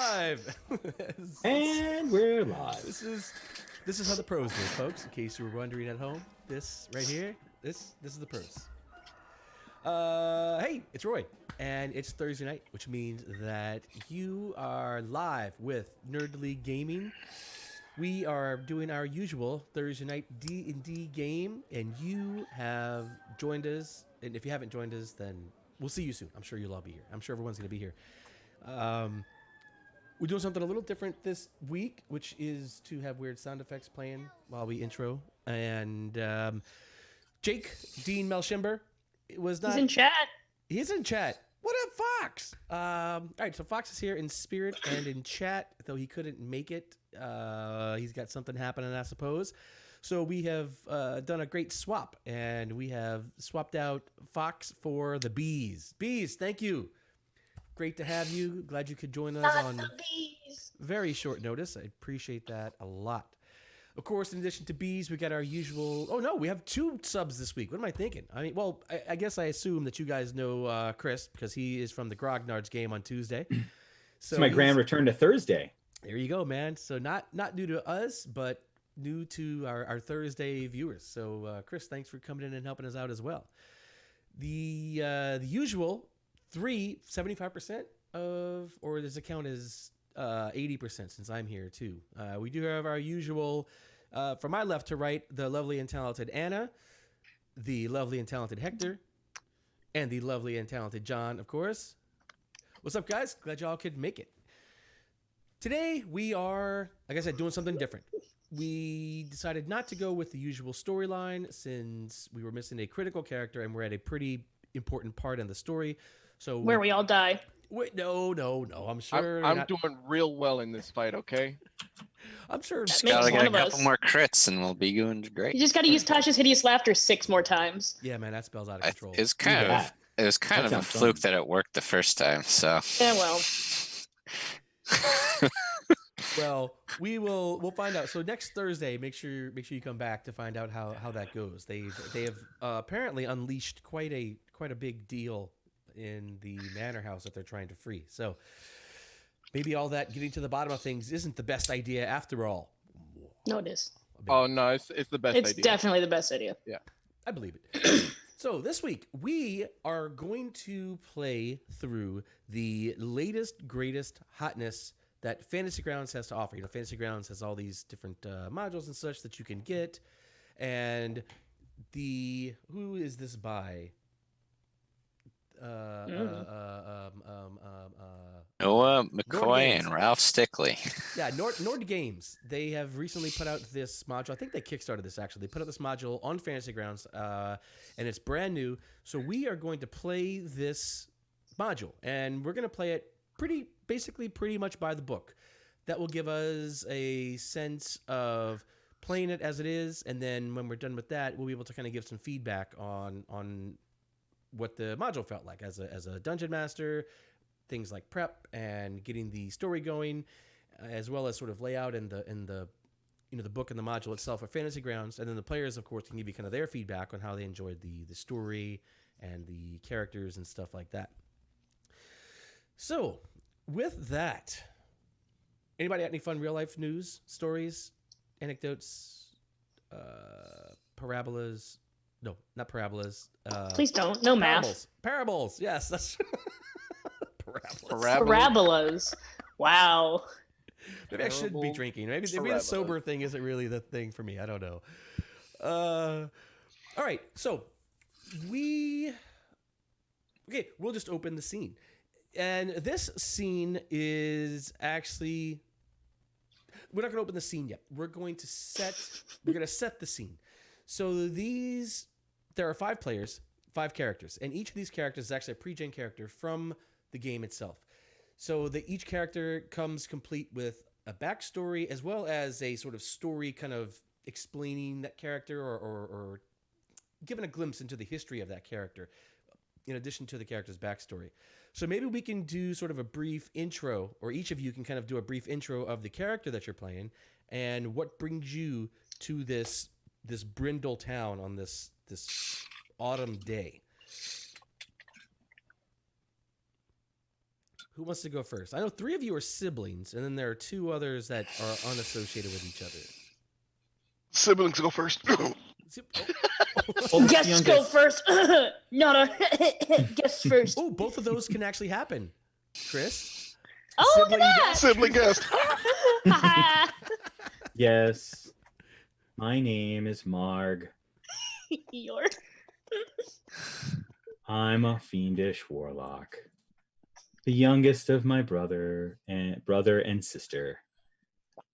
live. And we're live. This is how the pros do it, folks. In case you were wondering at home, this right here, this is the pros. Hey, it's Roy, and it's Thursday night, which means that you are live with Nerd League Gaming. We are doing our usual Thursday night D&D game, and you have joined us. And if you haven't joined us, then we'll see you soon. I'm sure you'll all be here. I'm sure everyone's going to be here. We're doing something a little different this week, which is to have weird sound effects playing while we intro. And Jake, Dean Melshimber, was not... He's in chat. He's in chat. What up, Fox? All right, so Fox is here in spirit and in chat, though he couldn't make it. He's got something happening, I suppose. So we have done a great swap, and we have swapped out Fox for the Beaz. Beaz, thank you. Great to have you. Glad you could join us on very short notice. I appreciate that a lot. Of course, in addition to Beaz, we got our usual... Oh, no, we have 2 subs this week. What am I thinking? I mean, well, I guess I assume that you guys know Chris, because he is from the Grognards game on Tuesday. So it's my grand return to Thursday. There you go, man. So not new to us, but new to our Thursday viewers. So, Chris, thanks for coming in and helping us out as well. The usual 75% of, or does it count as 80% since I'm here too? We do have our usual, from my left to right, the lovely and talented Anna, the lovely and talented Hector, and the lovely and talented John, of course. What's up, guys? Glad y'all could make it. Today, we are, like I said, doing something different. We decided not to go with the usual storyline since we were missing a critical character and we're at a pretty important part in the story. So where we all die. Wait, no. I'm sure. I'm doing real well in this fight, okay? I'm sure. That Gotta makes get one a of couple us. more crits and we'll be doing great. You just got to use Tasha's hideous laughter 6 more times. Yeah, man, that spells out of control. It was kind of a fluke that it worked the first time. So Yeah, well. Well, we'll find out. So next Thursday, make sure you come back to find out how that goes. They have apparently unleashed quite a big deal in the manor house that they're trying to free. So maybe all that getting to the bottom of things isn't the best idea after all. No, it is. Oh no, it's the best idea. It's definitely the best idea. Yeah, I believe it. So this week we are going to play through the latest, greatest hotness that Fantasy Grounds has to offer. You know, Fantasy Grounds has all these different modules and such that you can get. And who is this by? Noah McCoy and Ralph Stickley. Yeah, Nord Games. They have recently put out this module. I think they kickstarted this actually. They put out this module on Fantasy Grounds, and it's brand new. So we are going to play this module, and we're going to play it pretty much by the book. That will give us a sense of playing it as it is, and then when we're done with that, we'll be able to kind of give some feedback on what the module felt like as a dungeon master, things like prep and getting the story going, as well as sort of layout and the the book and the module itself of Fantasy Grounds, and then the players, of course, can give you kind of their feedback on how they enjoyed the story and the characters and stuff like that. So, with that, anybody got any fun real life news, stories, anecdotes, parabolas? No, not parabolas. Please don't. No math. Parables. Yes, that's Parabolas. Wow. Maybe I should be drinking. Maybe the sober thing isn't really the thing for me. I don't know. All right, so we'll just open the scene. And this scene is actually, we're not going to open the scene yet. We're going to set the scene. So there are 5 players, 5 characters, and each of these characters is actually a pre-gen character from the game itself. So each character comes complete with a backstory as well as a sort of story kind of explaining that character or giving a glimpse into the history of that character in addition to the character's backstory. So maybe we can do sort of a brief intro, or each of you can kind of do a brief intro of the character that you're playing and what brings you to this Brindle town on this autumn day. Who wants to go first? I know 3 of you are siblings, and then there are 2 others that are unassociated with each other. Siblings go first. Oldest, Guests go youngest. first. Not a guests first. Oh, both of those can actually happen. Chris? Oh, Sibling look at guest. Sibling guest. that! Yes. My name is Marg. Your I'm a fiendish warlock. The youngest of my brother and sister.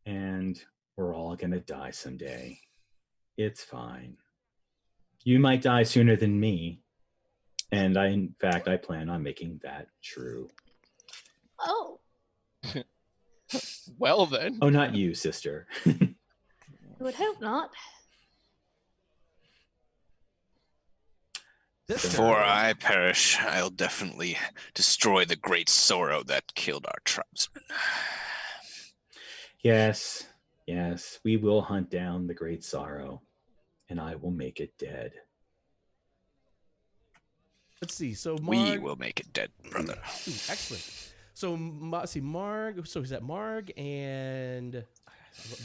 And we're all gonna die someday. It's fine. You might die sooner than me. And in fact, I plan on making that true. oh, Well then. Oh, not you, sister. I would hope not. This Before turn, I perish, I'll definitely destroy the great sorrow that killed our tribesmen. Yes, we will hunt down the great sorrow, and I will make it dead. let's see. So We Marg, will make it dead, brother. Ooh, excellent. So let's see, Marg. So is that Marg and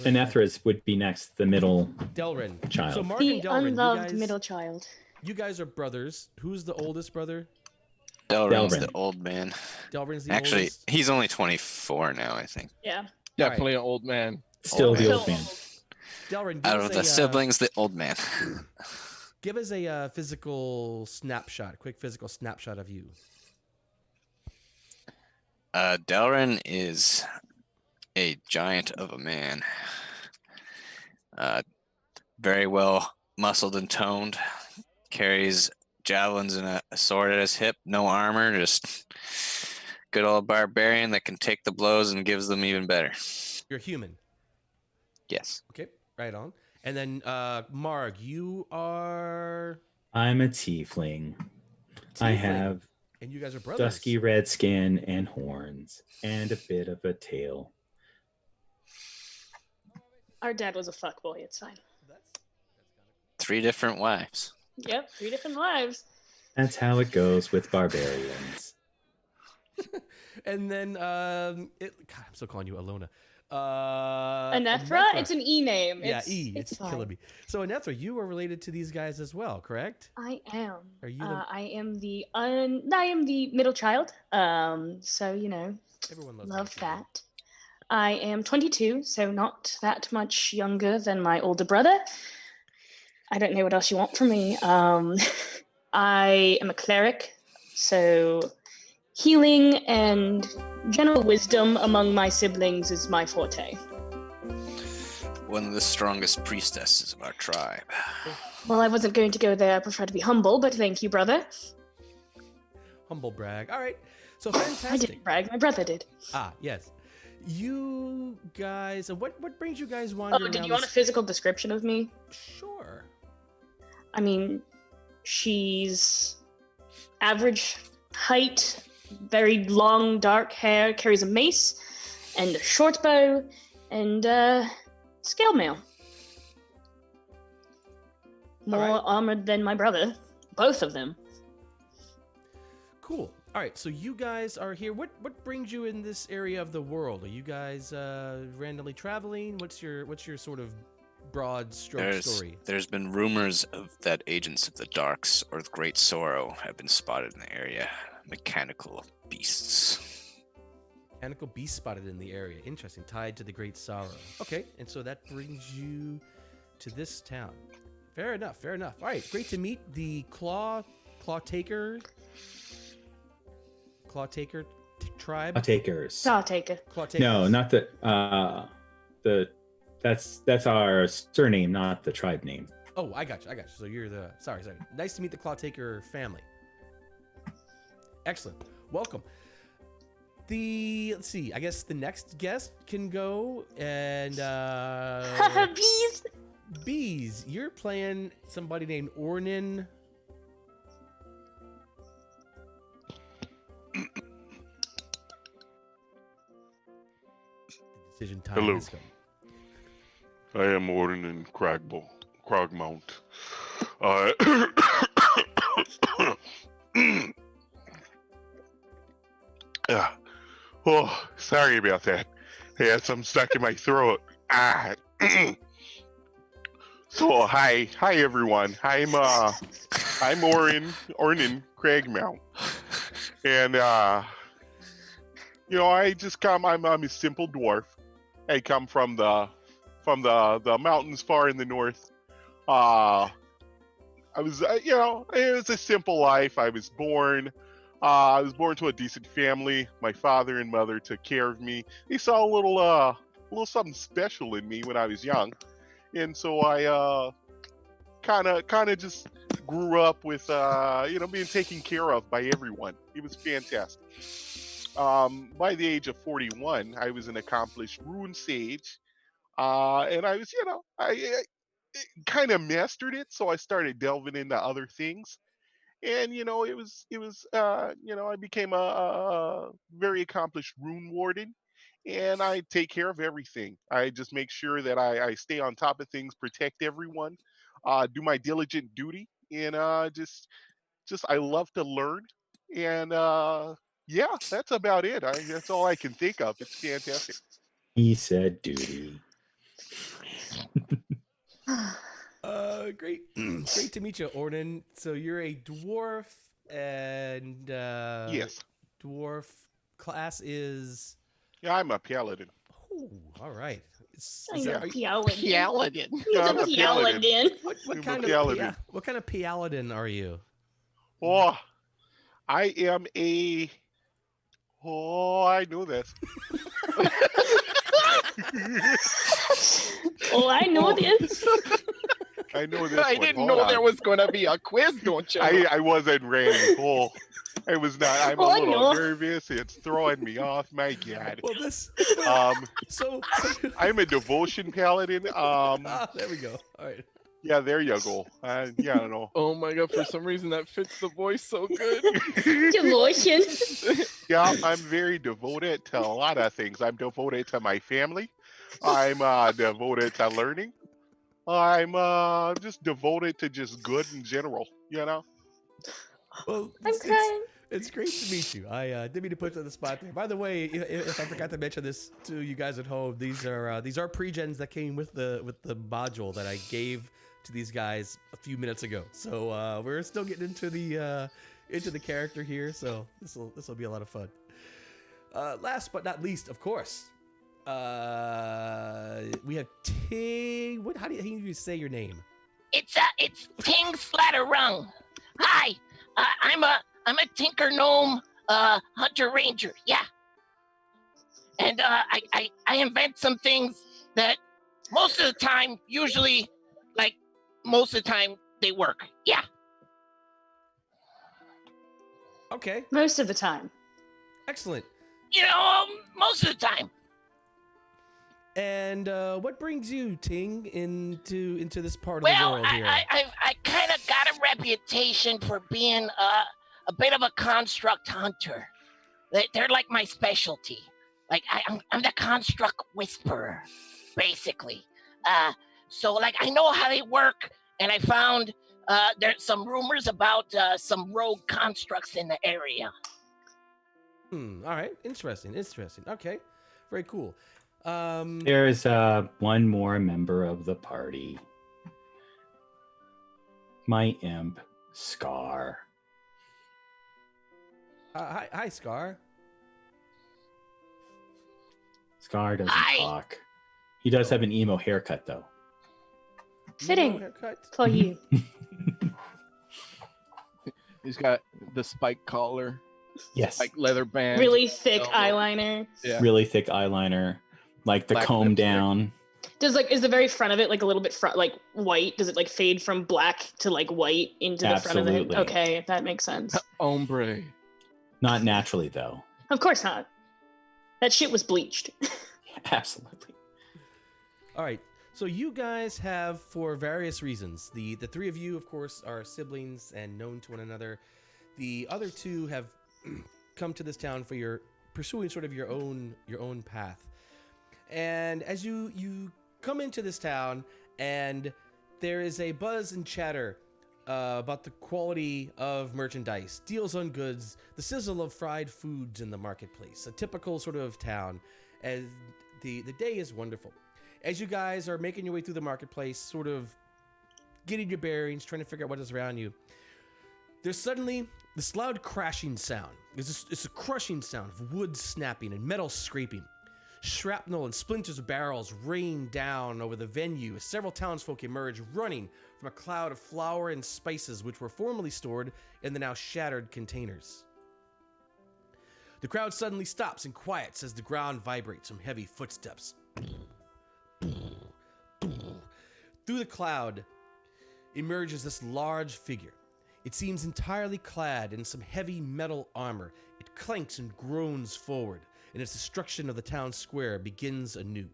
Anethras would be next, the middle Delrin? child. So Marg The and Delrin, unloved middle child. you guys are brothers. Who's the oldest brother? Delrin's Delrin. the old man. Delrin's the Actually, oldest. he's only 24 now, I think. Yeah. Definitely an old man. Still the So old man. Delrin, give Out us of the a, siblings, the old man. give us a physical snapshot, quick physical snapshot of you. Delrin is a giant of a man. Very well muscled and toned. Carries javelins and a sword at his hip. No armor, just good old barbarian that can take the blows and gives them even better. You're human. Yes. Okay, right on. And then Marg, you are I'm a tiefling. I tiefling, have and you guys are brothers. dusky red skin and horns, and a bit of a tail. Our dad was a fuckboy. It's fine. 3 different wives. Yep. 3 different wives. That's how it goes with barbarians. And then God, I'm still calling you Elona. Anethra? It's an E name. Yeah, It's, E. It's fine. killing me. So Anethra, you are related to these guys as well, correct? I am. Are you the- I am the middle child. So you know, Everyone loves love Anethra. that. I am 22, so not that much younger than my older brother. I don't know what else you want from me. I am a cleric, so healing and general wisdom among my siblings is my forte. One of the strongest priestesses of our tribe. Well, I wasn't going to go there. I prefer to be humble, but thank you, brother. Humble brag. All right. So I fantastic. didn't brag. My brother did. Ah, yes. You guys, what brings you guys Oh, wandering did around you want a this- physical description of me? Sure. I mean, she's average height, very long dark hair, carries a mace and a short bow and scale mail. More right. armored than my brother, both of them. Cool. All right, so you guys are here. What brings you in this area of the world? Are you guys randomly traveling? What's your sort of broad stroke story? There's been rumors of that agents of the Darks or the Great Sorrow have been spotted in the area. Mechanical beasts. Mechanical beast spotted in the area. Interesting. Tied to the Great Sorrow. Okay, and so that brings you to this town. Fair enough. Fair enough. All right, great to meet the Claw Taker tribe. Takers. I'll take it. Claw Takers. No, not that's our surname, not the tribe name. Oh, I got you. So you're the sorry. Nice to meet the Claw Taker family. Excellent. Welcome. Let's see. I guess the next guest can go and Beaz! Beaz, you're playing somebody named Ornin. Decision time. Hello. Let's go. I am Orden in Crogmount. Yeah. Oh, sorry about that. I had something stuck in my throat. Ah. So hi everyone. I'm Ornan Cragmount, and I just come. I'm a simple dwarf. I come from the mountains far in the north. I was, it was a simple life. I was born to a decent family. My father and mother took care of me. They saw a little something special in me when I was young, and so I kind of just grew up with being taken care of by everyone. It was fantastic. By the age of 41, I was an accomplished rune sage, and I was, I kind of mastered it. So I started delving into other things, and I became a very accomplished rune warden, and I take care of everything. I just make sure that I stay on top of things, protect everyone, do my diligent duty, and just I love to learn, and yeah, that's about it. That's all I can think of. It's fantastic. He said duty. Great, great to meet you, Ornan. So you're a dwarf, and Yes, dwarf class is. yeah, I'm a paladin. Oh, all right. I'm Yeah. a paladin. Paladin. He's Yeah, a I'm a paladin. paladin. what I'm kind a of paladin. what kind of paladin are you? Oh, I am a. Oh, I know this. Oh, I know Oh. this. I know this I one. didn't Hold know on. there was going to be a quiz, don't you? I wasn't ready. Oh, I was not. I'm a Oh, I little know. nervous. It's throwing me off. My God. Well, this. So So I'm a devotion paladin. there we go. All right. Yeah, there you go. Yeah, I don't know. Oh my god, for some reason that fits the voice so good. Devotion. Yeah, I'm very devoted to a lot of things. I'm devoted to my family. I'm devoted to learning. I'm just devoted to just good in general. Well, I'm crying. it's great to meet you. I didn't mean to put you on the spot there. By the way, if I forgot to mention this to you guys at home, these are pre-gens that came with the module that I gave to these guys a few minutes ago. So we're still getting into the character here. So this will be a lot of fun. Last but not least, of course, we have Ting. How do you say your name? It's Ting Slatterung. Hi, I'm a Tinker Gnome Hunter Ranger. Yeah, and I invent some things that most of the time, usually, like most of the time, they work. Yeah. Okay, Most of the time. excellent. Most of the time. And what brings you, Ting, into this part of the Well, world here? I kind of got a reputation for being a bit of a construct hunter. They're like my specialty. Like I'm the construct whisperer, basically. So like I know how they work, and I found there's some rumors about some rogue constructs in the area. All right. Interesting. Okay. Very cool. There's one more member of the party. My imp, Scar. Hi, Scar. Scar doesn't Hi. talk. He does have an emo haircut, though. Fitting. Emo haircut. For you. He's got the spike collar, Yes. spike leather band. Really thick velvet. eyeliner. Yeah. Really thick eyeliner. Like the Black comb lipstick. down. Is the very front of it like a little bit white? Does it like fade from black to like white into the front of Absolutely. it? Okay, that makes sense. Ombre. Not naturally, though. Of course not. That shit was bleached. Absolutely. All right. So you guys have, for various reasons, the three of you, of course, are siblings and known to one another. The other two have come to this town for pursuing sort of your own path. And as you come into this town, and there is a buzz and chatter about the quality of merchandise, deals on goods, the sizzle of fried foods in the marketplace, a typical sort of town. As the day is wonderful. As you guys are making your way through the marketplace, sort of getting your bearings, trying to figure out what is around you, there's suddenly this loud crashing sound. It's a crushing sound of wood snapping and metal scraping. Shrapnel and splinters of barrels rain down over the venue as several townsfolk emerge, running from a cloud of flour and spices which were formerly stored in the now shattered containers. The crowd suddenly stops and quiets as the ground vibrates from heavy footsteps. Through the cloud emerges this large figure. It seems entirely clad in some heavy metal armor. It clanks and groans forward, and its destruction of the town square begins anew.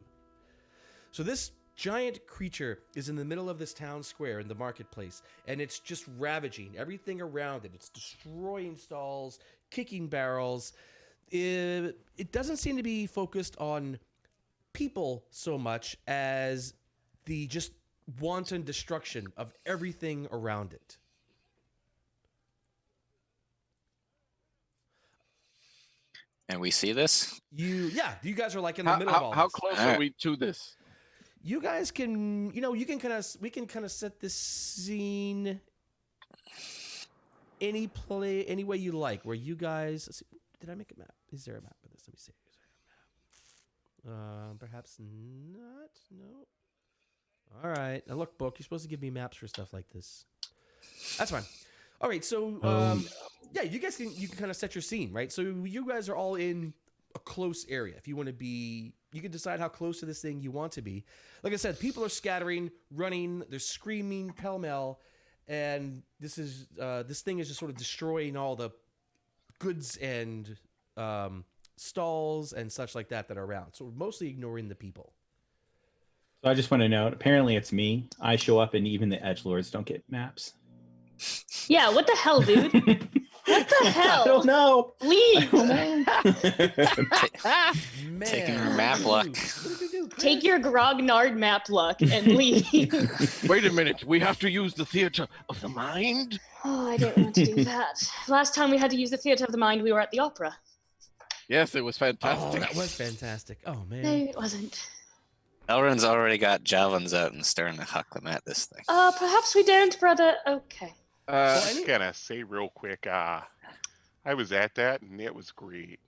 So this giant creature is in the middle of this town square in the marketplace, and it's just ravaging everything around it. It's destroying stalls, kicking barrels. It doesn't seem to be focused on people so much as the just wanton destruction of everything around it. And we see this? You guys are like in the middle of all How this. close All are right. we to this? You guys can, we can kind of set this scene any way you like. Where you guys, let's see, did I make a map? Is there a map of this? Let me see. Is there a map? Perhaps not. No. All right. Now look, book. You're supposed to give me maps for stuff like this. That's fine. All right. So, yeah, you can kind of set your scene, right? So you guys are all in a close area. If you want to be, you can decide how close to this thing you want to be. Like I said, people are scattering, running, they're screaming pell-mell, and this thing is just sort of destroying all the goods and stalls and such like that are around. So we're mostly ignoring the people. So I just want to note, apparently it's me. I show up and even the edgelords don't get maps. Yeah, what the hell, dude? What the hell? I don't know. Leave. Man, Taking our map luck. What did you do, Chris? Take your Grognard map luck and leave. Wait a minute. We have to use the theater of the mind. Oh, I didn't want to do that. Last time we had to use the theater of the mind, we were at the opera. Yes, it was Oh, fantastic. that was fantastic. Oh, man. No, it wasn't. Elrond's already got javelins out and starting to huck them at this thing. Perhaps we don't, brother. Okay. I just gotta say real quick, I was at that and it was great.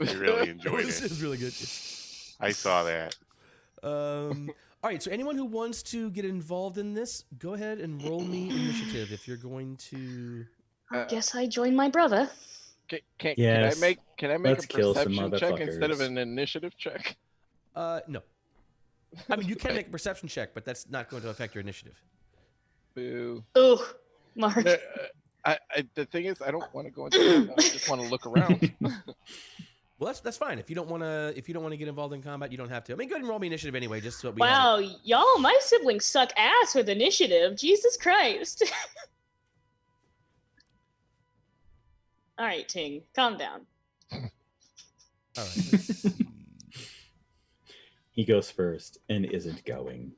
I really enjoyed This it. is really good. I saw that. All right, so anyone who wants to get involved in this, go ahead and roll me initiative if you're going to. I guess I joined my brother. Can Yes. I make Let's a kill some perception check instead of motherfuckers. an initiative check? No. I mean, you can make a perception check, but that's not going to affect your initiative. Boo. Oh, Mark. The thing is, I don't want to go into combat. I just want to look around. Well, that's fine. If you don't want to get involved in combat, you don't have to. I mean, go ahead and roll me initiative anyway, just so that we. Wow, y'all, my siblings suck ass with initiative. Jesus Christ. All right, Ting, calm down. All right. Let's see. He goes first and isn't going.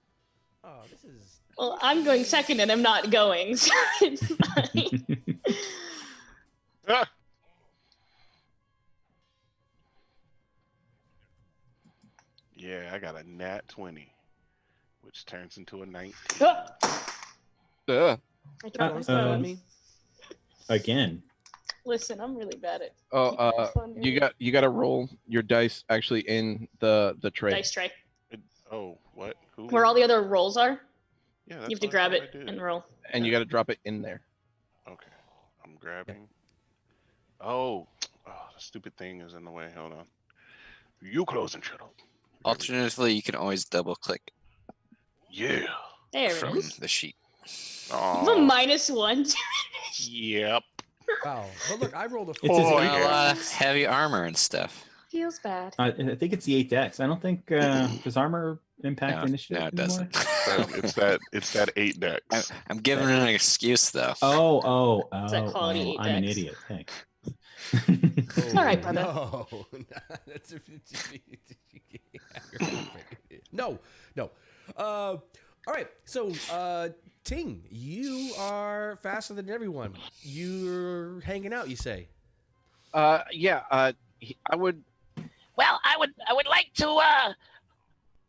Oh, this is. Well, I'm going second and I'm not going, so it's fine. Ah! Yeah, I got a nat 20, which turns into a 19. Oh, Duh. I dropped my Don't phone. me. Again. Listen, I'm really bad at Oh, you got to roll your dice actually in the tray. dice tray. Oh, what? Who? Where all the other rolls are, Yeah, you that's have to what I grab thought it I did. and roll. And you got to drop it in there. Okay, I'm grabbing. Oh, the stupid thing is in the way. Hold on. You close and shut up. Alternatively, you can always double click Yeah. There it from is. the sheet. You have a -1. Yep. Wow. But look, I rolled a It's four. his Oh, Got a yeah. lot of heavy armor and stuff. Feels bad. I think it's the 8 dex. I don't think does armor impact No, initiative no, it anymore? doesn't. It's that 8 dex. I'm giving it an excuse though. Oh, that quality 8 I'm an dex. idiot. Thanks. Oh, all right, brother. No. That's no. All right. So Ting, you are faster than everyone. You're hanging out, you say. Yeah. I would. Well, I would like to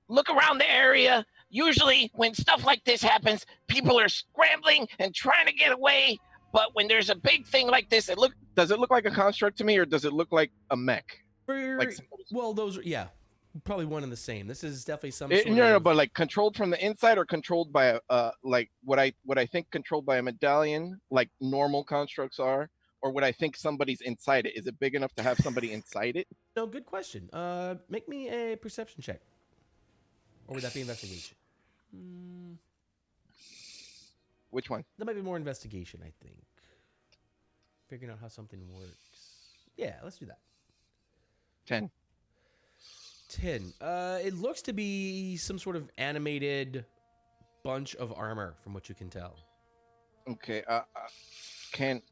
look around the area. Usually, when stuff like this happens, people are scrambling and trying to get away. But when there's a big thing like this, Does it look like a construct to me, or does it look like a mech? Like Well, those are, yeah, probably one and the same. This is definitely some no, sort no, of... but like controlled from the inside or controlled by like what I think controlled by a medallion, like normal constructs are, or would I think somebody's inside it? Is it big enough to have somebody inside it? No, good question. Make me a perception check. Or would that be investigation? Which one? That might be more investigation, I think. Figuring out how something works. Yeah, let's do that. 10. 10. It looks to be some sort of animated bunch of armor, from what you can tell. Okay. Can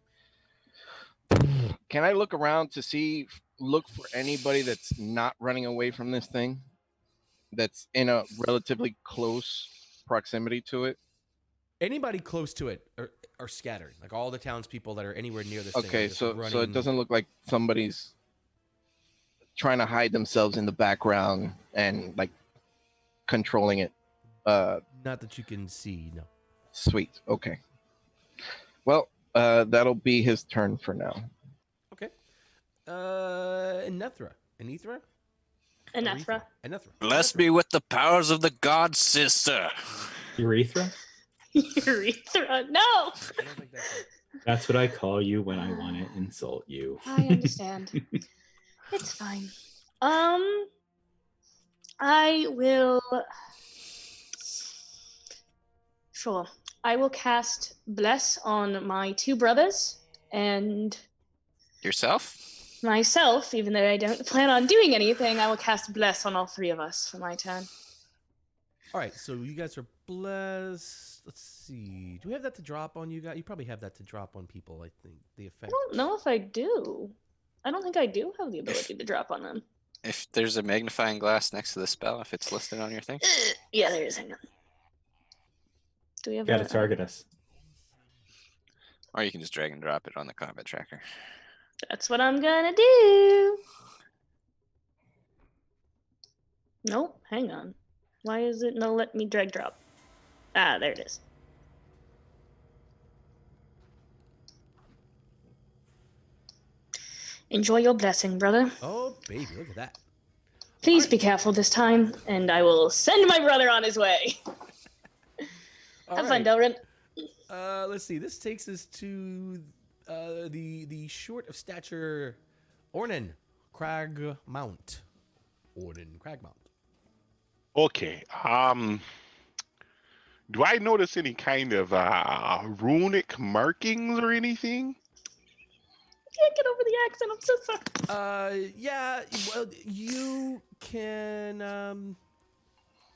I look around to look for anybody that's not running away from this thing? That's in a relatively close proximity to it? Anybody close to it are scattered. Like all the townspeople that are anywhere near this thing. Okay, Are just so running. it doesn't look like somebody's trying to hide themselves in the background and like controlling it. Not that you can see, no. Sweet. Okay. Well, that'll be his turn for now. Okay. Anethra. Anethra. Bless me with the powers of the god, sister. Urethra? Urethra. No. I don't think that's it. That's what I call you when I want to insult you. I understand. It's fine. I will. Sure. I will cast Bless on my two brothers and Yourself? myself, even though I don't plan on doing anything. I will cast Bless on all three of us for my turn. All right, so you guys are blessed. Let's see. Do we have that to drop on you guys? You probably have that to drop on people, I think. The I effect. don't know if I do. I don't think I do have the ability to drop on them. If there's a magnifying glass next to the spell, if it's listed on your thing. Yeah, there is. Hang on. Do we have Gotta a- target us. Or you can just drag and drop it on the combat tracker. That's what I'm gonna do. Nope, hang on. Why is it not let me drag drop? Ah, there it is. Enjoy your blessing, brother. Oh, baby, look at that. Please be careful this time, and I will send my brother on his way. All Have right. fun, Delrin. Let's see. This takes us to the short of stature Ornan Cragmount. Ornan Cragmount. Okay. Do I notice any kind of runic markings or anything? Can't get over the accent. I'm so sorry. Yeah. Well, you can.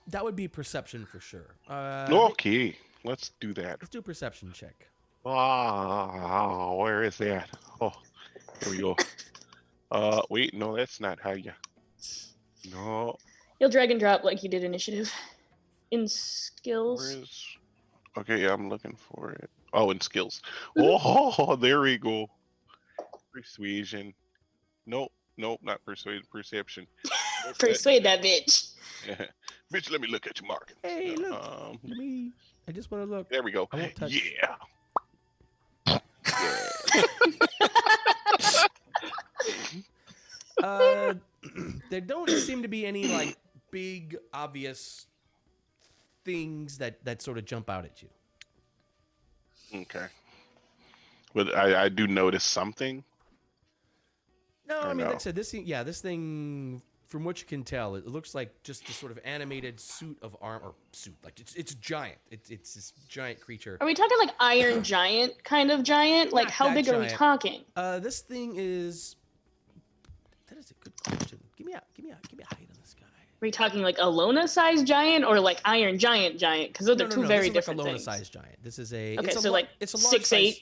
That would be perception for sure. Okay, let's do that. Let's do a perception check. Where is that? Oh, here we go. Wait, no, that's not how you. No, You'll drag and drop like you did initiative. In skills. where's? Okay, yeah, I'm looking for it. Oh, in skills. Mhm. Oh, there we go. Persuasion. Nope, not persuasion. Perception. Persuade that bitch. Bitch, let me look at your markings. Hey, look. Let me. I just want to look. There we go. I won't touch. Yeah. There don't seem to be any like big obvious things that sort of jump out at you. Okay. But I do notice something. No, Or I mean, no? like I said, this thing, from what you can tell, it looks like just a sort of animated suit of armor. Suit, like it's giant. It's this giant creature. Are we talking like Iron Giant kind of giant? Like Not how that big are we giant. talking? This thing is. That is a good question. Give me a height on this guy. Are we talking like Elona size giant or like Iron Giant giant? Because those are two very this is different like a things. Lona-sized giant. This is a. Okay, it's a so lar- like it's a large 6'8". size-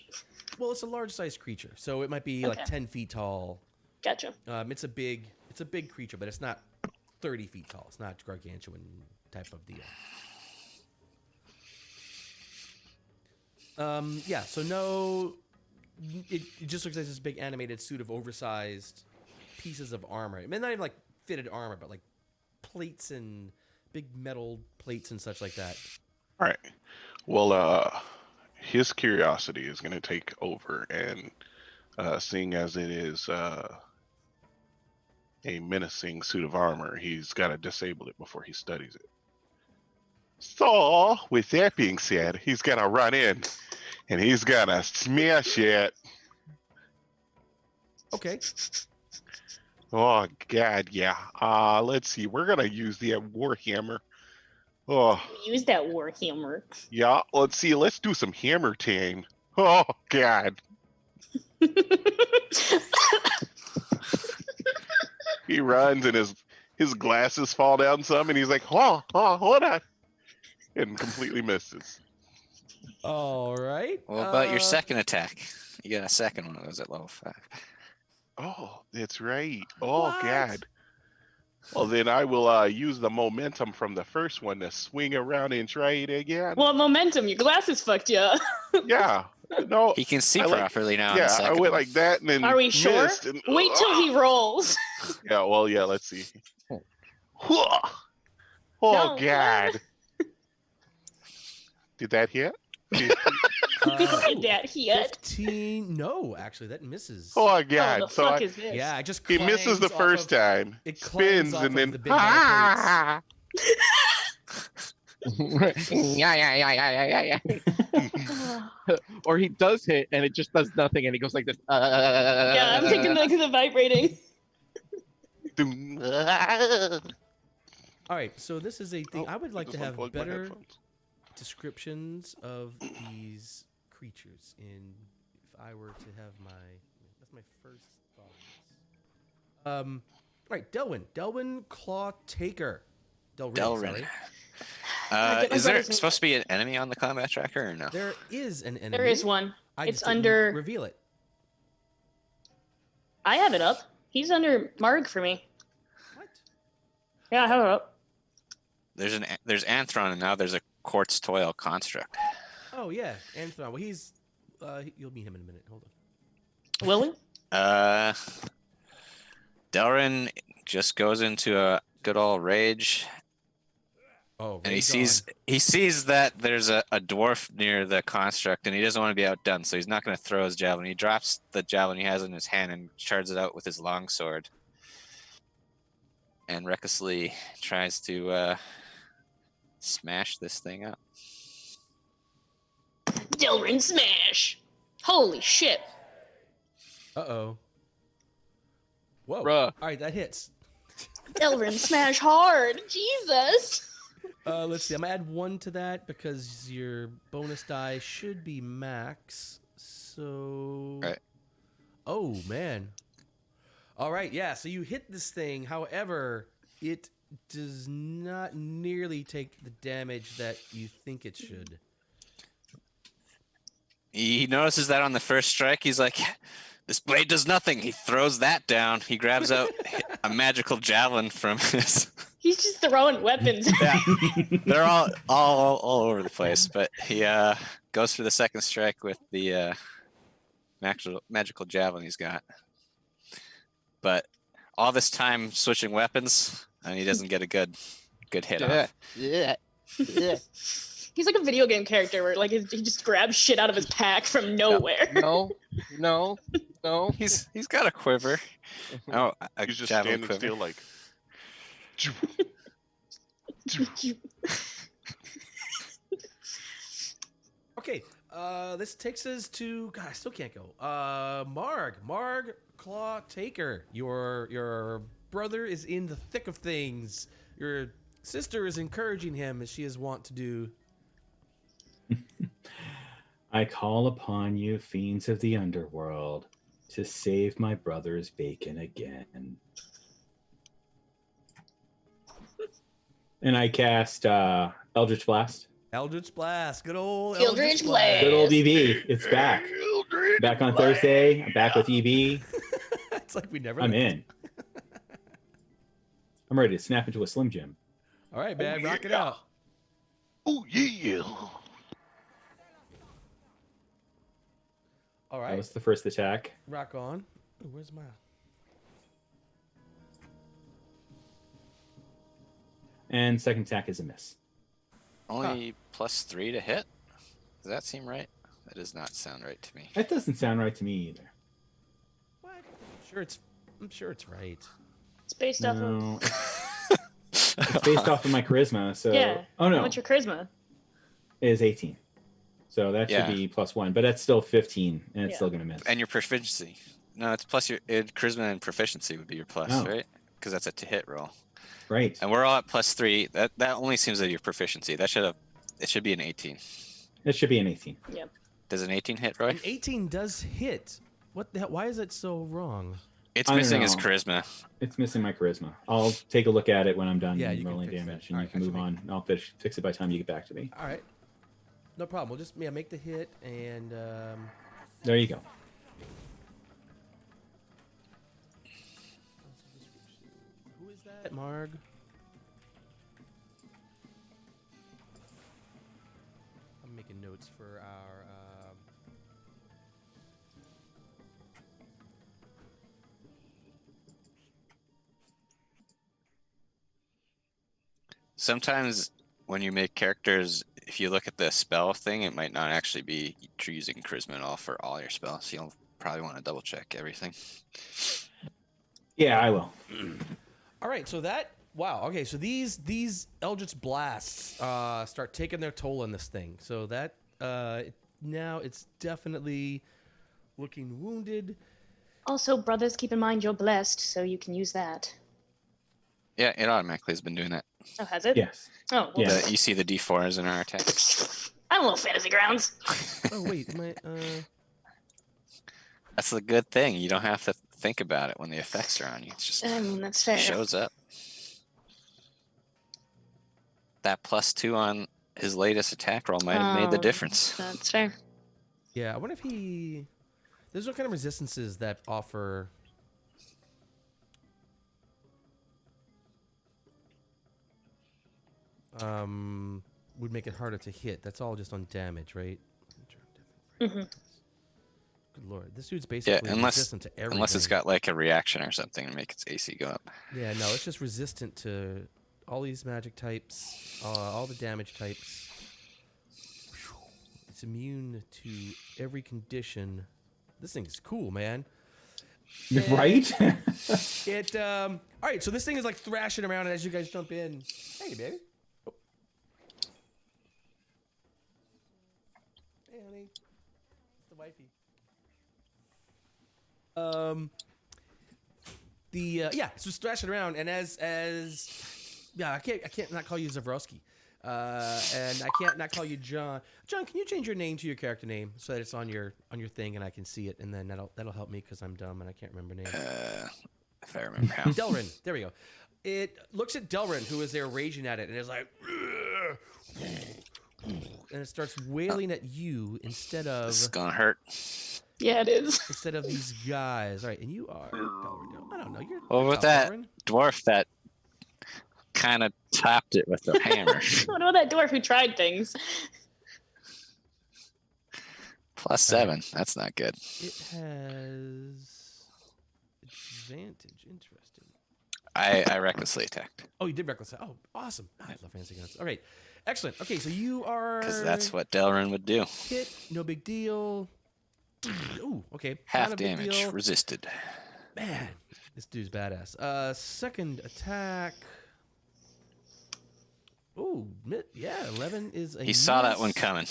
Well, it's a large-sized creature, so it might be like Okay. 10 feet tall. Gotcha. It's a big creature, but it's not 30 feet tall. It's not gargantuan type of deal. Yeah. So no, it just looks like this big animated suit of oversized pieces of armor. I mean, not even like fitted armor, but like plates and big metal plates and such like that. All right. Well, his curiosity is going to take over, and seeing as it is a menacing suit of armor, he's got to disable it before he studies it. So, with that being said, he's going to run in, and he's going to smash it. Okay. Oh, God, yeah. Let's see. We're going to use the Warhammer. Oh, Use that warhammer. yeah. Let's see. Let's do some hammer time. Oh, God. He runs, and his glasses fall down some, and he's like, oh, hold on. And completely misses. All right. What about your second attack? You got a second one of those at level 5. Oh, that's right. Oh, What? God. Well, then I will use the momentum from the first one to swing around and try it again. Well, momentum. Your glasses fucked you. Yeah. No. He can see I like- properly now. in the Yeah, I second went one. like that and then Are we sure? missed and, Wait till he rolls. Yeah, well, yeah, let's see. Oh, No, God. Did that hit? Did that hit? 15. No, actually, that misses. Oh, Oh, God. the So fuck is this? Yeah, I just he misses the clangs off first of- time, It clangs spins, off and of then the big metal Yeah. Or he does hit and it just does nothing and he goes like this. Yeah, I'm thinking like the vibrating. All right, so this is a thing. Oh, I would like to just have unplugged my better headphones. descriptions of these creatures. If I were to have that's my first thought. All right, Delwyn Claw Taker. Delrin. Delrin. Get my Is there brothers in- supposed to be an enemy on the combat tracker or no? There is an enemy. There is one. I It's just didn't under- reveal it. I have it up. He's under Marg for me. What? Yeah, I have it up. There's Anthron and now there's a Quartztoil construct. Oh yeah, Anthron. Well, he's you'll meet him in a minute. Hold on. Will we? Delrin just goes into a good old rage, Oh, and he rage sees that there's a dwarf near the construct, and he doesn't want to be outdone, so he's not going to throw his javelin. He drops the javelin he has in his hand and charges it out with his longsword, and recklessly tries to smash this thing up. Delrin smash! Holy shit! Uh-oh. Whoa. Bruh. All right, that hits. Delrin smash hard! Jesus! Let's see. I'm gonna add 1 to that because your bonus die should be max. So. Right. Oh man. All right. Yeah. So you hit this thing. However, it does not nearly take the damage that you think it should. He notices that on the first strike, he's like, this blade does nothing. He throws that down. He grabs out a magical javelin from his... He's just throwing weapons. Yeah, they're all over the place, but he goes for the second strike with the magical javelin he's got. But all this time switching weapons, and he doesn't get a good hit off. Yeah. He's like a video game character where like he just grabs shit out of his pack from nowhere. No. He's got a quiver. Oh, a He's just javelin standing quiver. still like. Okay. This takes us to. God, I still can't go. Marg Claw Taker. Your brother is in the thick of things. Your sister is encouraging him as she is wont to do. I call upon you, fiends of the underworld, to save my brother's bacon again. And I cast Eldritch Blast. Eldritch Blast. Good old Eldritch Blast. Good old EV. It's back. Back on Thursday. I'm back with EV. It's like we never. I'm left. in. I'm ready to snap into a Slim Jim. All right, man. Oh, Rock it yeah. out. Oh yeah. All That right. was the first attack. Rock on. Ooh, where's my... And second attack is a miss. Only +3 to hit? Does that seem right? That does not sound right to me. That doesn't sound right to me either. What? I'm sure it's right. It's based off of. No, it's based off of my charisma. So Yeah. oh no, What's your charisma? it is 18. So that should Yeah. be +1, but that's still 15, and it's Yeah. still gonna miss. And your proficiency. No, it's plus your charisma and proficiency would be your plus, Oh. right? Because that's a to hit roll. Right. And we're all at +3. That only seems like your proficiency. It should be an 18. It should be an 18. Does an 18 hit, Roy? An 18 does hit. What the hell? Why is it so wrong? It's I don't missing his know. charisma. It's missing my charisma. I'll take a look at it when I'm done Yeah, you can rolling fix that. damage, and All you right, can move actually on. I'll fix it by the time you get back to me. All right. No problem. We'll just make the hit and There you go. who is that? Marg. I'm making notes for our Sometimes when you make characters, if you look at the spell thing, it might not actually be using charisma at all for all your spells. You'll probably want to double check everything. Yeah, I will. All right, so that wow. Okay, so these Eldritch blasts start taking their toll on this thing. So that now it's definitely looking wounded. Also, brothers, keep in mind you're blessed, so you can use that. Yeah, it automatically has been doing that. Oh, has it? Yes. Oh, well, Yeah. You see the D4s in our attack. I don't know fantasy grounds. Oh wait, my That's the good thing. You don't have to think about it when the effects are on you. It just I mean, that's fair. shows up. That +2 on his latest attack roll might have made the Oh, difference. That's fair. yeah. I wonder if he. There's what kind of resistances that offer. Would make it harder to hit. That's all just on damage, right? Mhm. Good lord, this dude's basically resistant to everything. Unless it's got like a reaction or something to make its AC go up. Yeah, no, it's just resistant to all these magic types, all the damage types. It's immune to every condition. This thing is cool, man. Right? It all right, so this thing is like thrashing around, and as you guys jump in, hey baby. Oh. Hey honey. It's the wifey. So it's thrashing around, and as I can't not call you Zavroski. And I can't not call you John. John, can you change your name to your character name so that it's on your thing and I can see it, and then that'll help me because I'm dumb and I can't remember names. If I remember how. Delrin, there we go. It looks at Delrin, who is there raging at it, and is like, and it starts wailing at you instead of This is gonna hurt. Yeah, it is. instead of these guys. All right, and you are Delrin. I don't know. You're What about tough, that Delrin. dwarf that kind of tapped it with the hammer? What about that dwarf who tried things? +7. That's not good. It has advantage. Interesting. I recklessly attacked Oh, you did reckless. Oh, awesome. I love fancy guns. All right. Excellent. Okay, so you are because that's what Delrin would do. hit. No big deal. Ooh, okay. Half Not a big damage deal. resisted. Man, this dude's badass. Second attack. Ooh, yeah, 11 is a He saw that one miss. coming.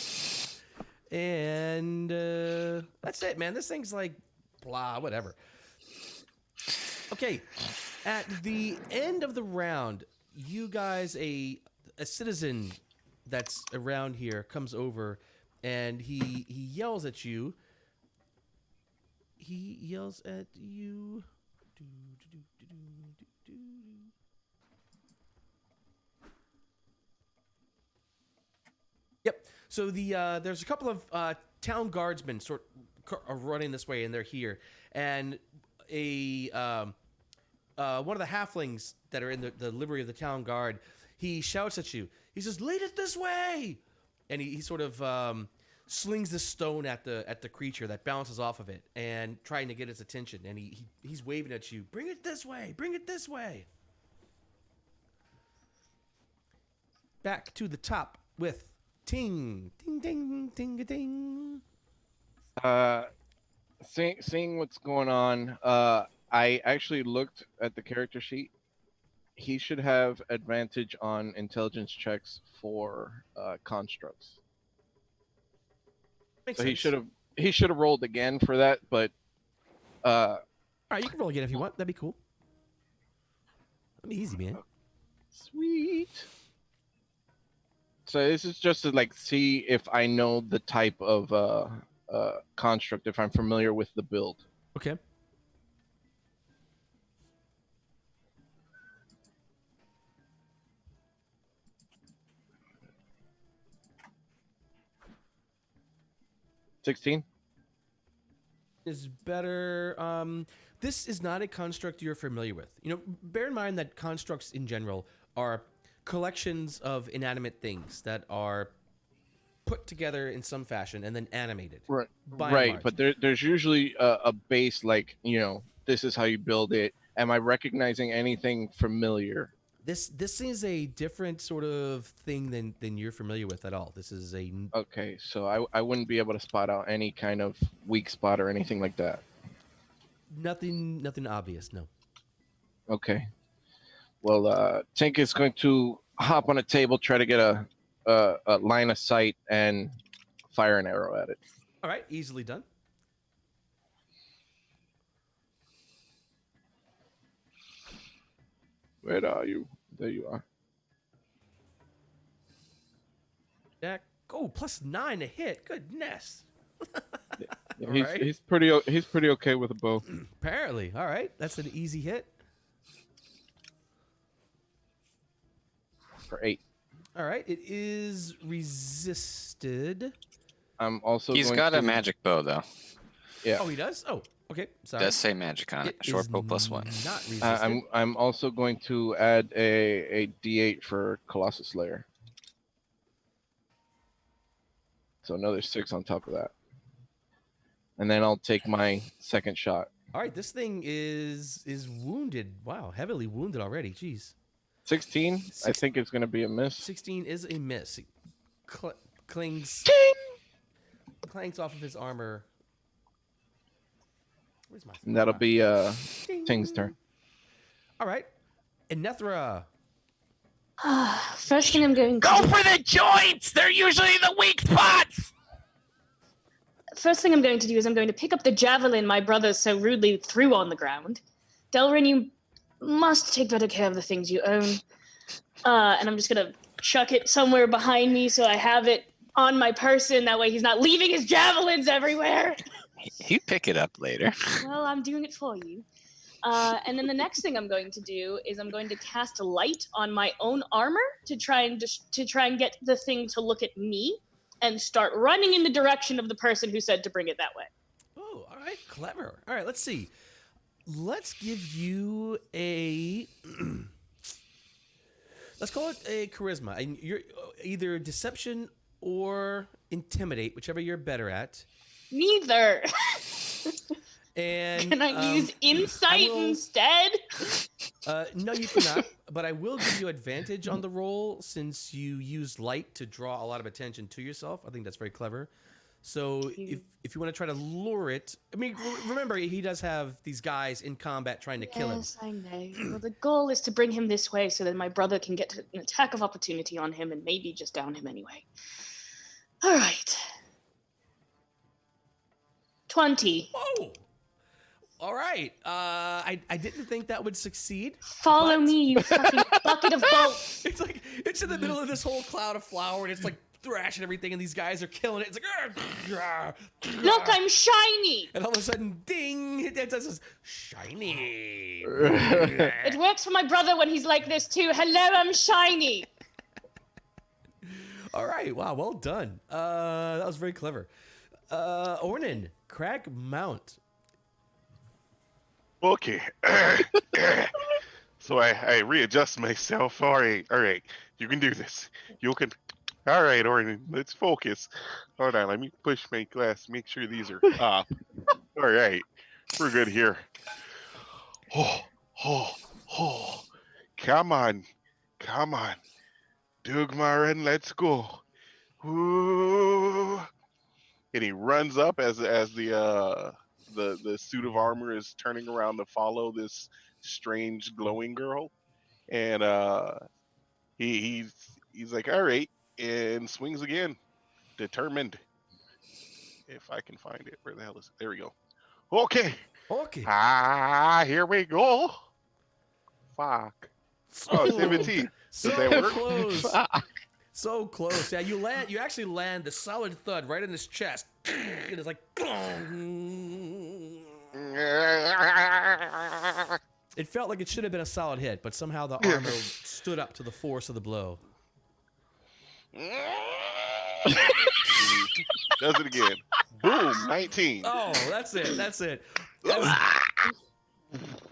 And that's it, man. This thing's like blah, whatever. Okay, at the end of the round, you guys, a citizen that's around here comes over, and he yells at you. He yells at you. Yep. So there's a couple of town guardsmen are running this way, and they're here. And one of the halflings that are in the livery of the town guard, he shouts at you. He says, "Lead it this way!" And he sort of slings this stone at the creature that bounces off of it and trying to get its attention. And he's waving at you. Bring it this way. Bring it this way. Back to the top with ting, ding, ding, ding, a ding. Seeing what's going on, I actually looked at the character sheet. He should have advantage on intelligence checks for constructs. Makes So sense. he should have rolled again for that, but All right, you can roll again if you want. That'd be cool. That'd be easy, man. sweet. So this is just to like see if I know the type of construct, if I'm familiar with the build. Okay. $16. Is better. This is not a construct you're familiar with. You know, bear in mind that constructs in general are collections of inanimate things that are put together in some fashion and then animated. Right. by and Right, large. but there's usually a base, like, you know, this is how you build it. Am I recognizing anything familiar? This is a different sort of thing than you're familiar with at all. This is a Okay, so I wouldn't be able to spot out any kind of weak spot or anything like that. nothing obvious. No. Okay. Well, Tink is going to hop on a table, try to get a line of sight, and fire an arrow at it. All right, easily done. Where are you? There you are. Jack. Oh, +9 to hit. Goodness. Yeah, All he's right. he's pretty okay with a bow. Apparently. All right, that's an easy hit. For 8. All right, it is resisted. I'm also. He's going got to, a magic bow though. Yeah. Oh, he does? Oh, okay. Sorry. Does say magic on it. It Short is bow +1. Not resisted. I'm also going to add a D8 for Colossus Slayer. So another 6 on top of that. And then I'll take my second shot. All right, this thing is wounded. Wow, heavily wounded already. Jeez. 16. I think it's going to be a miss. 16 is a miss. It clangs off of his armor. Where's my? And that'll be Ding. Ting's turn. All right, Enethra. First thing I'm going to Go do, for the joints! They're usually the weak spots! first thing I'm going to do is I'm going to pick up the javelin my brother so rudely threw on the ground. Delrin, you must take better care of the things you own. And I'm just going to chuck it somewhere behind me so I have it on my person. That way he's not leaving his javelins everywhere. He'd pick it up later. Well, I'm doing it for you. And then the next thing I'm going to do is I'm going to cast a light on my own armor to try and get the thing to look at me and start running in the direction of the person who said to bring it that way. Oh, all right, clever. All right, let's see. Let's give you a. Let's call it a charisma. And you're either deception or intimidate, whichever you're better at. Neither. And Can I use insight will- instead? No, you cannot. But I will give you advantage on the roll since you use light to draw a lot of attention to yourself. I think that's very clever. So if you want to try to lure it, I mean, remember he does have these guys in combat trying to kill him. Yes, I know. Well, the goal is to bring him this way so that my brother can get an attack of opportunity on him and maybe just down him anyway. All right. 20. Whoa! All right. I didn't think that would succeed. Follow But- me, you fucking bucket of bolts. It's like it's in the middle of this whole cloud of flour, and it's like thrashing everything, and these guys are killing it. It's like, Look, I'm shiny. and all of a sudden, ding! It does this shiny. It works for my brother when he's like this too. Hello, I'm shiny. All right. Wow. Well done. That was very clever. Ornan, Crag Mount. Okay. So I readjust myself. All right. You can do this. You can All right, Orton, let's focus. Hold on, let me push my glass. Make sure these are up. All right, we're good here. Oh, oh, oh. Come on. Dugmarin, let's go. Ooh. And he runs up as the suit of armor is turning around to follow this strange glowing girl. And he's like, all right, and swings again. Determined. If I can find it. Where the hell is it? There we go. Okay. Okay. Here we go. Fuck. Oh, 17. So Does that work? close. So close. Yeah, you actually land the solid thud right in his chest. It is like it felt like it should have been a solid hit, but somehow the armor stood up to the force of the blow. Does it again. Boom, 19. Oh, that's it.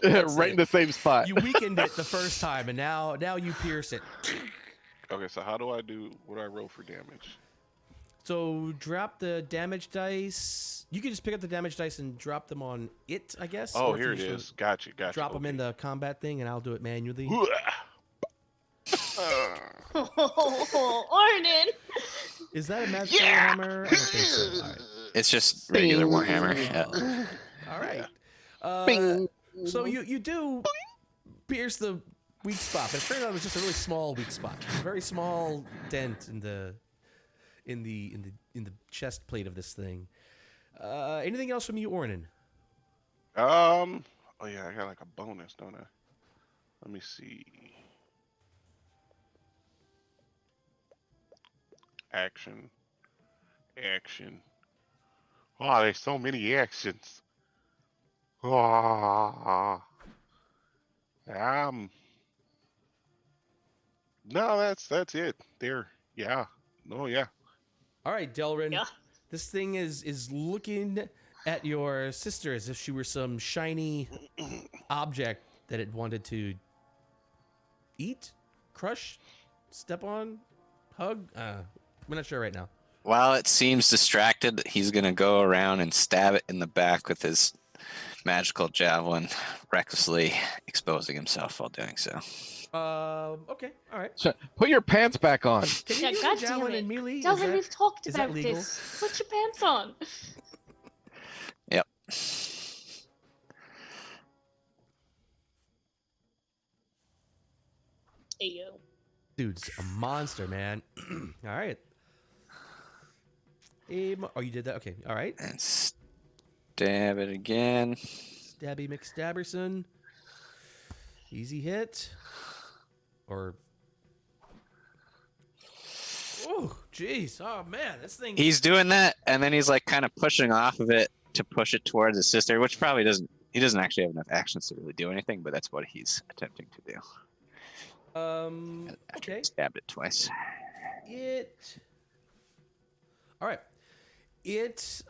Right in the same spot. You weakened it the first time, and now you pierce it. Okay, so what do I roll for damage? So drop the damage dice. You can just pick up the damage dice and drop them on it, I guess. Oh, or if here you it just is. Gotcha. Drop them in the combat thing, and I'll do it manually. Oh, Arnon. Is that a magical hammer? I don't think so. All right. It's just regular Warhammer. Yeah. All right. Bing. So you do pierce the weak spot, but it turned out it was just a really small weak spot. A very small dent in the chest plate of this thing. Anything else from you, Ornan? Oh yeah, I got like a bonus, don't I? Let me see. Action. Oh, there's so many actions. Oh. No, that's it. There. Yeah. No, yeah. All right, Delrin. Yeah. This thing is looking at your sister as if she were some shiny object that it wanted to eat, crush, step on, hug. We're not sure right now. While it seems distracted, he's going to go around and stab it in the back with his magical javelin, recklessly exposing himself while doing so. Okay, all right. So, put your pants back on. Can you Yeah, use a goddamn javelin it. and melee? Delvin, we've talked is that about legal? this. Put your pants on. Yep. Hey, yo. Dude's a monster, man. All right. Oh, you did that? Okay, all right. And stab it again. Stabby McStabberson. Easy hit. Or... Oh, jeez. Oh, man, this thing... He's doing that, and then he's like kind of pushing off of it to push it towards his sister, which probably doesn't... He doesn't actually have enough actions to really do anything, but that's what he's attempting to do. After okay. he stabbed it twice. All right. It's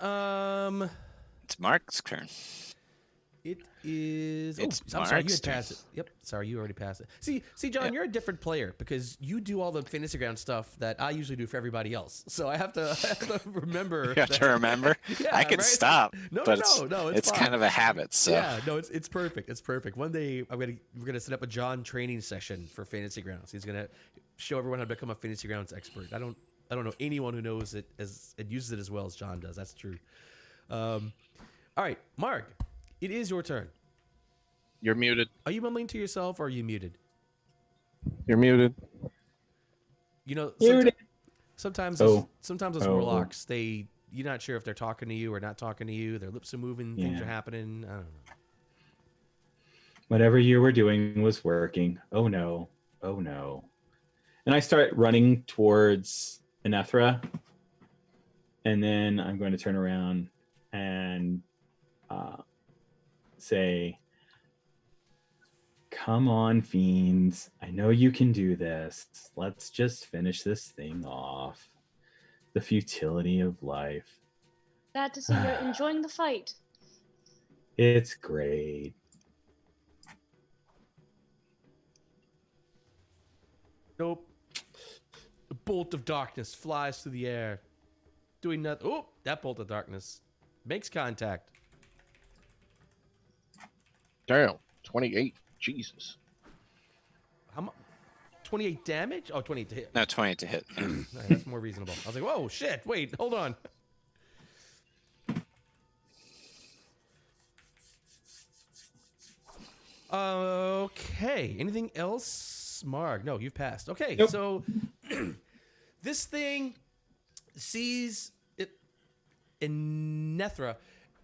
Mark's turn. It is... It's I'm sorry, you Mark's had passed it. Yep, sorry, you already passed it. See, John, Yep. you're a different player because you do all the fantasy ground stuff that I usually do for everybody else. So I have to remember. You have to remember? Yeah, I can right? stop, No, but it's fine. kind of a habit, so... Yeah, no, it's perfect. It's perfect. One day we're gonna set up a John training session for fantasy grounds. He's gonna show everyone how to become a fantasy grounds expert. I don't know anyone who knows it and uses it as well as John does. That's true. All right, Mark, it is your turn. You're muted. Are you mumbling to yourself or are you muted? You're muted. You know, Muted. sometimes Oh. those Oh. warlocks, you're not sure if they're talking to you or not talking to you. Their lips are moving, things Yeah. are happening. I don't know. Whatever you were doing was working. Oh no. Oh no. And I start running towards Inethra. And then I'm going to turn around and say, come on, fiends. I know you can do this. Let's just finish this thing off. The futility of life. Glad to see you're enjoying the fight. It's great. Nope. bolt of darkness flies through the air, doing nothing. Oh, that bolt of darkness makes contact. Damn, 28. Jesus. How much? 28 damage? Oh, 28 to hit. No, 20 to hit. All right, that's more reasonable. I was like, whoa, shit, wait, hold on. Okay, anything else? Marg, no, you've passed. Okay, Nope. so this thing sees it in Nethra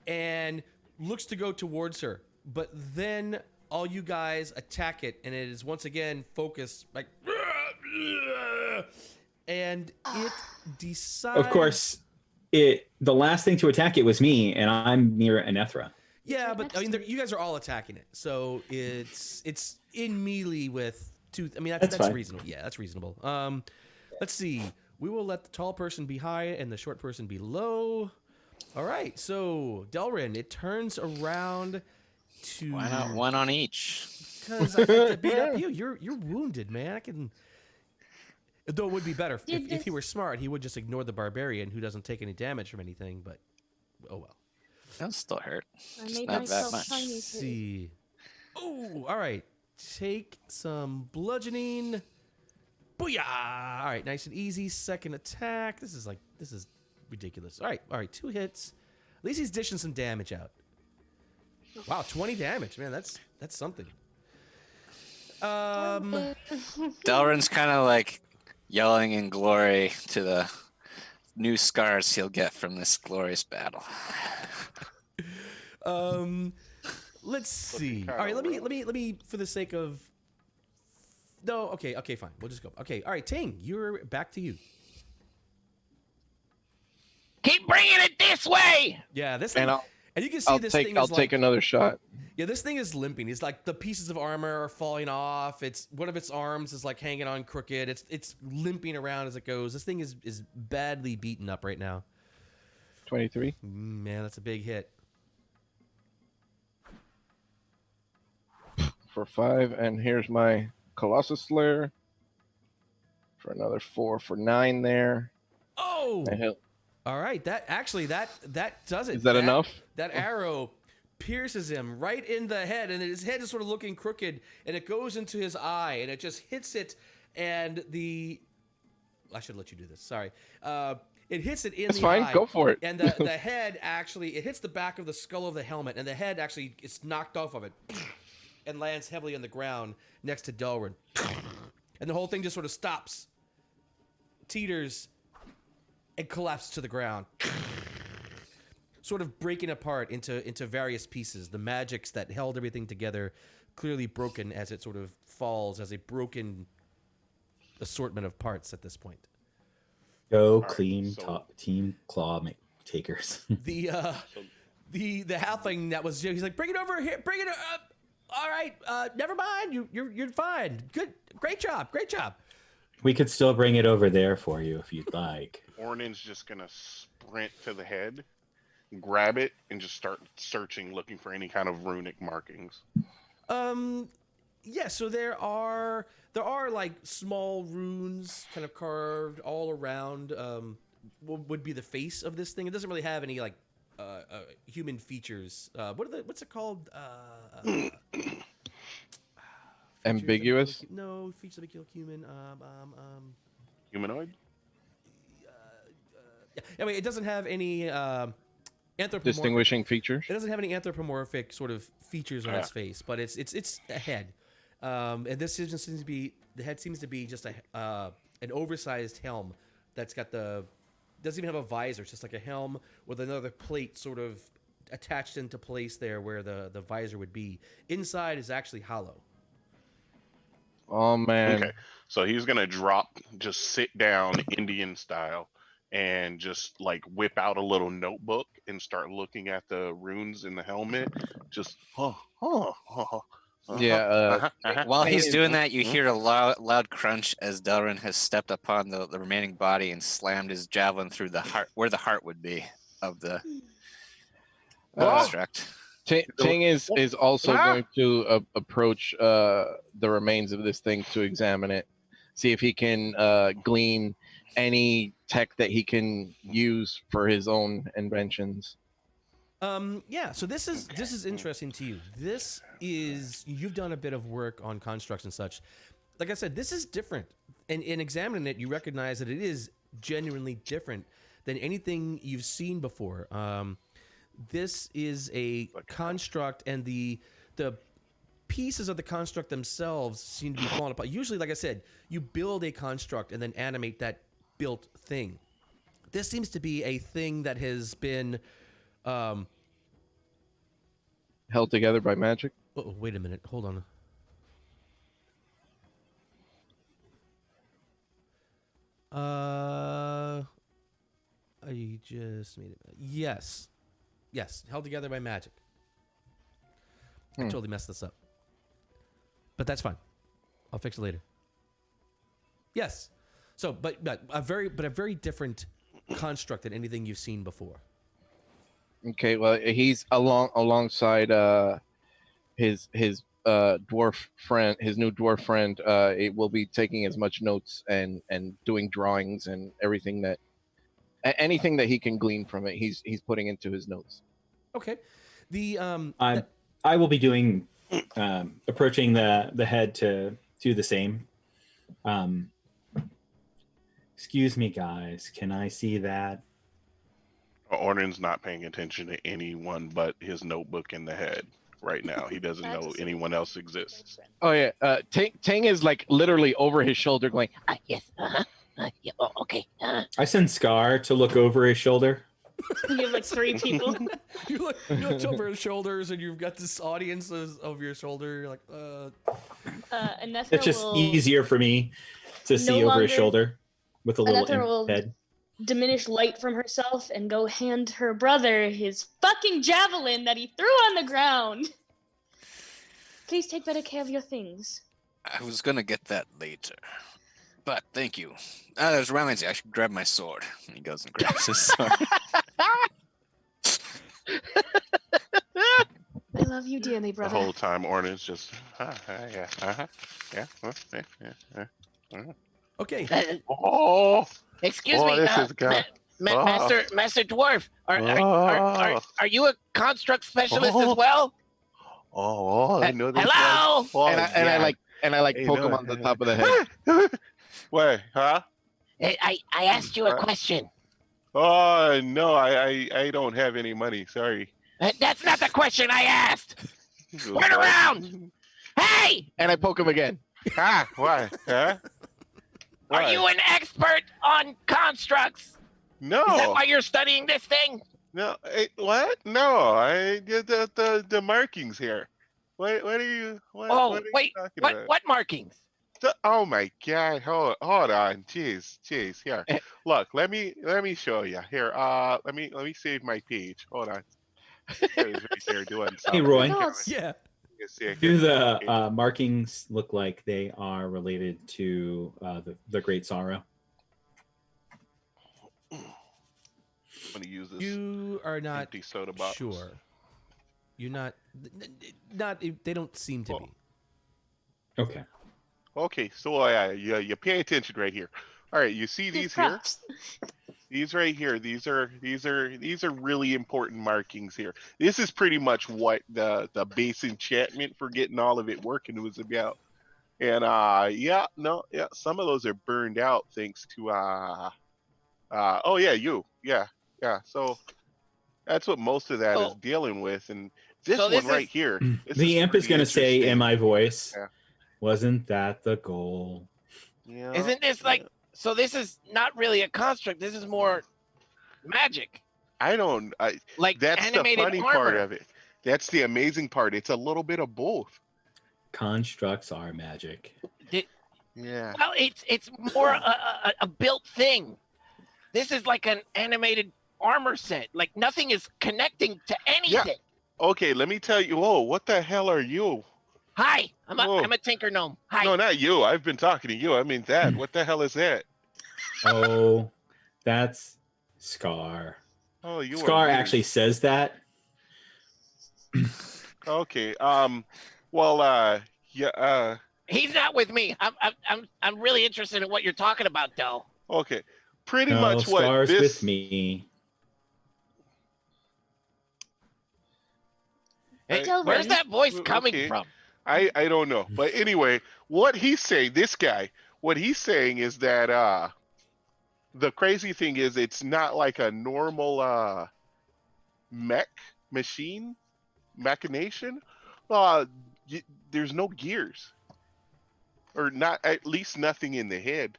and looks to go towards her, but then all you guys attack it, and it is once again focused, like, and it decides. Of course, the last thing to attack it was me, and I'm near Anethra. Yeah, but I mean, you guys are all attacking it, so it's in melee with two. I mean, that's fine. reasonable. Yeah, that's reasonable. Let's see. We will let the tall person be high and the short person be low. All right. So Delrin, it turns around to. Why not one on each? Because I have to beat up you. You're wounded, man. I can. Though it would be better if he were smart. He would just ignore the barbarian who doesn't take any damage from anything. But oh well. That'll still hurt. I Just made not that myself much. tiny too. Let's see. Oh, all right. Take some bludgeoning. Booyah! All right, nice and easy. Second attack. This is ridiculous. All right, 2 hits. At least he's dishing some damage out. Wow, 20 damage, man. That's something. Delrin's kind of like yelling in glory to the new scars he'll get from this glorious battle. Let's see. All right, let me for the sake of. No, okay, fine. We'll just go. Okay, all right, Ting, you're back to you. Keep bringing it this way. Yeah, this thing, And and you can see this thing. I'll is take like, another shot. Yeah, this thing is limping. It's like the pieces of armor are falling off. It's one of its arms is like hanging on crooked. It's limping around as it goes. This thing is badly beaten up right now. 23. Man, that's a big hit. For 5, and here's my Colossus Slayer. For another 4 for 9 there. Oh! I hit. All right, that does it. Is that enough? That arrow pierces him right in the head, and his head is sort of looking crooked, and it goes into his eye, and it just hits it, and I should let you do this. Sorry. It hits it in It's the fine. eye. Go for it. And the head actually, it hits the back of the skull of the helmet, and the head actually is knocked off of it and lands heavily on the ground next to Delrin. And the whole thing just sort of stops, teeters, and collapses to the ground. Sort of breaking apart into various pieces. The magics that held everything together clearly broken as it sort of falls as a broken assortment of parts at this point. Go right, clean so- top team claw takers. The halfling that was, he's like, bring it over here, bring it up. All right, never mind. You're fine. Good, great job. We could still bring it over there for you if you'd like. Ornin's just gonna sprint to the head, grab it, and just start searching, looking for any kind of runic markings. Yeah. So there are like small runes kind of carved all around. Would be the face of this thing. It doesn't really have any like human features. What's it called? Ambiguous? No, features that make you look human. Humanoid? Yeah. Anyway, it doesn't have any anthropomorphic. Distinguishing features? It doesn't have any anthropomorphic sort of features on its face, but it's a head. And this seems to be the head seems to be just an oversized helm that's got doesn't even have a visor. It's just like a helm with another plate sort of attached into place there where the visor would be. Inside is actually hollow. Oh, man. Okay. So he's gonna just sit down Indian style, and just like whip out a little notebook and start looking at the runes in the helmet. Just Yeah, While he's doing that, you hear a loud crunch as Delrin has stepped upon the remaining body and slammed his javelin through the heart, where the heart would be of the construct. Ting is also going to approach the remains of this thing to examine it. see if he can glean any tech that he can use for his own inventions. Yeah, so this is interesting to you. This is, you've done a bit of work on constructs and such. Like I said, this is different. And in examining it, you recognize that it is genuinely different than anything you've seen before. This is a construct, and the pieces of the construct themselves seem to be falling apart. Usually, like I said, you build a construct and then animate that built thing. This seems to be a thing that has been Held together by magic. oh, wait a minute. Hold on. I just made it. Yes. Held together by magic. I totally messed this up. But that's fine. I'll fix it later. Yes. So, but a very different construct than anything you've seen before. Okay, well, he's alongside his dwarf friend, his new dwarf friend. It will be taking as much notes and doing drawings and everything that anything that he can glean from it. He's putting into his notes. Okay. The I will be doing approaching the head to do the same. Excuse me, guys. Can I see that? Orden's not paying attention to anyone but his notebook in the head right now. He doesn't know anyone else exists. Oh yeah, Tang is like literally over his shoulder, going, Yes. Yeah, okay. I send Scar to look over his shoulder. You have like 3 people. you look over his shoulders, and you've got this audience over your shoulder. You're like, Anethra It's just will easier for me to see over his shoulder with a Anethra little will head. diminish light from herself and go hand her brother his fucking javelin that he threw on the ground. Please take better care of your things. I was gonna get that later, but thank you. That reminds me, I should grab my sword. And he goes and grabs his sword. I love you dearly, The brother. whole time, Orden's just, okay. Oh, Excuse boy, me, this is good. Master Dwarf. Are you a construct specialist as well? Oh, I know this. Hello. One. and I like Hey, poke him no. on the top of the head. Wait, huh? I asked you a question. Oh no, I don't have any money. Sorry. That's not the question I asked. Turn around. Hey, And I poke him again. Why? Huh? are Why? you an expert on constructs? No. Is that why you're studying this thing? No. What? No. I did the markings here. What are you? What are you Wait. talking What about? what markings? Oh my God! Hold on. Jeez. Here. Look. Let me show you. Here. Let me save my page. Hold on. I was right there doing something. Hey, Roy. Yeah. Do the markings look like they are related to the Great Sorrow? I'm gonna use this You are not empty soda box. sure. You're not. They don't seem to be. Okay. Okay, so you pay attention right here. All right, you see these here? Props. These right here. These are really important markings here. This is pretty much what the base enchantment for getting all of it working was about. And some of those are burned out thanks to So that's what most of that is dealing with. And this one right here. The imp is going to say in interesting. my voice, Yeah. wasn't that the goal? Yeah. Isn't this like? So this is not really a construct. This is more magic. Like that's the animated funny armor. part of it. That's the amazing part. It's a little bit of both. Constructs are magic. Yeah. Well, it's more a built thing. This is like an animated armor set. Like nothing is connecting to anything. Okay, let me tell you. Whoa, what the hell are you? Hi, I'm Whoa. a tinker gnome. Hi. No, not you. I've been talking to you. I mean that. What the hell is that? Oh, that's Scar. Oh, you Scar are weird. actually says that. Okay. Well, He's not with me. I'm really interested in what you're talking about, though. Okay, pretty No, much what Scar's this. with me. Hey, Tell where's Vern. that voice Okay. coming from? I don't know, but anyway, what he's saying, this guy, what he's saying is that the crazy thing is it's not like a normal machination. There's no gears, or not, at least nothing in the head.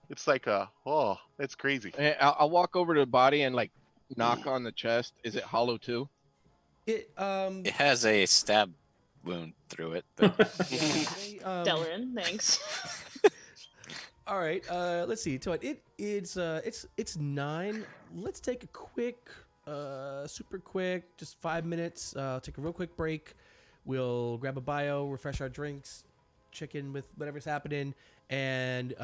It's like that's crazy. I'll walk over to the body and like knock on the chest. Is it hollow too? It It has a stab wound through it, but Delarin, thanks. All right, let's see. So it's 9. Let's take a quick, super quick, just 5 minutes. Take a real quick break. We'll grab a bio, refresh our drinks, check in with whatever's happening, and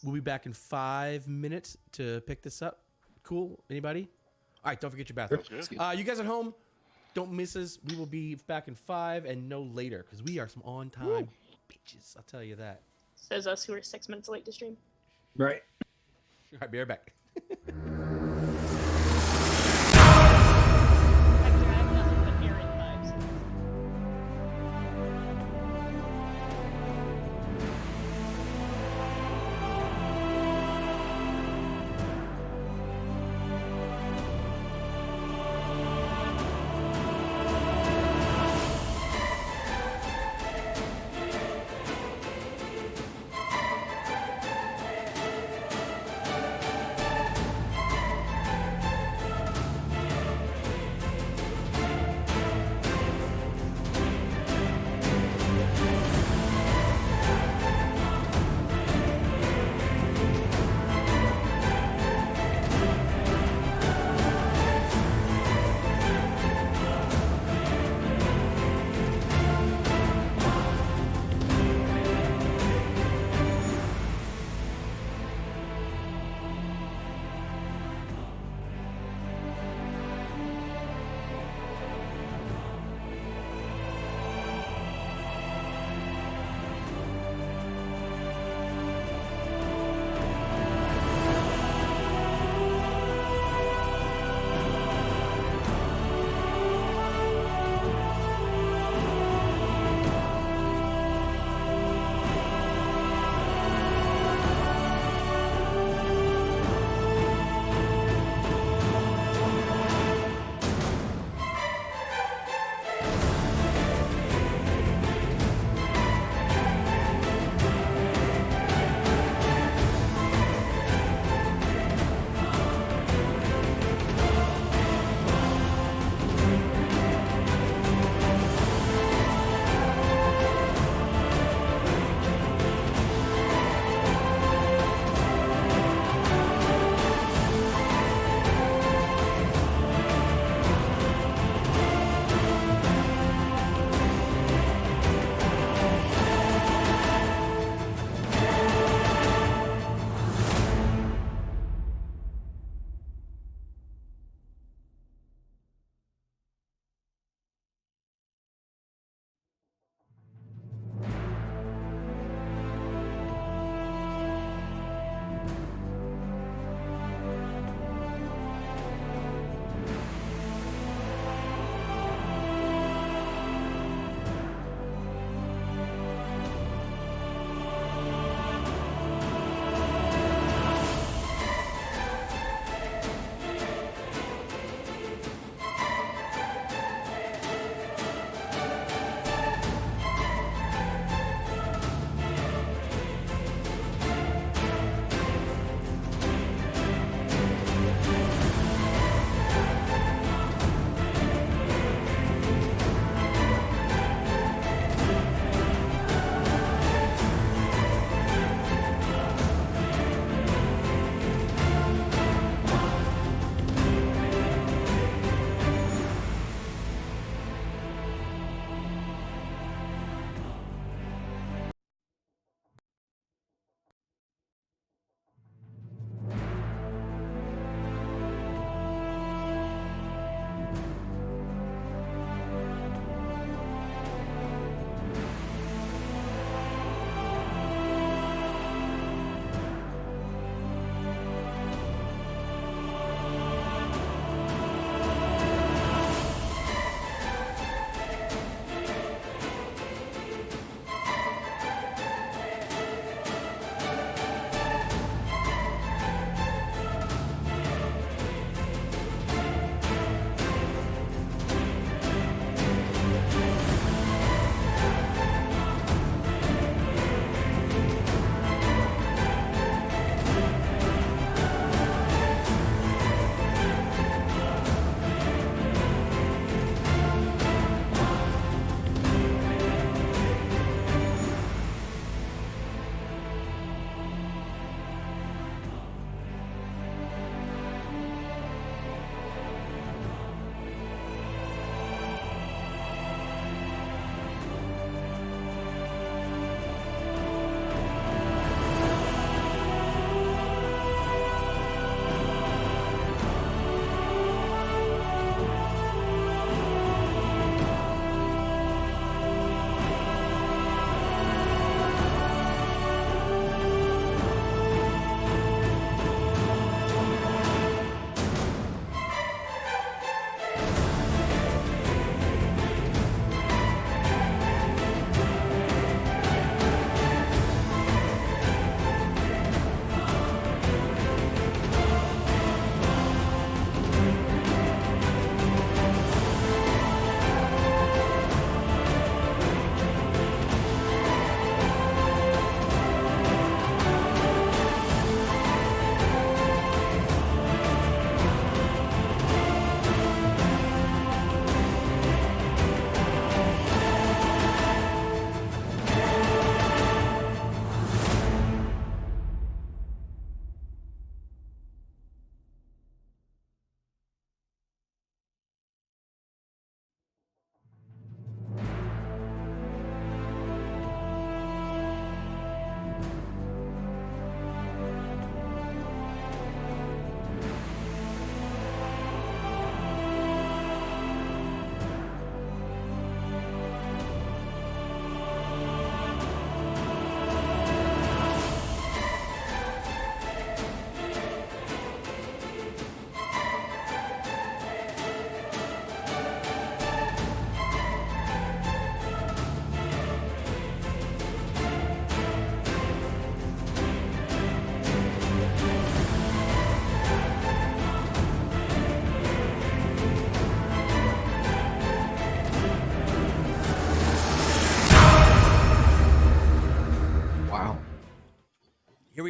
we'll be back in 5 minutes to pick this up. Cool? Anybody? All right, don't forget your bathroom. Sounds good. You guys at home, don't miss us. We will be back in 5 and no later because we are some on-time bitches. I'll tell you that. Says us who are 6 minutes late to stream. Right. All right, be right back. Hector, I have nothing but errand vibes.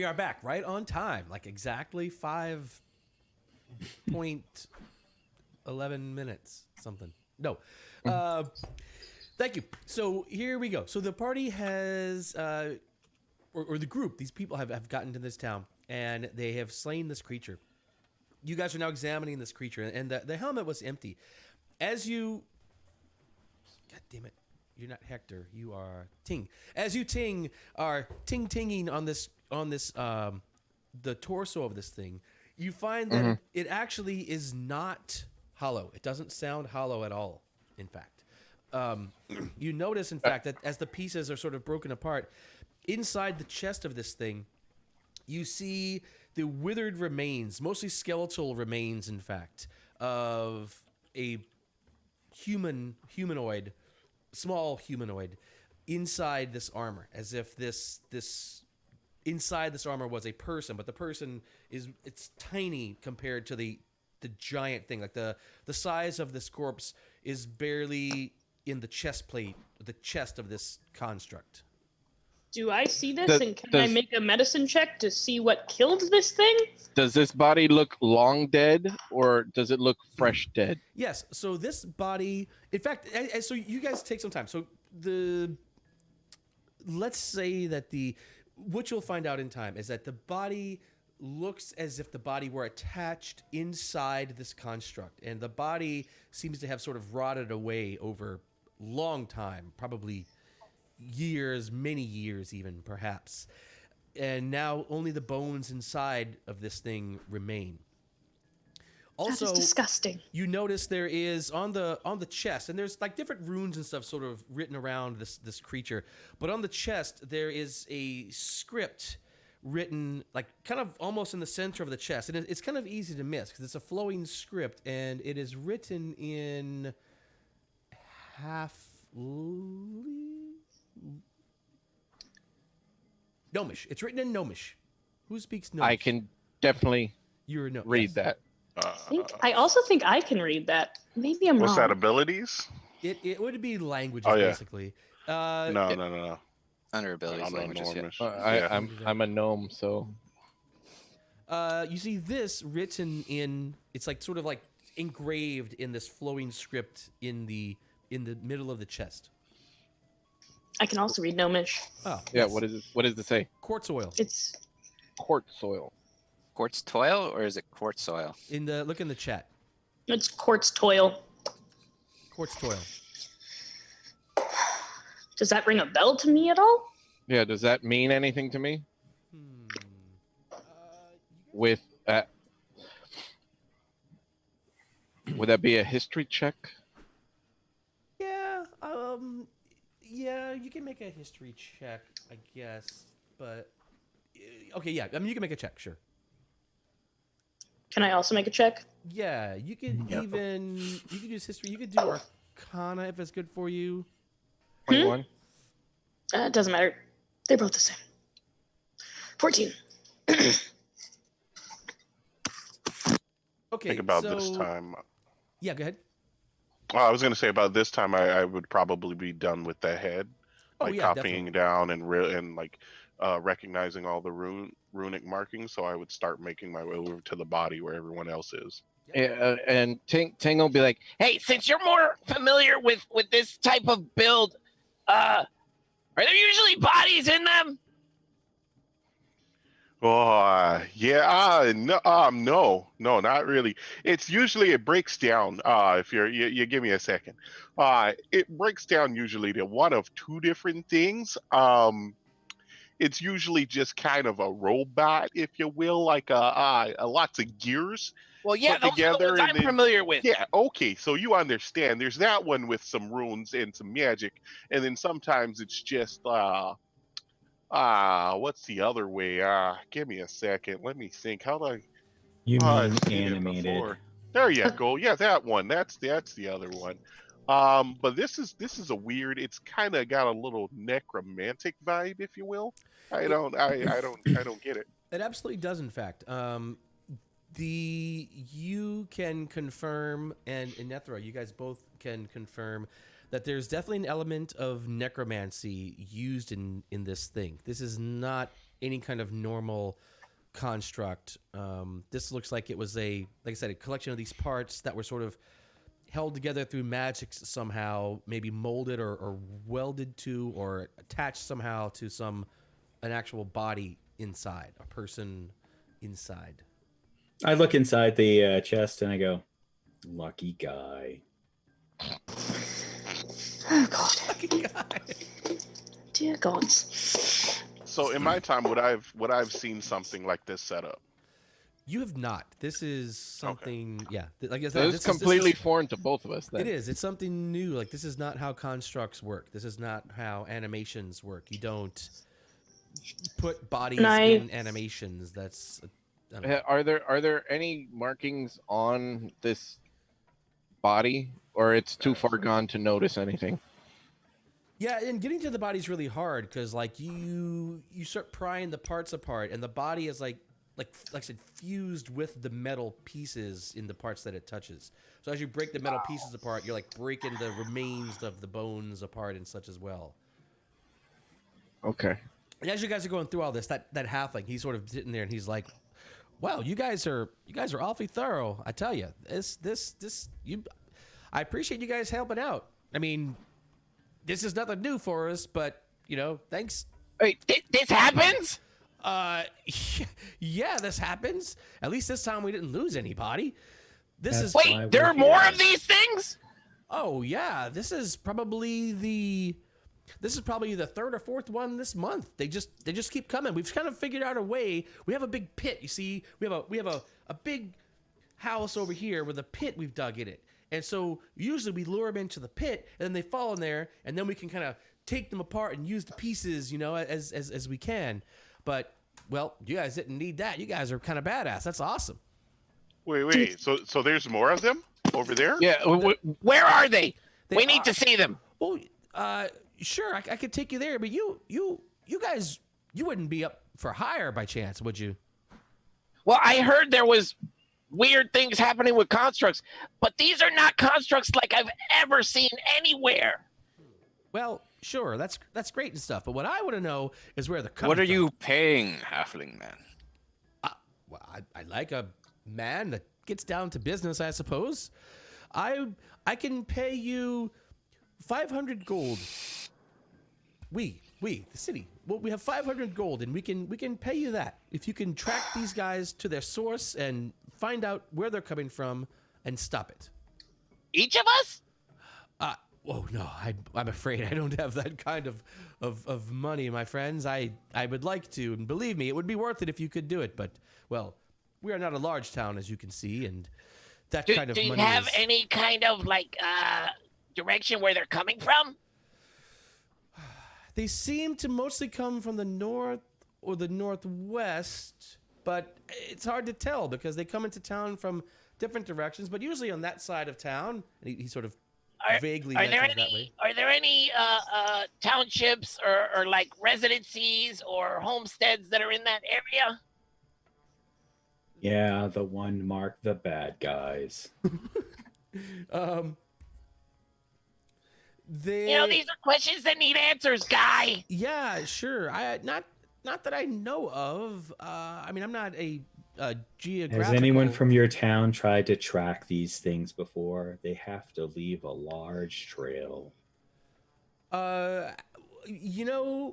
we are back right on time, like exactly 5.11 minutes, something. No. Thank you. So here we go. So the party has, or the group, these people have gotten to this town, and they have slain this creature. You guys are now examining this creature, and the helmet was empty. As you... God damn it. You're not Hector. You are Ting. As you are ting-tinging on this the torso of this thing, you find that it actually is not hollow. It doesn't sound hollow at all, in fact. You notice, in fact, that as the pieces are sort of broken apart, inside the chest of this thing, you see the withered remains, mostly skeletal remains, in fact, of a humanoid, small humanoid, inside this armor, as if this inside this armor was a person, but the person it's tiny compared to the giant thing. Like the size of this corpse is barely in the chest plate, the chest of this construct. Do I see this, and can I make a medicine check to see what killed this thing? Does this body look long dead, or does it look fresh dead? Yes. So this body, in fact, so you guys take some time. So let's say that what you'll find out in time is that the body looks as if the body were attached inside this construct, and the body seems to have sort of rotted away over long time, probably years, many years even, perhaps. And now only the bones inside of this thing remain. Also, that is disgusting. You notice there is on the chest, and there's like different runes and stuff sort of written around this creature, but on the chest there is a script written like kind of almost in the center of the chest, and it's kind of easy to miss because it's a flowing script, and it is written in Gnomish. It's written in Gnomish. Who speaks Gnomish? I can definitely read that. I also think I can read that. Maybe I'm What's wrong. that, abilities? It would be languages, Oh, yeah. basically. No. Under abilities, I'm languages. Yeah. enormous. I'm a gnome, so You see this written in, it's like sort of like engraved in this flowing script in the middle of the chest. I can also read Gnomish. Oh, yeah. yes. What is it? What does it say? Quartz oil. It's Quartz soil. Quartz toil, or is it quartz soil? Look in the chat. Quartztoil. Quartz toil. Does that ring a bell to me at all? Yeah. Does that mean anything to me? With would that be a history check? Yeah. Yeah. You can make a history check, I guess. But okay, yeah. I mean, you can make a check, sure. Can I also make a check? Yeah, you could you could use history. You could do Arcana if it's good for you. 21. It doesn't matter. They're both the same. 14. Okay. Think about this time. Yeah, go ahead. I was going to say about this time, I would probably be done with the head, Oh, like yeah, copying down and like recognizing all the runic markings. So I would start making my way over to the body where everyone else is. And Ting will be like, Hey, since you're more familiar with this type of build, are there usually bodies in them? Oh, yeah. No, not really. It's usually it breaks down. If you give me a second, it breaks down usually to one of two different things. It's usually just kind of a robot, if you will, like lots of gears. Well, yeah, Put those are the together ones and I'm then- familiar with. Yeah, okay, so you understand. There's that one with some runes and some magic, and then sometimes it's just what's the other way? Give me a second. Let me think. How do I? You I've mean seen it animated? before. There you go. Yeah, that one. That's the other one. But this is a weird. It's kind of got a little necromantic vibe, if you will. I don't get it. It absolutely does, in fact. You can confirm, and Inethra, you guys both can confirm that there's definitely an element of necromancy used in this thing. This is not any kind of normal construct. This looks like it was like I said, a collection of these parts that were sort of held together through magic somehow, maybe molded or welded to or attached somehow to an actual body inside, a person inside. I look inside the chest and I go, lucky guy. Oh God, Lucky guy. dear gods. So in my time, would I've seen something like this set up? You have not. This is something, yeah. Like I said, So it's completely foreign to both of us. Then It is. It's something new. Like, this is not how constructs work. This is not how animations work. You don't put bodies in animations. That's. Are there any markings on this body, or it's too far gone to notice anything? Yeah, and getting to the body's really hard because, like, you start prying the parts apart, and the body is like I said, fused with the metal pieces in the parts that it touches. So as you break the metal pieces apart, you're like breaking the remains of the bones apart and such as well. Okay. And as you guys are going through all this, that halfling, he's sort of sitting there and he's like, "Wow, you guys are awfully thorough. I tell you, I appreciate you guys helping out. I mean, this is nothing new for us, but thanks." Wait, this happens? Yeah, this happens. At least this time we didn't lose anybody. That's Wait, why there we're are more here. of these things? Oh yeah, this is probably the third or fourth one this month. They just keep coming. We've kind of figured out a way. We have a big pit. You see, we have a big house over here with a pit we've dug in it. And so usually we lure them into the pit, and then they fall in there, and then we can kind of take them apart and use the pieces, as we can. But well, you guys didn't need that. You guys are kind of badass. That's awesome. Wait. So there's more of them over there? Yeah. Where are they? They We need are- to see them. Well, sure, I could take you there, but you guys, you wouldn't be up for hire by chance, would you? Well, I heard there was weird things happening with constructs, but these are not constructs like I've ever seen anywhere. Well, sure, that's great and stuff, but what I want to know is where they're coming What are from. you paying, halfling man? Well, I like a man that gets down to business, I suppose. I can pay you 500 gold. We, the city. Well, we have 500 gold, and we can pay you that if you can track these guys to their source and find out where they're coming from and stop it. Each of us? Oh no, I'm afraid I don't have that kind of money, my friends. I would like to, and believe me, it would be worth it if you could do it. But well, we are not a large town, as you can see, and that Do, kind of do you money have is... any kind of direction where they're coming from? They seem to mostly come from the north or the northwest, but it's hard to tell because they come into town from different directions. But usually on that side of town, and he sort of vaguely Are there mentions that way. any townships or like residencies or homesteads that are in that area? Yeah, the one marked the bad guys. They, These are questions that need answers, guy. yeah, sure. Not that I know of. I mean, I'm not a geographical. Has anyone from your town tried to track these things before? They have to leave a large trail.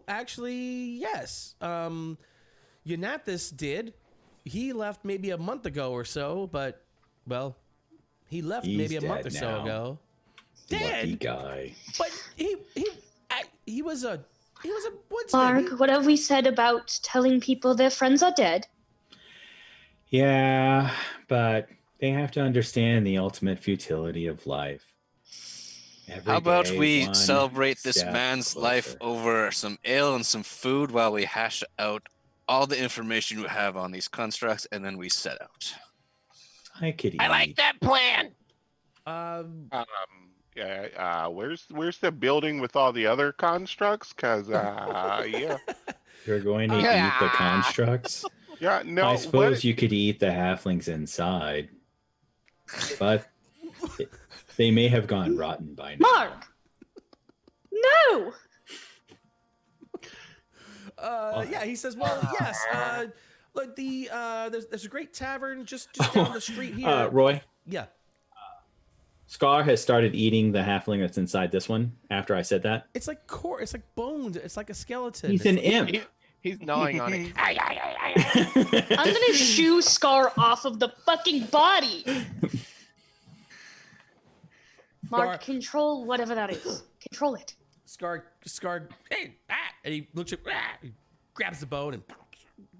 Actually, yes. Unathis did. He left maybe a month ago or so, but well, he left He's maybe a month or dead so now. ago. Lucky Dead, guy. but he was a woodsman. Mark, what have we said about telling people their friends are dead? Yeah, but they have to understand the ultimate futility of life. Every How about day, we one celebrate this step man's life closer. over some ale and some food while we hash out all the information we have on these constructs, and then we set out. I could eat. I like that plan. Yeah. Where's the building with all the other constructs? Cause yeah. You're going to Yeah. eat the constructs? Yeah. No. I suppose what- you could eat the halflings inside, but they may have gone rotten by now. Mark! No! Yeah, he says, well, yes. Look, there's a great tavern just down the street here. Roy, Yeah. Scar has started eating the halfling that's inside this one after I said that. It's like core. It's like bones. It's like a skeleton. He's It's an like- imp. He's gnawing on it. I'm gonna shoo Scar off of the fucking body. Mark, control whatever that is. Control it. Scar, hey, and he looks at, he grabs the bone and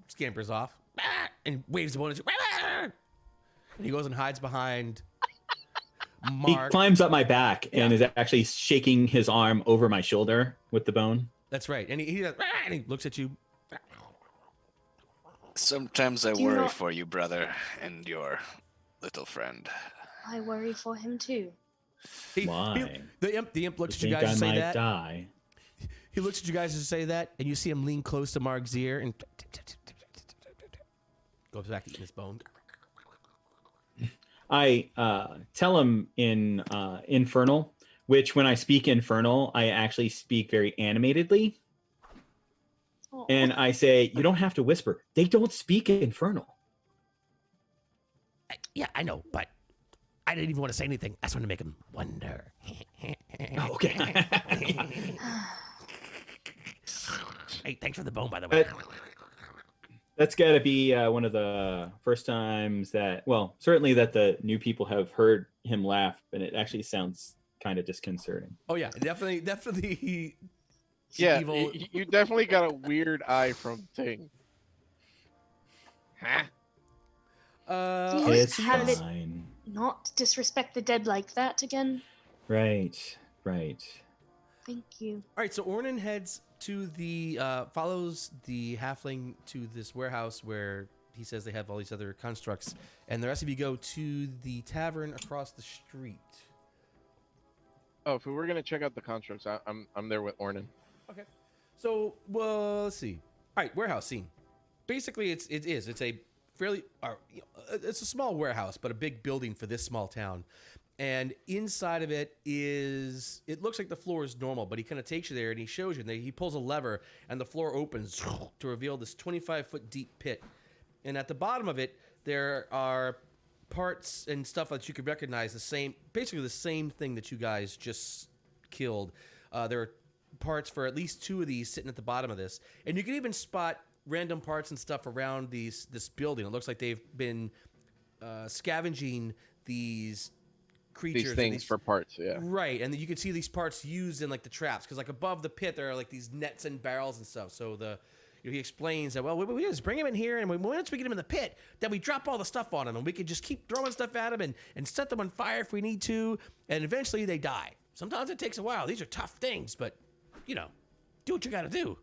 scampers off, and waves the bone and he goes and hides behind He Mark. climbs up my back and Yeah. is actually shaking his arm over my shoulder with the bone. That's right, and he looks at you. Sometimes I Do you worry not- for you, brother, and your little friend. I worry for him too. Why? The imp looks at you think guys I and say might that. die. He looks at you guys and say that, and you see him lean close to Mark's ear and goes back eating his bone. I tell him in Infernal, which when I speak Infernal, I actually speak very animatedly. Aw. And I say, you don't have to whisper. They don't speak Infernal. Yeah, I know, but I didn't even want to say anything. I just wanted to make him wonder. Oh, okay. Hey, thanks for the bone, by the way. That's got to be one of the first times that, well, certainly that the new people have heard him laugh, and it actually sounds kind of disconcerting. Oh yeah, definitely. Yeah, Evil. you definitely got a weird eye from Ting. Huh? You It's just have it fine. not disrespect the dead like that again. Right. Thank you. All right, so Ornan heads to the follows the halfling to this warehouse where he says they have all these other constructs, and the rest of you go to the tavern across the street. Oh, if we were gonna check out the constructs, I'm there with Ornan. Okay. So, well, let's see. All right, warehouse scene. Basically, it's a fairly it's a small warehouse, but a big building for this small town. And inside of it looks like the floor is normal, but he kind of takes you there and he shows you. And he pulls a lever, and the floor opens to reveal this 25-foot deep pit. And at the bottom of it, there are parts and stuff that you could recognize basically the same thing that you guys just killed. There are parts for at least 2 of these sitting at the bottom of this, and you can even spot random parts and stuff around this building. It looks like they've been scavenging these creatures, These and things for parts, yeah. right, and you can see these parts used in like the traps, because like above the pit there are like these nets and barrels and stuff. So he explains that, well, we just bring him in here, and once we get him in the pit, then we drop all the stuff on him, and we can just keep throwing stuff at him and set them on fire if we need to, and eventually they die. Sometimes it takes a while. These are tough things, but do what you got to do.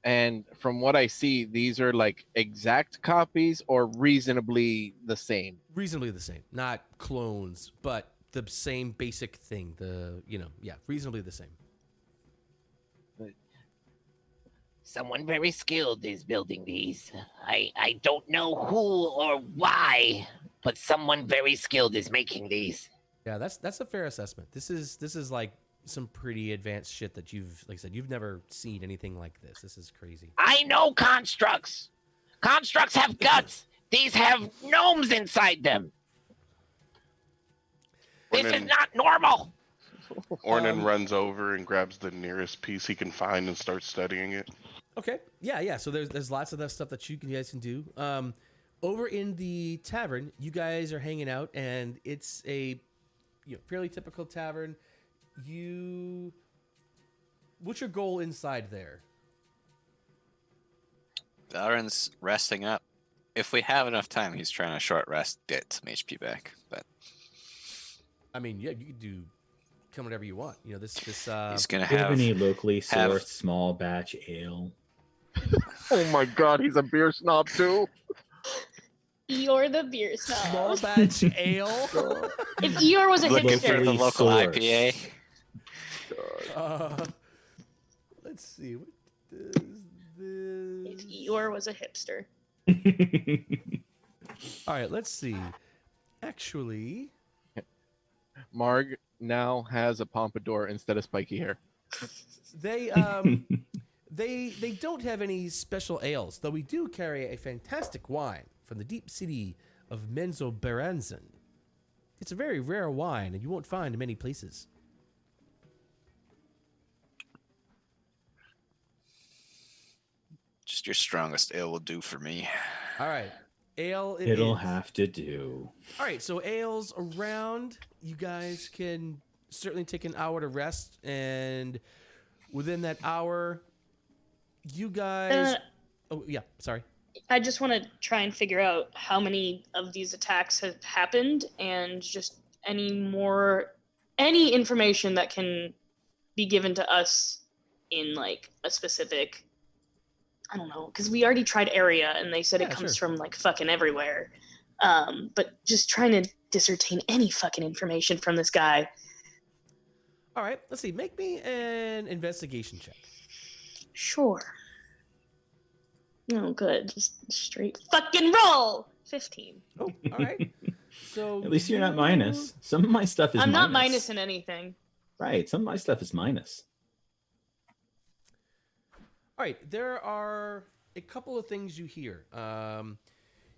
And from what I see, these are like exact copies or reasonably the same. Reasonably the same, not clones, but the same basic thing. Reasonably the same. Someone very skilled is building these. I don't know who or why, but someone very skilled is making these. Yeah, that's a fair assessment. This is like some pretty advanced shit that you've never seen anything like this. This is crazy. I know constructs. Constructs have guts. These have gnomes inside them. This is Ornan, not normal. Ornan runs over and grabs the nearest piece he can find and starts studying it. Okay. Yeah. So there's lots of that stuff that you guys can do. Over in the tavern, you guys are hanging out, and it's a fairly typical tavern. What's your goal inside there? Darren's resting up. If we have enough time, he's trying to short rest, get some HP back. But I mean, yeah, you could come whatever you want. This. he's gonna Do you have have. any locally have- sourced small batch ale? Oh my god, he's a beer snob too. You're the beer snob. Small batch ale. If Eeyore was a Looking for hipster, the local sourced. IPA. Let's see. What does if this? Eeyore was a hipster. All right. Let's see. Actually, Marg now has a pompadour instead of spiky hair. they They don't have any special ales, though we do carry a fantastic wine from the deep city of Menzoberranzan. It's a very rare wine, and you won't find in many places. Just your strongest ale will do for me. All right. Ale it It'll is. have to do. All right, so ales around. You guys can certainly take an hour to rest, and within that hour, you guys... oh, yeah, sorry. I just want to try and figure out how many of these attacks have happened and just any information that can be given to us in like a specific, I don't know, because we already tried area and they said it comes from like fucking everywhere. But just trying to discern any fucking information from this guy. All right, let's see. Make me an investigation check. Sure. Oh, good. Just straight fucking roll. 15. Oh, all right. So At least you're not minus. Some of my stuff is I'm minus. not minus in anything. Right. Some of my stuff is minus. All right, there are a couple of things you hear.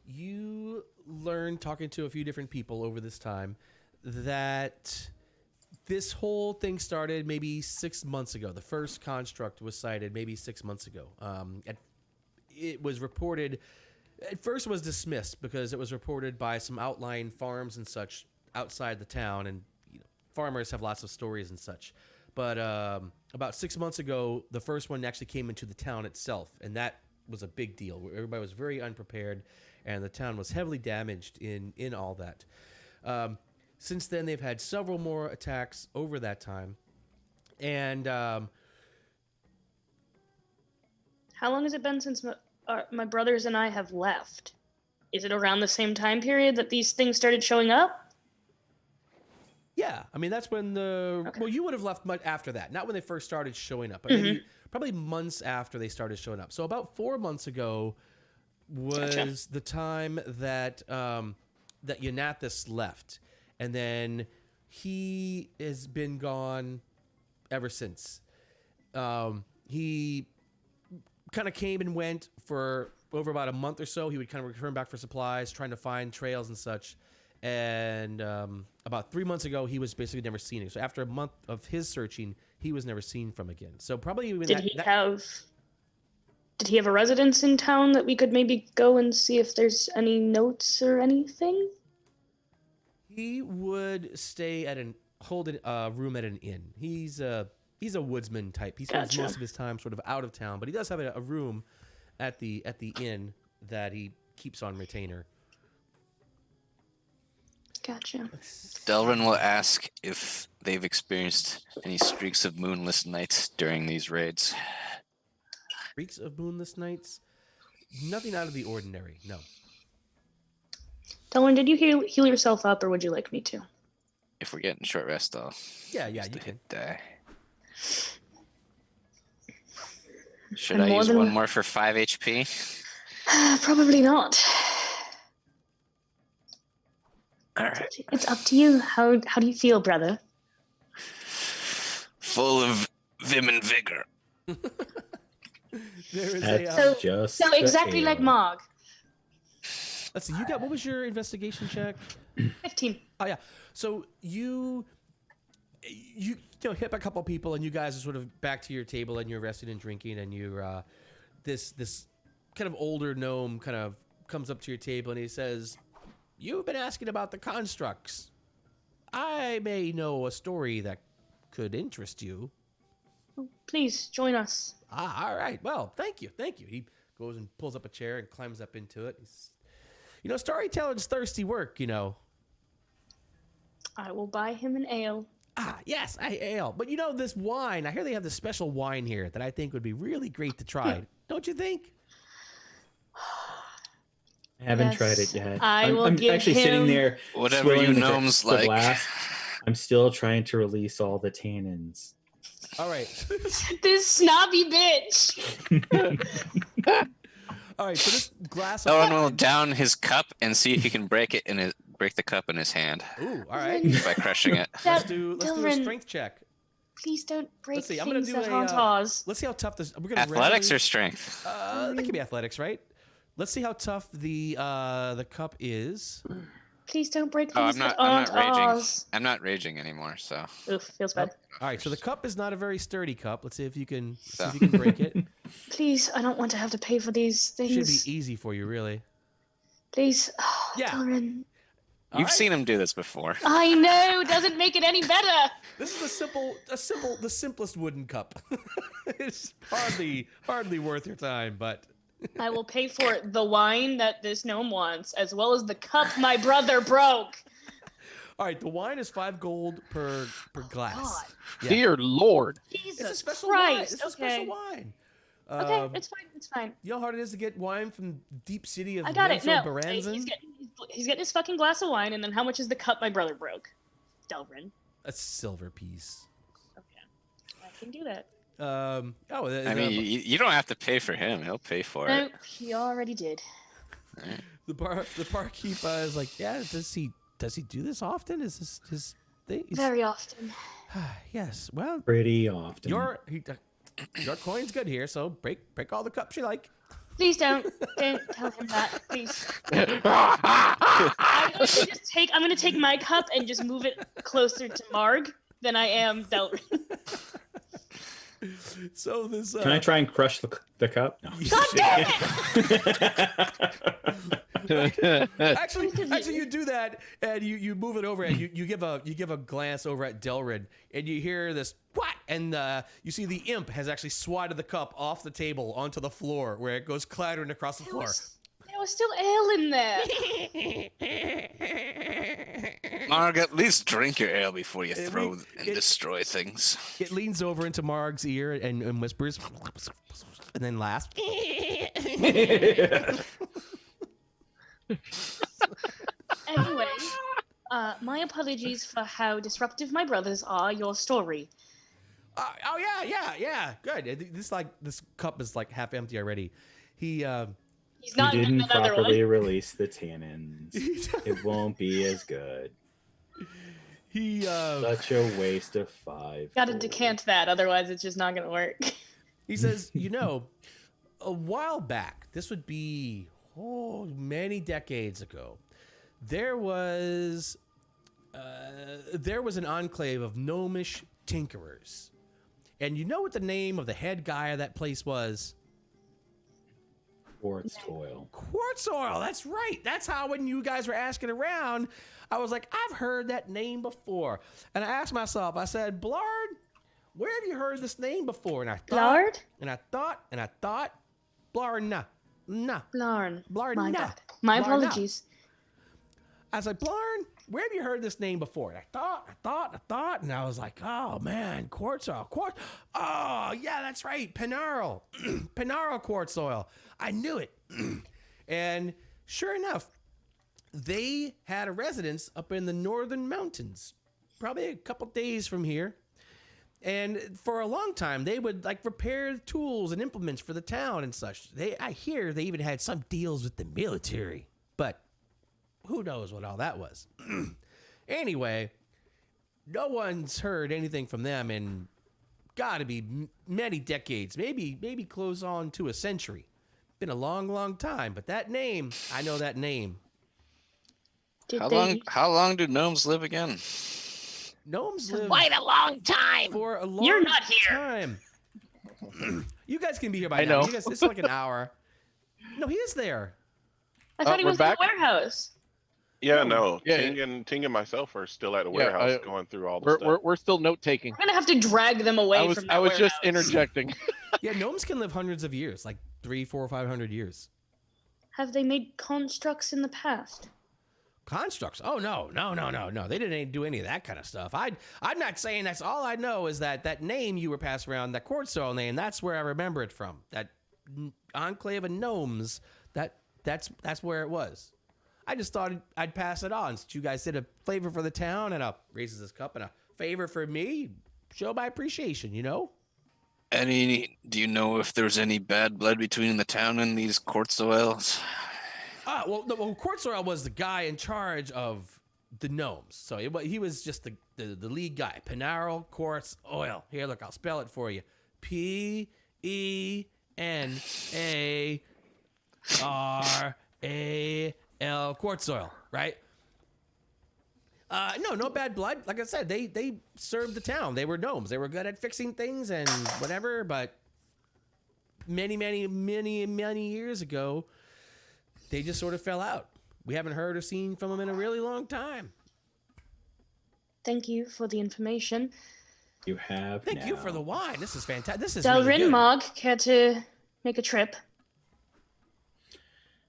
You learn, talking to a few different people over this time, that this whole thing started maybe 6 months ago. The first construct was sighted maybe 6 months ago. It was reported, at first was dismissed because it was reported by some outlying farms and such outside the town, and farmers have lots of stories and such. But about 6 months ago, the first one actually came into the town itself, and that was a big deal. Everybody was very unprepared, and the town was heavily damaged in all that. Since then, they've had several more attacks over that time, and How long has it been since my brothers and I have left? Is it around the same time period that these things started showing up? yeah, I mean, that's when well, you would have left much after that, not when they first started showing up, but maybe probably months after they started showing up. So about 4 months ago was the time that that Yonathus left, and then he has been gone ever since. He kind of came and went for over about a month or so. He would kind of return back for supplies, trying to find trails and such. And about 3 months ago, he was basically never seen. So after a month of his searching, he was never seen from again. So probably Did he have a residence in town that we could maybe go and see if there's any notes or anything? He would stay at hold a room at an inn. He's a woodsman type. He spends most of his time sort of out of town, but he does have a room at the inn that he keeps on retainer. Gotcha. Delrin will ask if they've experienced any streaks of moonless nights during these raids. Streaks of moonless nights? Nothing out of the ordinary, no. Dylan, did you heal yourself up, or would you like me to? If we're getting short rest, I'll Yeah, use you the can. hit die. Should And I more use than one one- more for 5 HP? Probably not. All right. It's up to you. How do you feel, brother? Full of vim and vigor. There is That's So- just So the exactly like ale. Mog. let's see, what was your investigation check? 15. Oh yeah. So you hit a couple people, and you guys are sort of back to your table, and you're resting and drinking, and you're this kind of older gnome kind of comes up to your table, and he says, "You've been asking about the constructs. I may know a story that could interest you." Oh, please join us. Ah, all right. Well, thank you. He goes and pulls up a chair and climbs up into it. Storytelling's thirsty work, I will buy him an ale. Ah, yes, ale. But this wine, I hear they have this special wine here that I think would be really great to try. Don't you think? I haven't Yes, tried it yet. I will I'm give actually sitting him- there. Whatever swirling you the gnomes the like. glass. I'm still trying to release all the tannins. All right. This snobby bitch. All right, so this glass of Owen will wine. down his cup and see if he can break the cup in his hand Ooh, all right. by crushing it. Let's do a Delrin, strength check. Please don't break Let's see, I'm gonna things do that a, aren't ours. Let's see how tough this. We're gonna Athletics regularly- or strength? That can be athletics, right? Let's see how tough the cup is. Please don't break Oh, things I'm that not aren't raging. ours. I'm not raging anymore, so. Oof, feels bad. All right, so the cup is not a very sturdy cup. Let's see if you can So. break it. Please, I don't want to have to pay for these Should things. be easy for you, really. Please. Oh, Yeah. Darren. All You've right. seen him do this before. I know, doesn't make it any better. This is the simplest wooden cup. It's hardly worth your time, but I will pay for the wine that this gnome wants, as well as the cup my brother broke. all right. The wine is 5 gold per glass. God. Yeah. Dear Lord. Jesus It's a special wine. Christ. It's a special wine. Okay, it's fine. It's fine. You know how hard it is to get wine from deep city of I got it. No, Baranzan? he's getting his fucking glass of wine, and then how much is the cup my brother broke? Delvin. A silver piece. Okay, I can do that. I mean, you don't have to pay for him. He'll pay for No, it. he already did. the barkeep is like, yeah. Does he do this often? Is this his thing? Very often. Yes. Well, Pretty often. your coin's good here, so break all the cups you like. Please don't tell him that, please. I'm gonna take my cup and just move it closer to Marg than I am Delrin. So this. Can I try and crush the cup? No. God damn it! Actually, you do that, and you move it over, and you give a glance over at Delrin, and you hear this what, and you see the imp has actually swatted the cup off the table onto the floor, where it goes clattering across the floor. There was still ale in there. Marg, at least drink your ale before you It throw re- and it- destroy things. It leans over into Marg's ear and whispers, and then laughs. Anyway, my apologies for how disruptive my brothers are. Your story. Oh yeah, good. This cup is like half empty already. He's You not getting didn't another properly one. release the tannins. It won't be as good. He Such a waste of 5. Gotta gold. decant that, otherwise it's just not gonna work. he says, a while back, this would be many decades ago, there was an enclave of gnomish tinkerers. And you know what the name of the head guy of that place was? Quartztoil. Quartztoil, that's right. That's how when you guys were asking around, I was like, I've heard that name before. And I asked myself, I said, Blard, where have you heard this name before? And I thought, Blard? and I thought, Blard, nah. Blarn. Blarn, My no. bad. My Blarn, no. apologies. I was like, Blarn, where have you heard this name before? And I thought, and I was like, oh man, Quartztoil. Oh yeah, that's right, Penarl. Penarl Quartztoil. I knew it. And sure enough, they had a residence up in the northern mountains, probably a couple days from here. And for a long time, they would like repair tools and implements for the town and such. I hear they even had some deals with the military, but who knows what all that was. Anyway, no one's heard anything from them in gotta be many decades, maybe close on to a century. Been a long time, but that name, I know that name. How long do gnomes live again? Gnomes live Quite a long time. for a long You're not here. time. You guys can be here by I now. know. You guys, it's like an hour. No, he is there. I thought he we're was in back? the warehouse. Yeah, no. Yeah, Ting and myself are still at the Yeah, warehouse going through all the We're, stuff. we're, we're still note taking. We're gonna have to drag them away from that I was just warehouse. interjecting. Yeah, gnomes can live hundreds of years, like 300, 400, 500 years. Have they made constructs in the past? Constructs? Oh no. They didn't do any of that kind of stuff. I'm not saying that's all I know is that name you were passing around, that Quartztoil name. That's where I remember it from. That enclave of gnomes. That's where it was. I just thought I'd pass it on since you guys did a favor for the town and raises his cup and a favor for me. Show my appreciation, you know. Do you know if there's any bad blood between the town and these Quartztoils? Quartztoil was the guy in charge of the gnomes. So he was just the lead guy. Penarl Quartz Oil. Here, look, I'll spell it for you. Penarral Quartz Oil, right? No bad blood. Like I said, they served the town. They were gnomes. They were good at fixing things and whatever, but many years ago, they just sort of fell out. We haven't heard or seen from them in a really long time. Thank you for the information. You have Thank now. you for the wine. This is fantastic. This is really Delrin, good. Mog, care to make a trip?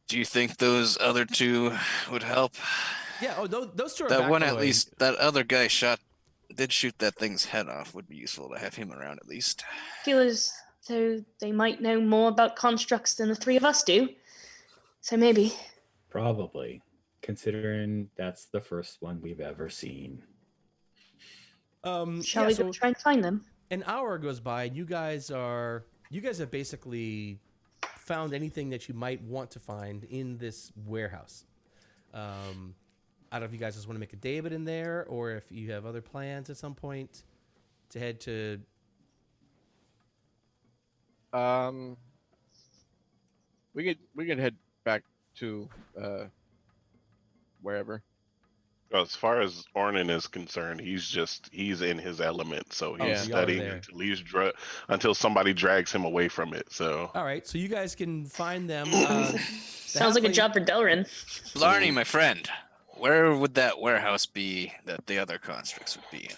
Do you think those other two would help? Yeah, those two are That back, one, by the at way. least, that other guy did shoot that thing's head off. Would be useful to have him around at least. Feel as though they might know more about constructs than the three of us do. So maybe. Probably, considering that's the first one we've ever seen. Shall we go try and find them? An hour goes by, and you guys have basically found anything that you might want to find in this warehouse. I don't know if you guys just want to make a David in there, or if you have other plans at some point to head to. We could head back to wherever. As far as Ornan is concerned, he's in his element, so he's Yeah. studying Y'all are until somebody drags him away from it. So All right, so you guys can find them. Sounds like a job for Delrin. Blarney, my friend, where would that warehouse be that the other constructs would be in?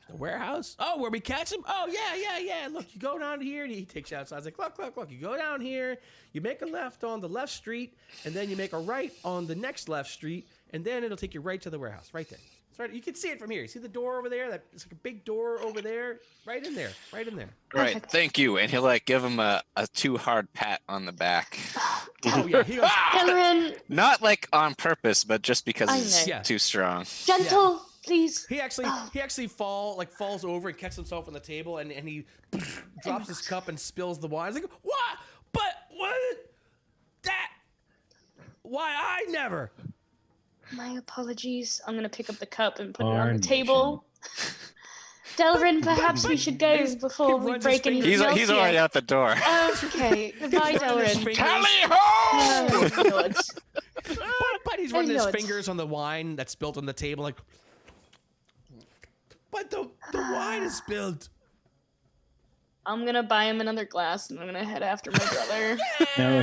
The warehouse? Oh, where we catch him? Oh, yeah. Look, you go down here, and he takes you outside. He's like, look. You go down here, you make a left on the left street, and then you make a right on the next left street, and then it'll take you right to the warehouse, right there. It's right. You can see it from here. You see the door over there? It's like a big door over there. Right in there. Right, Perfect. thank you. And he'll give him a too hard pat on the back. Oh, yeah. He goes, Delrin, Not on purpose, but just because I he's know. Yeah. too strong. gentle, please. he actually falls over and catches himself on the table, and he drops his cup and spills the wine. He's like, what? But what? That? Why I never? My apologies. I'm going to pick up the cup and put it on Our the table. Delrin, perhaps we should go before we runs break his anything He's else he's here. already out the door. Okay, goodbye, Delrin. Tally ho! Oh, God. But he's running his Lord. fingers on the wine that's spilled on the table, like. But the wine is spilled. I'm going to buy him another glass, and I'm going to head after my brother. No,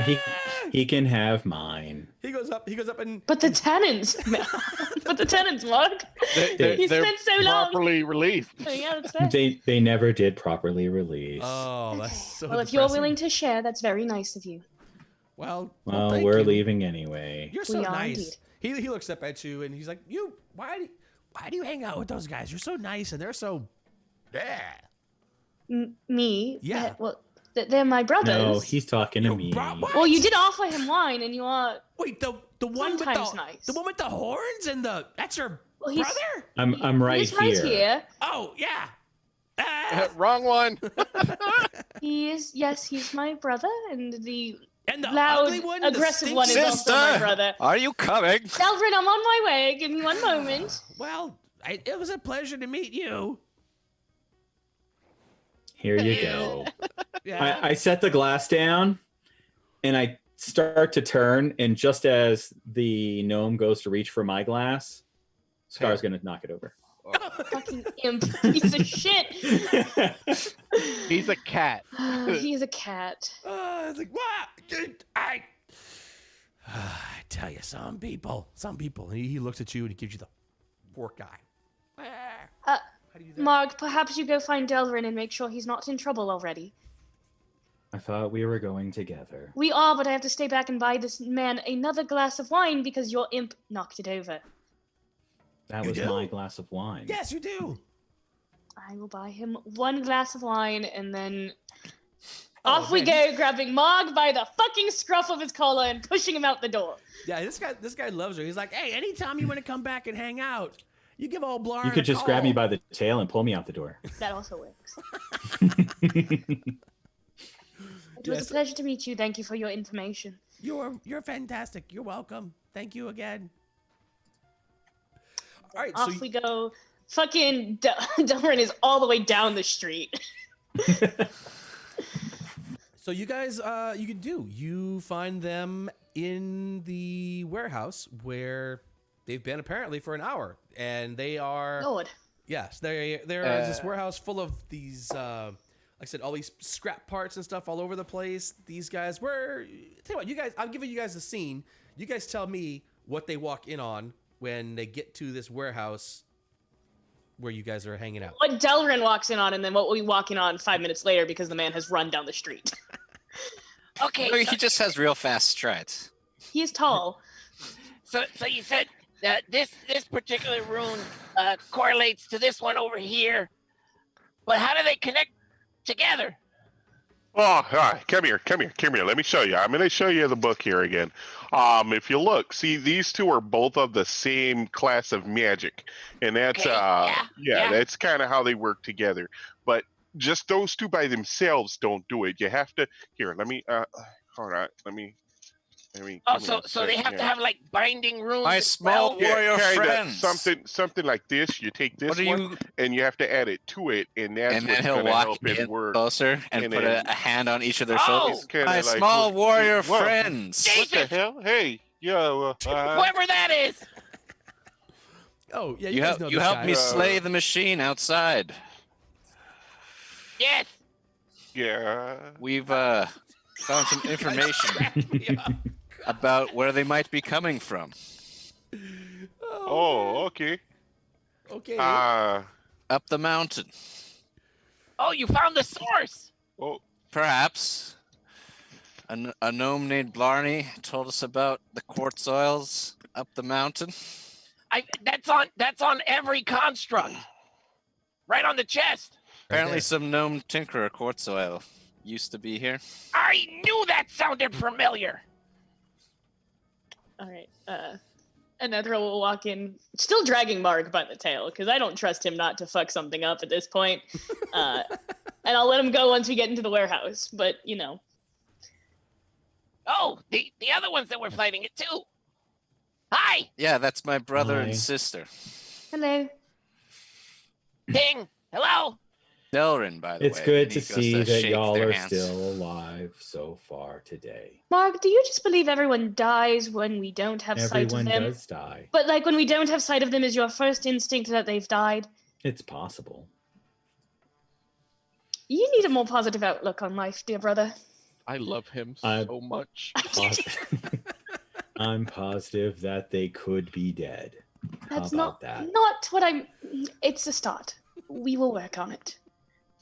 he can have mine. He goes up and. But the tenants, Mark. He They're spent so long. properly released. Oh, yeah, that's fair. They never did properly release. Oh, that's so. Well, if you're depressing. willing to share, that's very nice of you. Well, well, thank we're you. leaving anyway. You're so We are nice. He looks up at you and he's like, why do you hang out with those guys? You're so nice and they're so. Yeah. Me? Yeah. Well, they're my brothers. No, he's talking to me. What? Well, you did offer him wine, and you are. Wait, the one with Sometimes the nice. the one with the horns and that's your Well, he's- brother? I'm right He's right here. Oh yeah. Ah. Wrong one. He is. Yes, he's my brother, and the And the loud, ugly one, the aggressive one is stinky- also my brother. Are you coming? Delrin, I'm on my way. Give me one moment. Well, it was a pleasure to meet you. Here you go. Yeah. I set the glass down and I start to turn, and just as the gnome goes to reach for my glass, Scar's gonna knock it over. Fucking imp, piece of shit. He's a cat. He's a cat. It's like, what? I tell you, some people. And he looks at you and he gives you the fork eye. How do you do that? Mark, perhaps you go find Delrin and make sure he's not in trouble already. I thought we were going together. We are, but I have to stay back and buy this man another glass of wine because your imp knocked it over. That You was do? my glass of wine. Yes, you do. I will buy him one glass of wine and then Oh, off we man. go, grabbing Mark by the fucking scruff of his collar and pushing him out the door. Yeah, this guy loves her. He's like, hey, anytime you want to come back and hang out, you give old Blarn You a could just grab me call. by the tail and pull me out the door. That also works. It was Yes. a pleasure to meet you. Thank you for your information. You're fantastic. You're welcome. Thank you again. All right, Off we go. Fucking Delrin is all the way down the street. So you guys, you find them in the warehouse where they've been apparently for an hour, and they are. Lord. Yes, there is this warehouse full of these, like I said, all these scrap parts and stuff all over the place. These guys were. Tell you what, I'm giving you guys the scene. You guys tell me what they walk in on when they get to this warehouse where you guys are hanging out. What Delrin walks in on, and then what we walk in on 5 minutes later because the man has run down the street. Okay. Or he just has real fast strides. He is tall. So you said that this particular rune correlates to this one over here, but how do they connect together? Oh, all right. Come here. Let me show you. I'm going to show you the book here again. If you look, see, these two are both of the same class of magic, and that's Okay, yeah. that's kind of how they work together. But just those two by themselves don't do it. You have to. Here, let me. Hold on. Let me. Oh, so they have to have like binding runes. My as small well? warrior kinda, friends. something like this. You take this What are one, you? and you have to add it to it, and that's And what's then he'll going to walk help it in work. closer and And put then- a hand on each of their Oh! shoulders. It's kinda My like, small warrior whoa. friends. What the Jesus! hell? Hey, yo. Whoever that is. Oh yeah, You guys help know you this help guy. me slay the machine outside. Yes. Yeah. We've found some information about where they might be coming from. Oh, okay. Okay. Up the mountain. Oh, you found the source. Oh, Perhaps. A gnome named Blarney told us about the quartz oils up the mountain. That's on every construct. Right on the chest. Apparently there. some gnome tinkerer quartz oil used to be here. I knew that sounded familiar. All right. Anethra will walk in, still dragging Marg by the tail, because I don't trust him not to fuck something up at this point. And I'll let him go once we get into the warehouse. But, you know. Oh, the other ones that were fighting it too. Hi, Yeah, that's my brother Hi. and sister. Hello. Ding. Hello. Delrin, by the It's way. good and to he goes see that shake y'all their are hands. still alive so far today. Marg, do you just believe everyone dies when we don't have sight of Everyone them? does die. But, like, when we don't have sight of them, is your first instinct that they've died? It's possible. You need a more positive outlook on life, dear brother. I love him I- so much. I'm positive that they could be dead. How That's about not that? not what I'm. It's a start. We will work on it.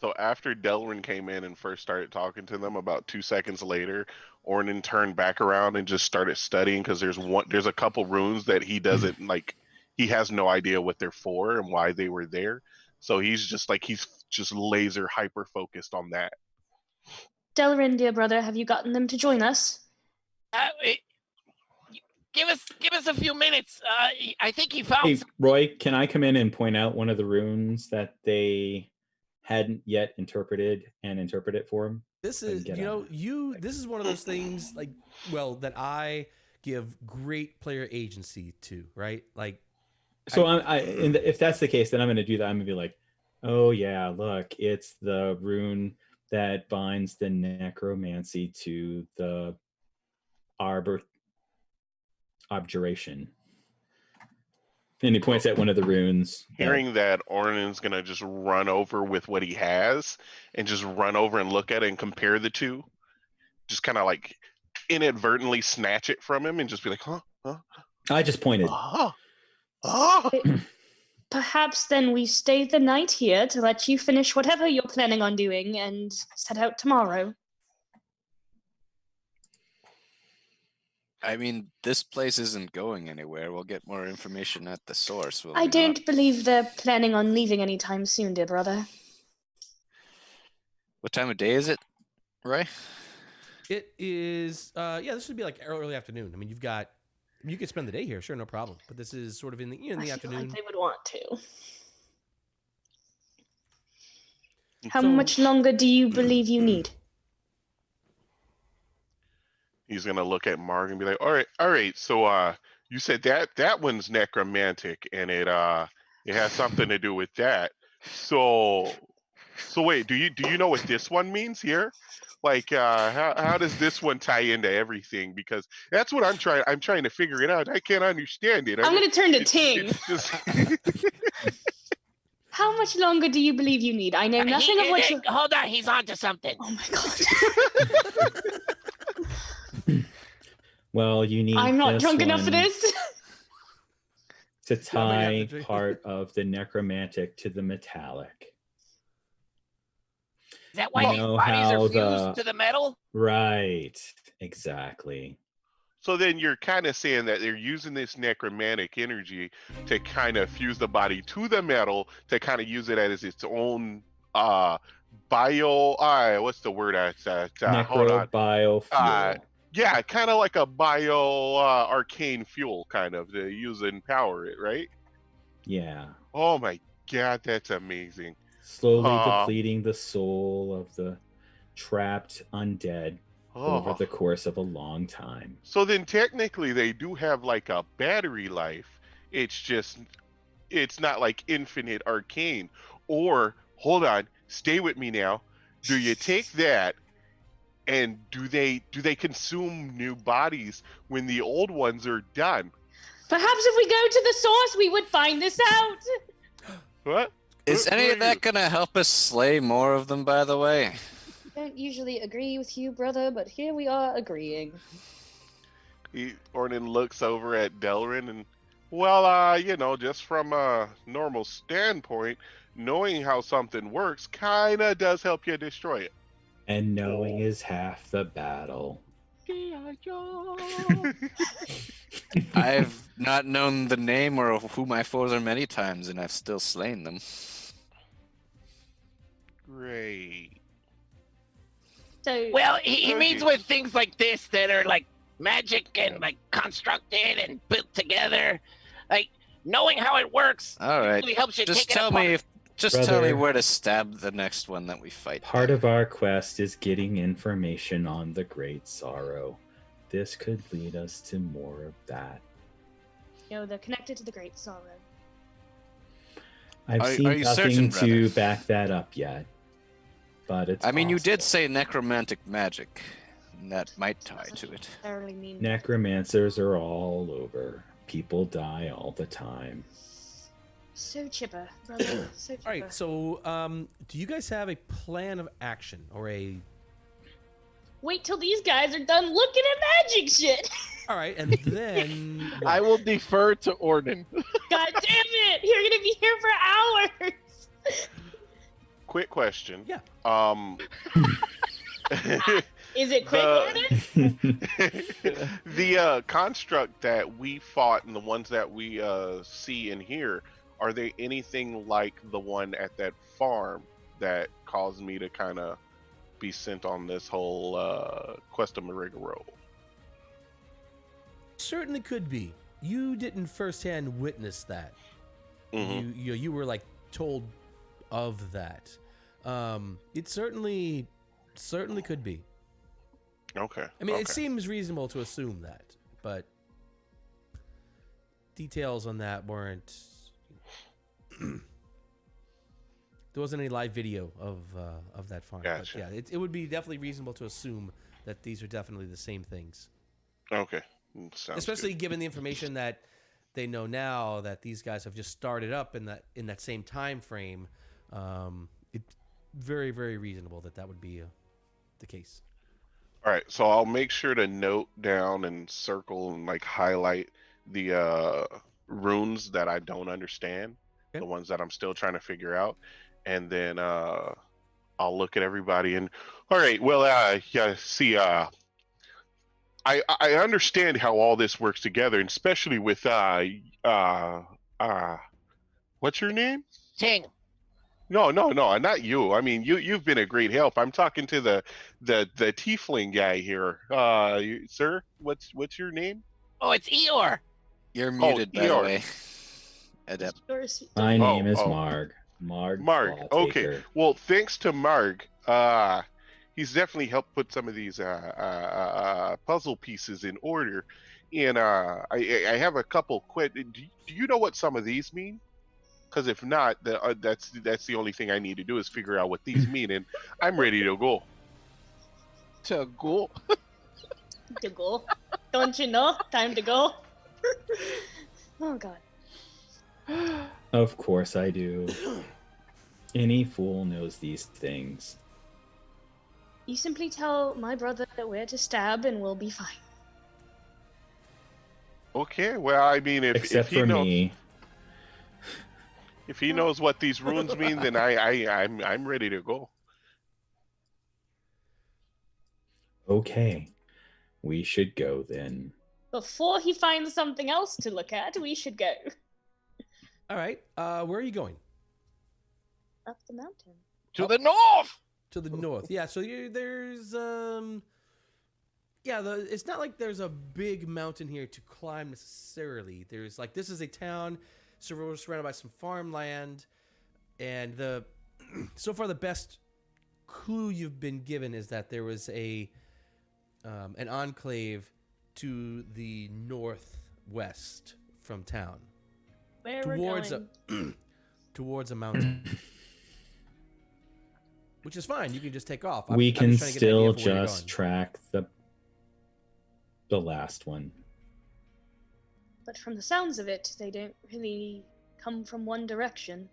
so after Delrin came in and first started talking to them, about 2 seconds later, Ornan turned back around and just started studying because there's a couple runes that he doesn't like. He has no idea what they're for and why they were there. So he's just laser hyper focused on that. Delrin, dear brother, have you gotten them to join us? Give us a few minutes. I think he found. Hey, Roy, can I come in and point out one of the runes that they hadn't yet interpreted and interpret it for him? This I is, get you know, on. this is one of those things like, well, that I give great player agency to, right? Like, So if that's the case, then I'm going to do that. I'm going to be like, oh yeah, look, it's the rune that binds the necromancy to the abjuration. And he points at one of the runes. Hearing that, Ornan's gonna just run over with what he has and just run over and look at it and compare the two. Just kind of like inadvertently snatch it from him and just be like, huh? I just pointed. Perhaps then we stay the night here to let you finish whatever you're planning on doing and set out tomorrow. I mean, this place isn't going anywhere. We'll get more information at the source. Will I we not? don't believe they're planning on leaving anytime soon, dear brother. What time of day is it, Roy? it is, this would be like early afternoon. I mean, you could spend the day here, sure, no problem. But this is sort of in the I feel afternoon. like they would want to. How So- much longer do you believe you need? He's gonna look at Marg and be like, all right. So, You said that one's necromantic, and it has something to do with that. So wait, do you know what this one means here? Like how does this one tie into everything? Because that's what I'm trying to figure it out. I can't understand it. I'm gonna turn to Ting. It's just How much longer do you believe you need? I know nothing of what you. Hold on, he's onto something. Oh my god. Well, you need. I'm not this drunk enough for one this. to Yeah, I might have to tie drink. part of the necromantic to the metallic. Is that why You these know bodies how are fused the- to the metal? Right. Exactly. so then you're kind of saying that they're using this necromantic energy to kind of fuse the body to the metal to kind of use it as its own what's the word? Hold on. Necrobiofuel. Yeah, kind of like a bio arcane fuel, kind of to use and power it, right? Yeah. Oh my god, that's amazing. Slowly depleting the soul of the trapped undead over Oh. the course of a long time. So then technically they do have like a battery life. It's not like infinite arcane. Or hold on, stay with me now. Do you take that and do they consume new bodies when the old ones are done? Perhaps if we go to the source, we would find this out. What? Is any of that gonna help us slay more of them, by the way? Don't usually agree with you, brother, but here we are agreeing. Ornan looks over at Delrin and, well, just from a normal standpoint, knowing how something works kinda does help you destroy it. And knowing is half the battle. I've not known the name or who my foes are many times, and I've still slain them. Great. So, Well, he Okay. means with things like this that are like magic and like constructed and built together. Like knowing how it works All right, really helps you just take tell it apart. me tell me Brother. where to stab the next one that we fight. Part of our quest is getting information on the Great Sorrow. This could lead us to more of that. they're connected to the Great Sorrow. I've Are seen you nothing certain, to brother? back that up yet. But it's I mean, you did possible. say necromantic magic, and that might tie to it. Necessarily mean Necromancers are all over. People die all the time. so chipper, brother. So chipper. All right, so do you guys have a plan of action or a? Wait till these guys are done looking at magic shit. All right, and then I will defer to Orden. God damn it! You're gonna be here for hours. Quick question. Yeah. Is it quick, Orden? The construct that we fought and the ones that we see and hear, are they anything like the one at that farm that caused me to kind of be sent on this whole quest of Marigaro? certainly could be. You didn't firsthand witness that. Mhm. You were like told of that. It certainly could be. Okay. I mean, it okay. seems reasonable to assume that, but details on that weren't. There wasn't any live video of that farm. Gotcha. But yeah, it would be definitely reasonable to assume that these are definitely the same things. Okay. Sounds Especially good. given the information that they know now that these guys have just started up in that same time frame. It's very, very reasonable that would be the case. All right, so I'll make sure to note down and circle and like highlight the runes that I don't understand, Okay. the ones that I'm still trying to figure out, and then I'll look at everybody and all right, well, yeah, see, I understand how all this works together, and especially with what's your name? Ting. No, not you. I mean, you've been a great help. I'm talking to the tiefling guy here. Sir, what's your name? Oh, it's Eeyore. You're muted, by the Eeyore. way. Adept. My name is oh. Marg. Marg. Marg. Okay. Clawtaker. Well, thanks to Marg, he's definitely helped put some of these puzzle pieces in order. And I have a couple Do you know what some of these mean? Because if not, that's the only thing I need to do is figure out what these mean, and I'm ready to go. To go. To go. Don't you know? Time to go. Oh god. Of course I do. Any fool knows these things. You simply tell my brother where to stab and we'll be fine. Okay, well, I mean, Except if he for knows, me. if he knows what these runes mean, then I'm ready to go. Okay. We should go then. Before he finds something else to look at, we should go. All right. Where are you going? Up the mountain. To the north. To the north. Yeah. So there's it's not like there's a big mountain here to climb necessarily. There's like, this is a town surrounded by some farmland, and so far the best clue you've been given is that there was an enclave to the northwest from town, Where towards we're going. towards a mountain. Which is fine. You can just take off. We I'm can just trying to get an idea still of where you're just going. track the last one. But from the sounds of it, they don't really come from one direction.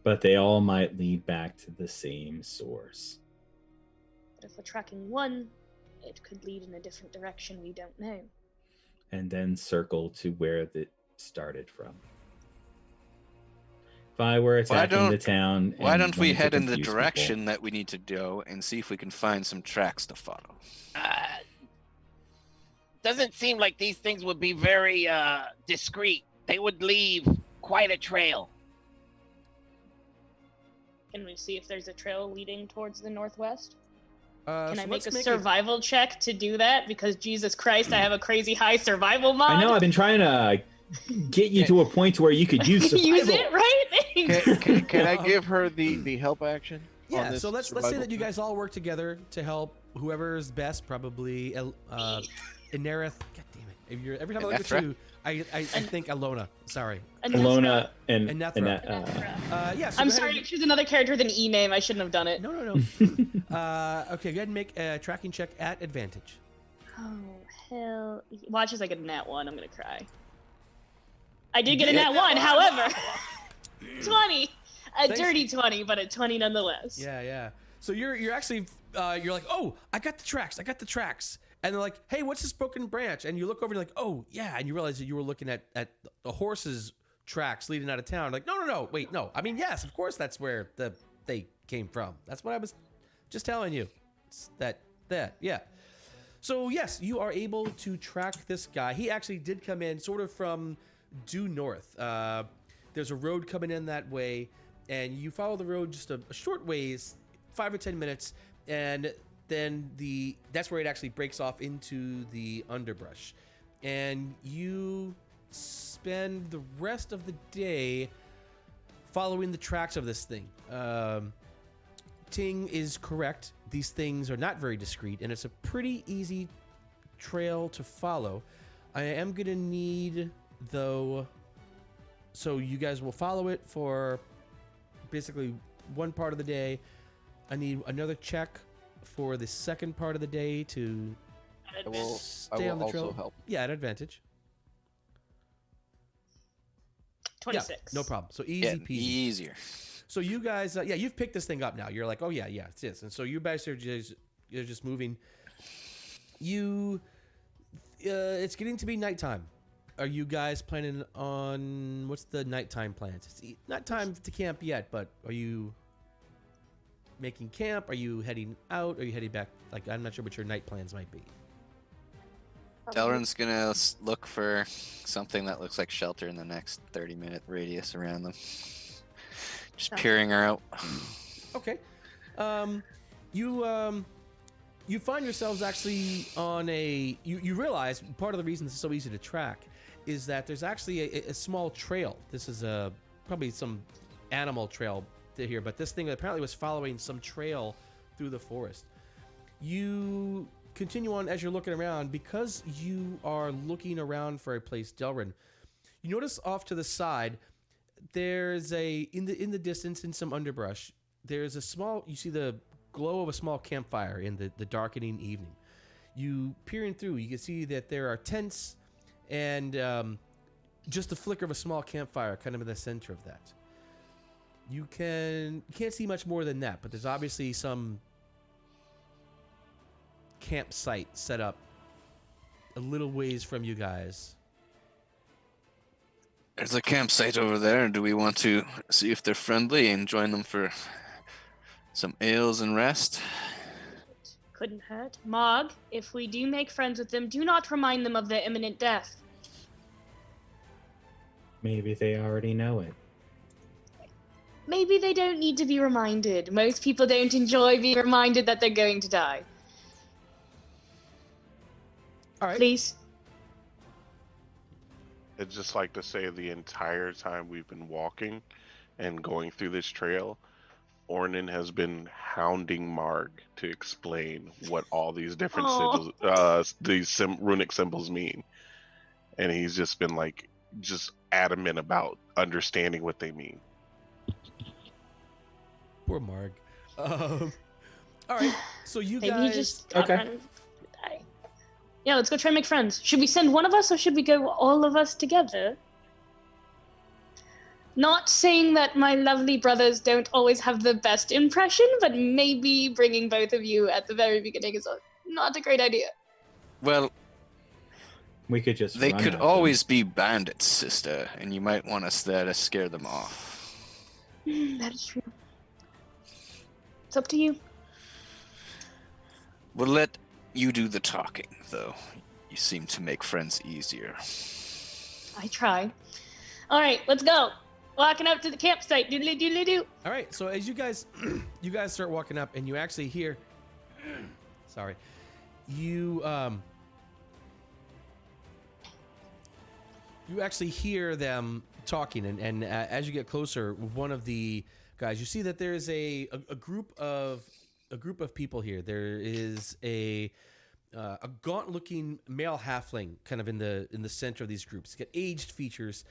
But they all might lead back to the same source. But if we're tracking one, it could lead in a different direction we don't know. And then circle to where it started from. If I were attacking the town... Why and don't we wanted to head in the confuse direction people, that we need to go and see if we can find some tracks to follow? Doesn't seem like these things would be very discreet. They would leave quite a trail. Can we see if there's a trail leading towards the northwest? Can Can I make a survival check to do that? Because Jesus Christ, I have a crazy high survival mod. I know, I've been trying to get you to a point where you could use survival. Use it, right? Thanks. Can I give her the help action? on Yeah, this so let's say survival that you check? guys all work together to help whoever's best, probably Inerith. God damn it! Every time I look at Inethra? you, I think Elona. Sorry. Alona and Inethra. Ineth, Yeah. So I'm go ahead sorry, and- choose another character with an E name. I shouldn't have done it. No. Okay, go ahead and make a tracking check at advantage. Oh, hell. Watch as I get a nat 1. I'm going to cry. I did get a nat 1, however. 20. A Thanks. dirty 20, but a 20 nonetheless. Yeah. So you're actually you're like, oh, I got the tracks. And they're like, hey, what's this broken branch? And you look over and you're like, oh, yeah. And you realize that you were looking at the horse's tracks leading out of town. Like, no. Wait, no. I mean, yes, of course that's where they came from. That's what I was just telling you. It's that, yeah. So, yes, you are able to track this guy. He actually did come in sort of from due north. There's a road coming in that way, and you follow the road just a short ways, 5 or 10 minutes, and then that's where it actually breaks off into the underbrush. And you spend the rest of the day following the tracks of this thing. Ting is correct. These things are not very discreet, and it's a pretty easy trail to follow. I am going to need, though, so you guys will follow it for basically one part of the day. I need another check for the second part of the day to I will stay on the also trail. help. Yeah, at advantage. 26. Yeah, no problem. So easy Getting peasy. easier. So you guys, you've picked this thing up now. You're like, oh yeah, it's this. And so you guys are just moving. It's getting to be nighttime. Are you guys planning on, what's the nighttime plans? It's not time to camp yet, but are you making camp? Are you heading out? Are you heading back? Like, I'm not sure what your night plans might be. Delrin's gonna look for something that looks like shelter in the next 30-minute radius around them. Just peering her out. Okay. You find yourselves actually on you realize part of the reason this is so easy to track is that there's actually a small trail. This is probably some animal trail here, but this thing apparently was following some trail through the forest. You continue on as you're looking around, because you are looking around for a place, Delrin, you notice off to the side, there's in the distance, in some underbrush, there's you see the glow of a small campfire in the darkening evening. You peering through, you can see that there are tents and just the flicker of a small campfire kind of in the center of that. You can't see much more than that, but there's obviously some campsite set up a little ways from you guys. There's a campsite over there. Do we want to see if they're friendly and join them for some ales and rest? Couldn't hurt. Mog, if we do make friends with them, do not remind them of their imminent death. Maybe they already know it. Maybe they don't need to be reminded. Most people don't enjoy being reminded that they're going to die. All right. Please. I'd just like to say the entire time we've been walking and going through this trail, Ornan has been hounding Marg to explain what all these different sigils, runic symbols mean. And he's just been just adamant about understanding what they mean. Poor Marg. All right, so you Maybe guys... just Okay. Yeah, let's go try and make friends. Should we send one of us, or should we go all of us together? Not saying that my lovely brothers don't always have the best impression, but maybe bringing both of you at the very beginning is not a great idea. Well, We could just. they run could at them. always be bandits, sister, and you might want us there to scare them off. That is true. It's up to you. We'll let you do the talking, though. You seem to make friends easier. I try. All right, let's go. Walking up to the campsite. Doodly doodly doo. All right, so as you guys start walking up, and you actually hear, sorry, you actually hear them talking, and as you get closer, one of the guys, you see that there's a group of people here. There is a gaunt-looking male halfling kind of in the center of these groups. He's got aged features.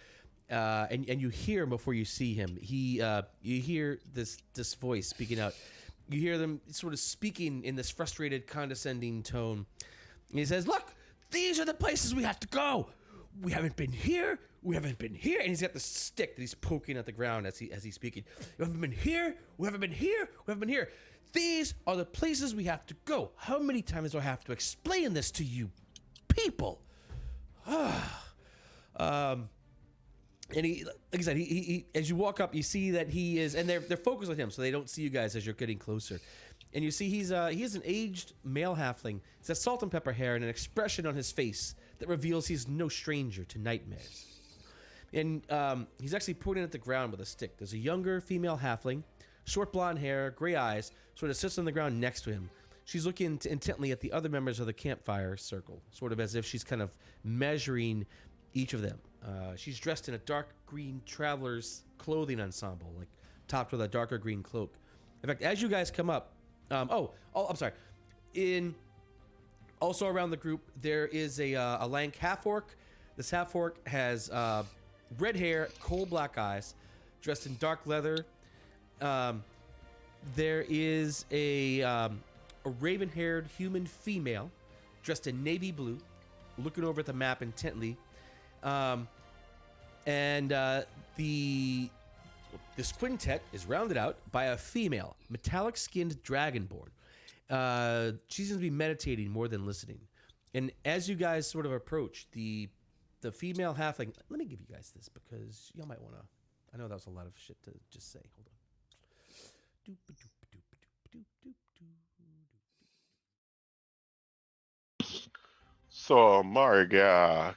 And you hear him before you see him. You hear this voice speaking out. You hear them sort of speaking in this frustrated, condescending tone. And he says, "Look, these are the places we have to go. We haven't been here. We haven't been here." And he's got this stick that he's poking at the ground as he's speaking. "We haven't been here. We haven't been here. We haven't been here. These are the places we have to go. How many times do I have to explain this to you, people?" And he, like I said, he as you walk up, you see that he is, and they're focused on him, so they don't see you guys as you're getting closer. And you see he is an aged male halfling. He's got salt and pepper hair and an expression on his face that reveals he's no stranger to nightmares. And he's actually pointing at the ground with a stick. There's a younger female halfling, short blonde hair, gray eyes, sort of sits on the ground next to him. She's looking intently at the other members of the campfire circle, sort of as if she's kind of measuring each of them. She's dressed in a dark green traveler's clothing ensemble, like topped with a darker green cloak. In fact, as you guys come up, I'm sorry. Also around the group, there is a lank half-orc. This half-orc has red hair, coal black eyes, dressed in dark leather. There is a raven-haired human female, dressed in navy blue, looking over at the map intently. This quintet is rounded out by a female, metallic-skinned dragonborn. She seems to be meditating more than listening. And as you guys sort of approach, the female halfling... Let me give you guys this, because y'all might want to... I know that was a lot of shit to just say. Hold on. So, Marg,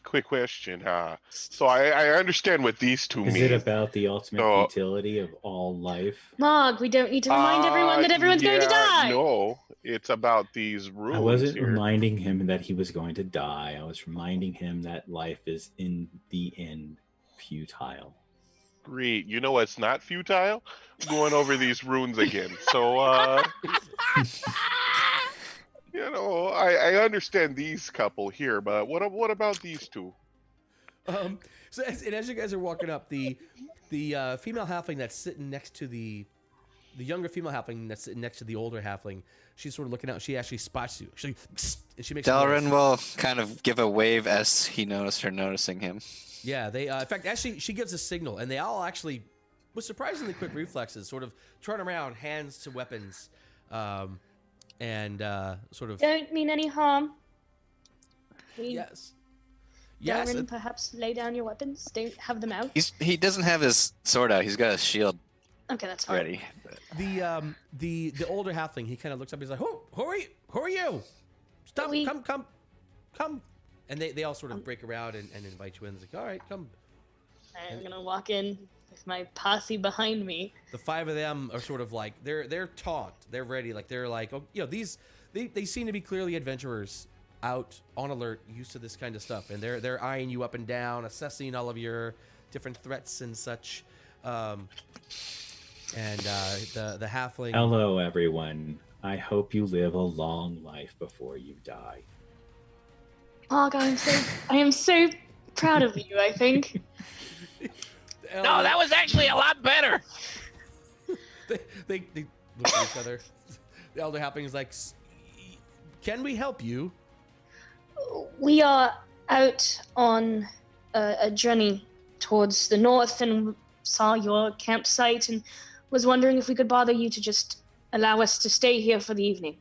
quick question. So I understand what these two Is mean. it about the ultimate So- futility of all life? Mog, we don't need to remind everyone that everyone's going to die. No, it's about these runes I wasn't here. reminding him that he was going to die. I was reminding him that life is in the end futile. Great. You know what's not futile? Going over these runes again. So, You know, I understand these couple here, but what about these two? So as you guys are walking up, the female halfling that's sitting next to the younger female halfling that's sitting next to the older halfling, she's sort of looking out. She actually spots you. She and she makes. Delrin will kind of give a wave as he noticed her noticing him. Yeah, they. In fact, actually, she gives a signal, and they all actually, with surprisingly quick reflexes, sort of turn around, hands to weapons, and sort of. Don't mean any harm. Please, Yes. Yes. Darren, perhaps lay down your weapons. Don't have them out. He doesn't have his sword out. He's got his shield Okay, that's fine. ready. The older halfling, he kind of looks up. He's like, "Who are you? Who are you? Stop! We- Come!" And they all sort of break around and invite you in. It's like, "All right, come." I'm gonna walk in with my posse behind me. The five of them are sort of like they're taught. They're ready. Like they're like, oh, you know, they seem to be clearly adventurers out on alert, used to this kind of stuff, and they're eyeing you up and down, assessing all of your different threats and such. And the halfling. Hello, everyone. I hope you live a long life before you die. Marg, I am so proud of you. I think. No, that was actually a lot better. They look at each other. The elder halfling is like, "Can we help you?" We are out on a journey towards the north and saw your campsite and was wondering if we could bother you to just allow us to stay here for the evening.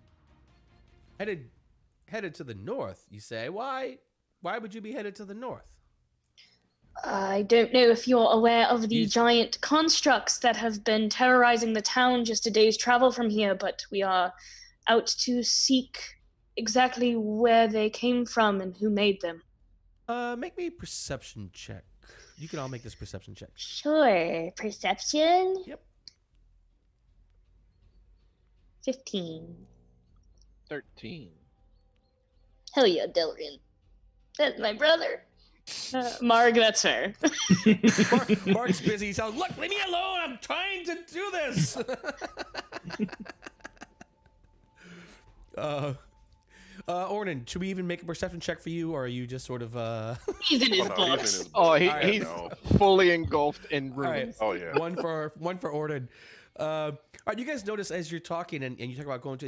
Headed to the north, you say? Why would you be headed to the north? I don't know if you're aware of the You- giant constructs that have been terrorizing the town just a day's travel from here, but we are out to seek exactly where they came from and who made them. Make me a perception check. You can all make this perception check. Sure. Perception? Yep. 15. 13. Hell yeah, Delrin. That's my brother. Marg, that's fair. Mark's busy. He's like, "Look, leave me alone. I'm trying to do this." Ornan, should we even make a perception check for you, or are you just sort of He's in his Oh, no, books. he's in his Oh, book. he's No. fully engulfed in All right. ruins. Oh yeah. one for Ornan. All right, you guys notice as you're talking and you talk about going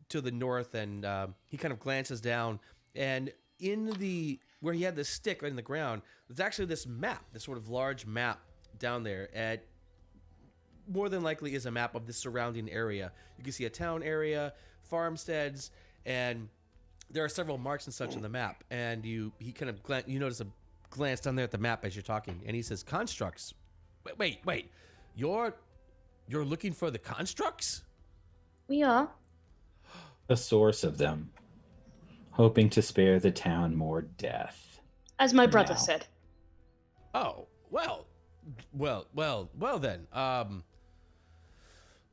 to the north, and he kind of glances down, and in the where he had the stick in the ground, there's actually this map, this sort of large map down there. At more than likely is a map of the surrounding area. You can see a town area, farmsteads, and there are several marks and such on the map. And you notice a glance down there at the map as you're talking, and he says, "Constructs. Wait. You're looking for the constructs?" We are. The source of them, hoping to spare the town more death. As my brother Now. said. Oh, well then.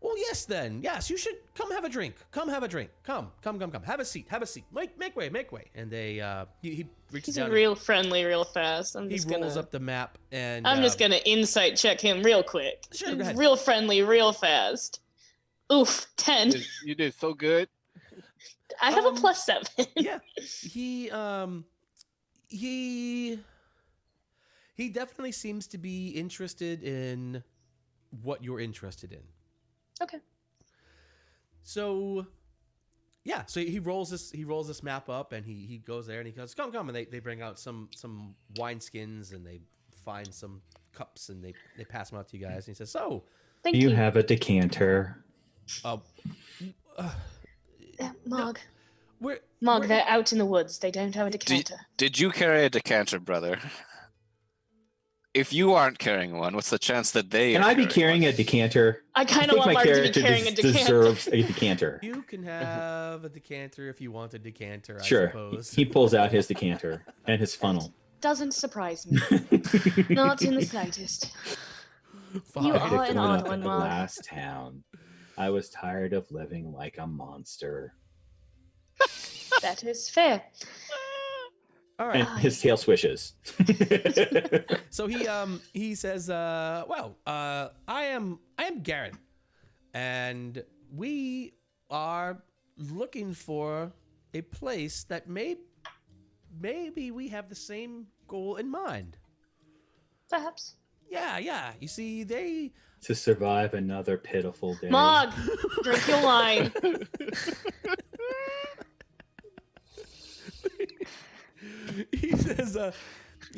Well, yes then. Yes, you should come have a drink. Come have a drink. Come. Have a seat. Make way. And they he reaches He's down. real friendly, real fast. He rolls up the map, and I'm just gonna insight check him real quick. Sure, go ahead. Real friendly, real fast. Oof, 10. You did so good. I have a Um, +7. Yeah, he definitely seems to be interested in what you're interested in. Okay. So, yeah. So he rolls this map up, and he goes there, and he goes, come, and they bring out some wine skins, and they find some cups, and they pass them out to you guys. And he says, "So, Thank Do you you. have a decanter? Mog. we're They're out in the woods. They don't have a decanter. Did you carry a decanter, brother? If you aren't carrying one, what's the chance that they? Can are I be carrying carrying a decanter? I kind I of think want my Marg to be character carrying a decanter. deserves a decanter. You can have a decanter if you want a decanter, I Sure. suppose. He pulls out his decanter and his funnel. Doesn't surprise me. Not in the slightest. Fine. You I are had an grown odd up one, in the Marg. last town. I was tired of living like a monster. That is fair. All And right. his tail swishes. So he says, I am Garen, and we are looking for a place that maybe we have the same goal in mind. Perhaps. Yeah. You see, they To survive another pitiful day. Mog, drink your wine. he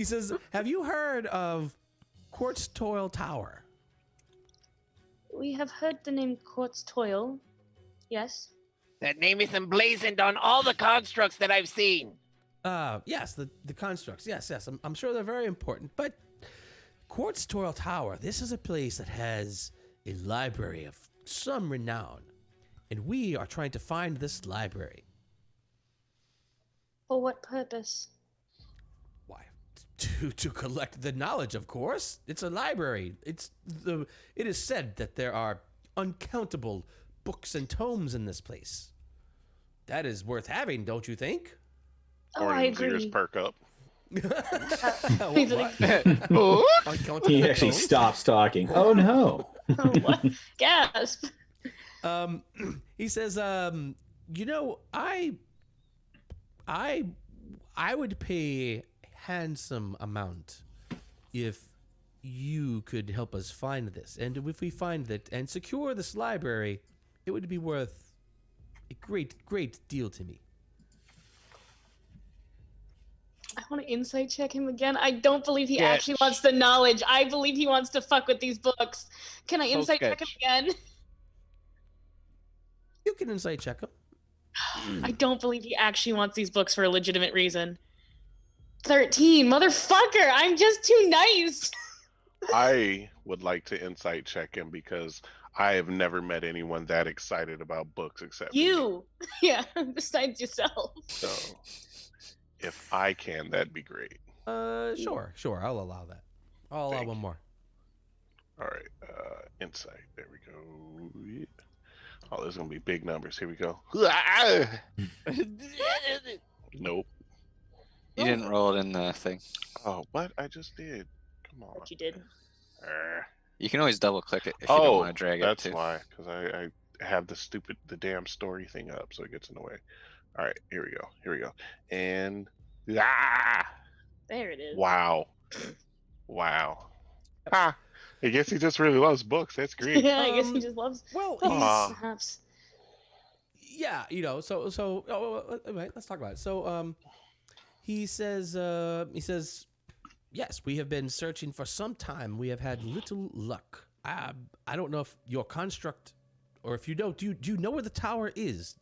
says, have you heard of Quartztoil Tower? We have heard the name Quartztoil. Yes. That name is emblazoned on all the constructs that I've seen. Yes, the constructs. Yes. I'm sure they're very important. But Quartztoil Tower, this is a place that has a library of some renown. And we are trying to find this library. For what purpose? Why? To collect the knowledge, of course. It's a library. It is said that there are uncountable books and tomes in this place. That is worth having, don't you think? Oh, I Orange's ears agree. perk up. He's What? Uncountable He actually tomes? stops talking. Oh no. Oh, what? Gasp. He says, you know, I would pay handsome amount if you could help us find this. And if we find it and secure this library, it would be worth a great deal to me. I want to insight check him again. I don't believe he Yeah, actually wants the knowledge. I believe he wants to fuck with these books. Can I So insight check him sketch. again? You can insight check him. I don't believe he actually wants these books for a legitimate reason. 13, motherfucker! I'm just too nice. I would like to insight check him because I have never met anyone that excited about books except me. You, yeah, besides yourself. So if I can, that'd be great. Sure. I'll allow that. I'll allow Thank one you. more. All right, insight. There we go. Yeah. Oh, there's gonna be big numbers. Here we go. Nope. You didn't roll it in the thing. Oh, what? I just did. Come on. What you did. You can always double click it if you don't Oh, want to drag it that's too. why. Because I have the damn story thing up, so it gets in the way. All right, here we go. And There it is. wow. Ah, I guess he just really loves books. That's great. Yeah, I guess he Um, just loves Well, books, Aw. perhaps. yeah, you know, all right, let's talk about it. So, he says, yes, we have been searching for some time. We have had little luck. I don't know if your construct, or if you don't, do you know where the tower is?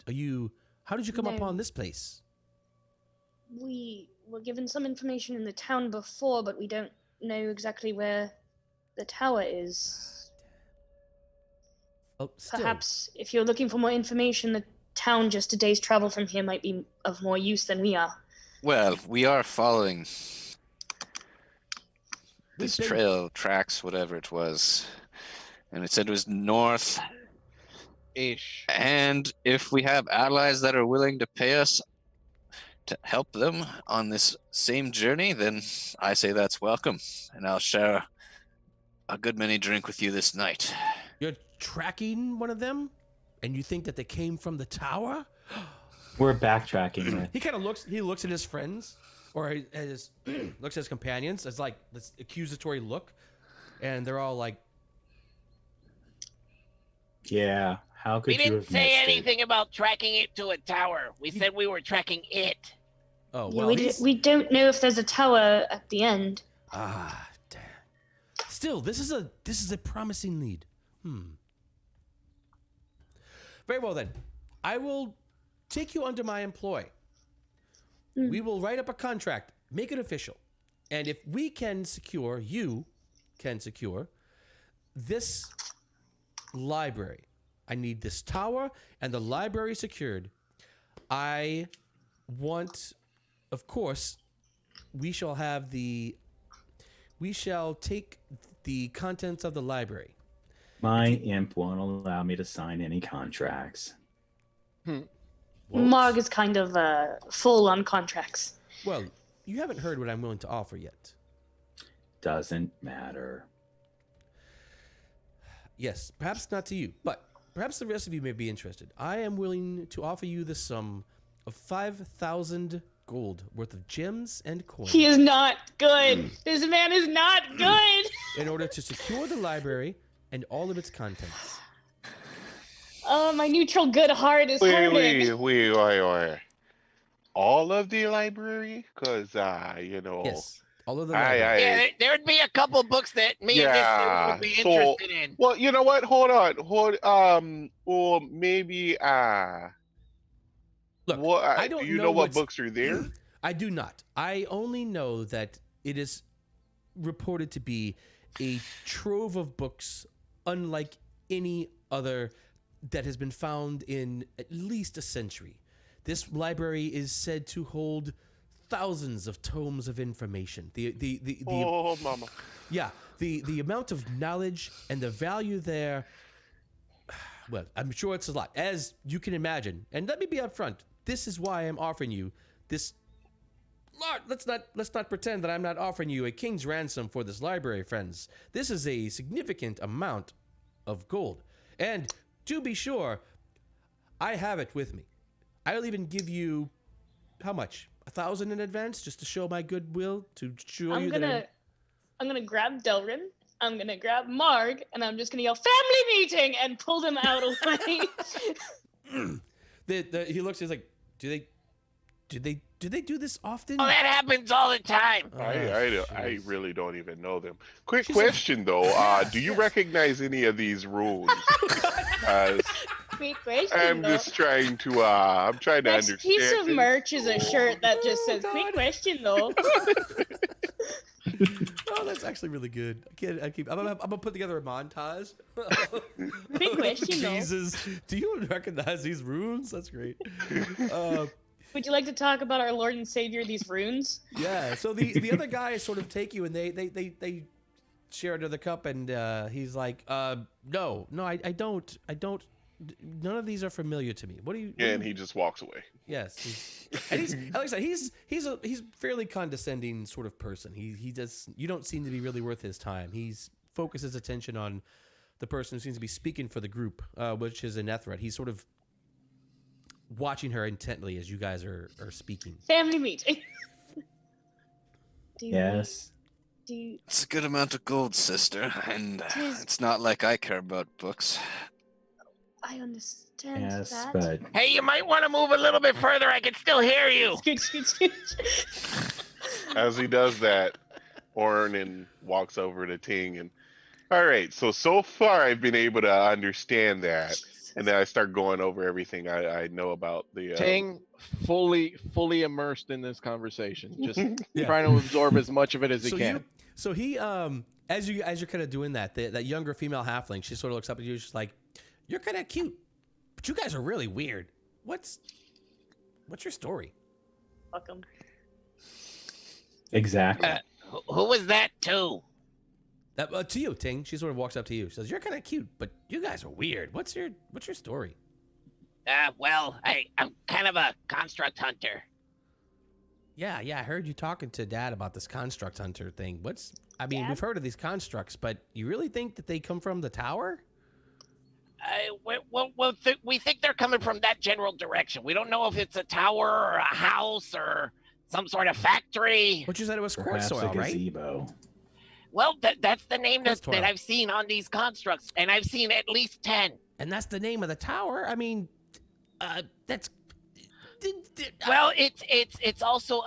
How did you come No. upon this place? We were given some information in the town before, but we don't know exactly where the tower is. Oh, still. Perhaps if you're looking for more information, the town just a day's travel from here might be of more use than we are. Well, we are following this We've been- trail, tracks, whatever it was. And it said it was north. Ish. And if we have allies that are willing to pay us to help them on this same journey, then I say that's welcome. And I'll share a good many drink with you this night. You're tracking one of them, and you think that they came from the tower? We're backtracking. Right? He kind of looks. He looks at his friends, or his looks at his companions. It's like this accusatory look, and they're all like, Yeah. How could We you didn't have say missed it? anything about tracking it to a tower. We said we were tracking it. "Oh Yeah, well, he's- we don't know if there's a tower at the end. ah, damn." Still, this is a promising lead. Very well then, I will take you under my employ. We will write up a contract, make it official, and if we can secure, you can secure this library. I need this tower and the library secured. I want, of course, we shall take the contents of the library. My imp won't allow me to sign any contracts. Won't? Marg is kind of full on contracts. Well, you haven't heard what I'm willing to offer yet. Doesn't matter. Yes, perhaps not to you, but perhaps the rest of you may be interested. I am willing to offer you the sum of 5,000 gold worth of gems and coins. He is not good. This man is not good. In order to secure the library and all of its contents. Oh, my neutral good heart is hurting. Wait. All of the library? Because, Yes, all of the I- library. Yeah, there would be a couple books that me and this dude would be so- interested in. Well, you know what? Hold on. Well, maybe, Look, what, I don't do you know know what what's- books are there? I do not. I only know that it is reported to be a trove of books unlike any other that has been found in at least a century. This library is said to hold thousands of tomes of information. The Oh, mama. Yeah, the amount of knowledge and the value there, well, I'm sure it's a lot, as you can imagine. And let me be upfront. This is why I'm offering you this. Let's not pretend that I'm not offering you a king's ransom for this library, friends. This is a significant amount of gold. And to be sure, I have it with me. I'll even give you, how much? 1,000 in advance, just to show my goodwill, to show I'm you that gonna grab Delrin. I'm gonna grab Marg, and I'm just gonna yell "family meeting" and pull them out away. He looks. He's like, do they do this often? Oh, that happens all the time. I jeez. really don't even know them. Quick She's a- question, though. Do you yes. recognize any of these runes? Great question, I'm though. just trying to, I'm trying to Next understand. piece of it. merch is a shirt that just says Oh, "Quick God. question, though." Oh, that's actually really good. I'm gonna put together a montage. Quick question, though. Jesus, do you recognize these runes? That's great. Would you like to talk about our Lord and Savior, these runes? Yeah. So the other guys sort of take you and they share another cup and he's like, no, I don't. None of these are familiar to me. What do you? And he just walks away. Yes, and he's like I said, he's a fairly condescending sort of person. He does. You don't seem to be really worth his time. He's focuses attention on the person who seems to be speaking for the group, which is Inethra. He's sort of watching her intently as you guys are speaking. Family meeting. Yes. Do you, It's a good amount of gold, sister, and Tis- it's not like I care about books. I understand Yes, that. but Hey, you might want to move a little bit further. I can still hear you. Scoot, scoot, scoot. As he does that, Ornan walks over to Ting and, all right, so far I've been able to understand that. And then I start going over everything I know about the. Ting fully immersed in this conversation, just Yeah. trying to absorb as much of it as he So can. he as you're kind of doing that, that younger female halfling, she sort of looks up at you. She's like, "You're kind of cute, but you guys are really weird. What's your story?" Fuck 'em. exactly. Who was that to? That to you, Ting. She sort of walks up to you. She says, "You're kind of cute, but you guys are weird. What's your story?" Well, I'm kind of a construct hunter. Yeah, I heard you talking to Dad about this construct hunter thing. Dad? We've heard of these constructs, but you really think that they come from the tower? We think they're coming from that general direction. We don't know if it's a tower or a house or some sort of factory. But you said it was Perhaps a Quartztoil, right? gazebo. Well, that's the name that Quartztoil. I've seen on these constructs, and I've seen at least 10. And that's the name of the tower. I mean, that's. Well, it's also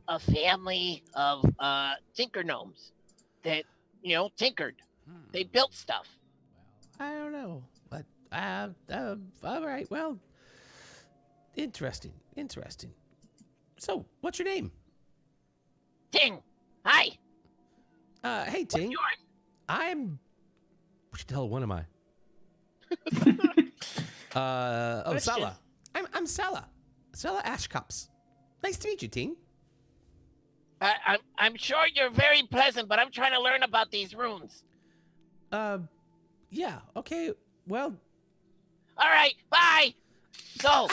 a family of tinker gnomes that tinkered. They built stuff. I don't know, but all right. Well, interesting. So, what's your name? Ting, hi. Hey, Ting. Yours? I'm. What the hell? What am I? Question. Sala. I'm Sala. Sala Ashcups. Nice to meet you, Ting. I'm sure you're very pleasant, but I'm trying to learn about these runes. Yeah. Okay. Well. All right, bye. So,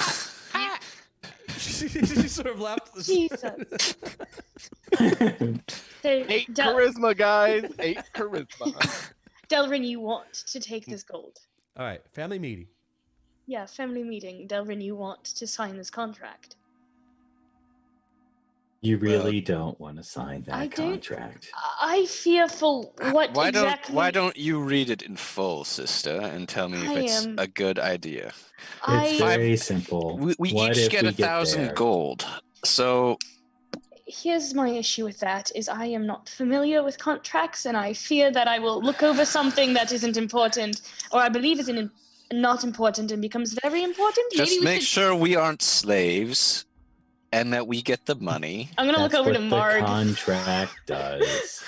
She sort of laughed. Jesus. So, 8 charisma, guys. 8 charisma. Delrin, you want to take this gold? All right. Family meeting. Yeah, family meeting. Delrin, you want to sign this contract? You really don't want to sign that I don't- contract. I fear for what Why exactly. don't you read it in full, sister, and tell me if I it's am- a good idea? It's I very simple. We What each if get we 1,000 there? gold. So Here's my issue with that is I am not familiar with contracts, and I fear that I will look over something that isn't important, or I believe isn't not important, and becomes very important. just Maybe we make should. sure we aren't slaves, and that we get the money. I'm gonna look That's over what to the Marg. contract does.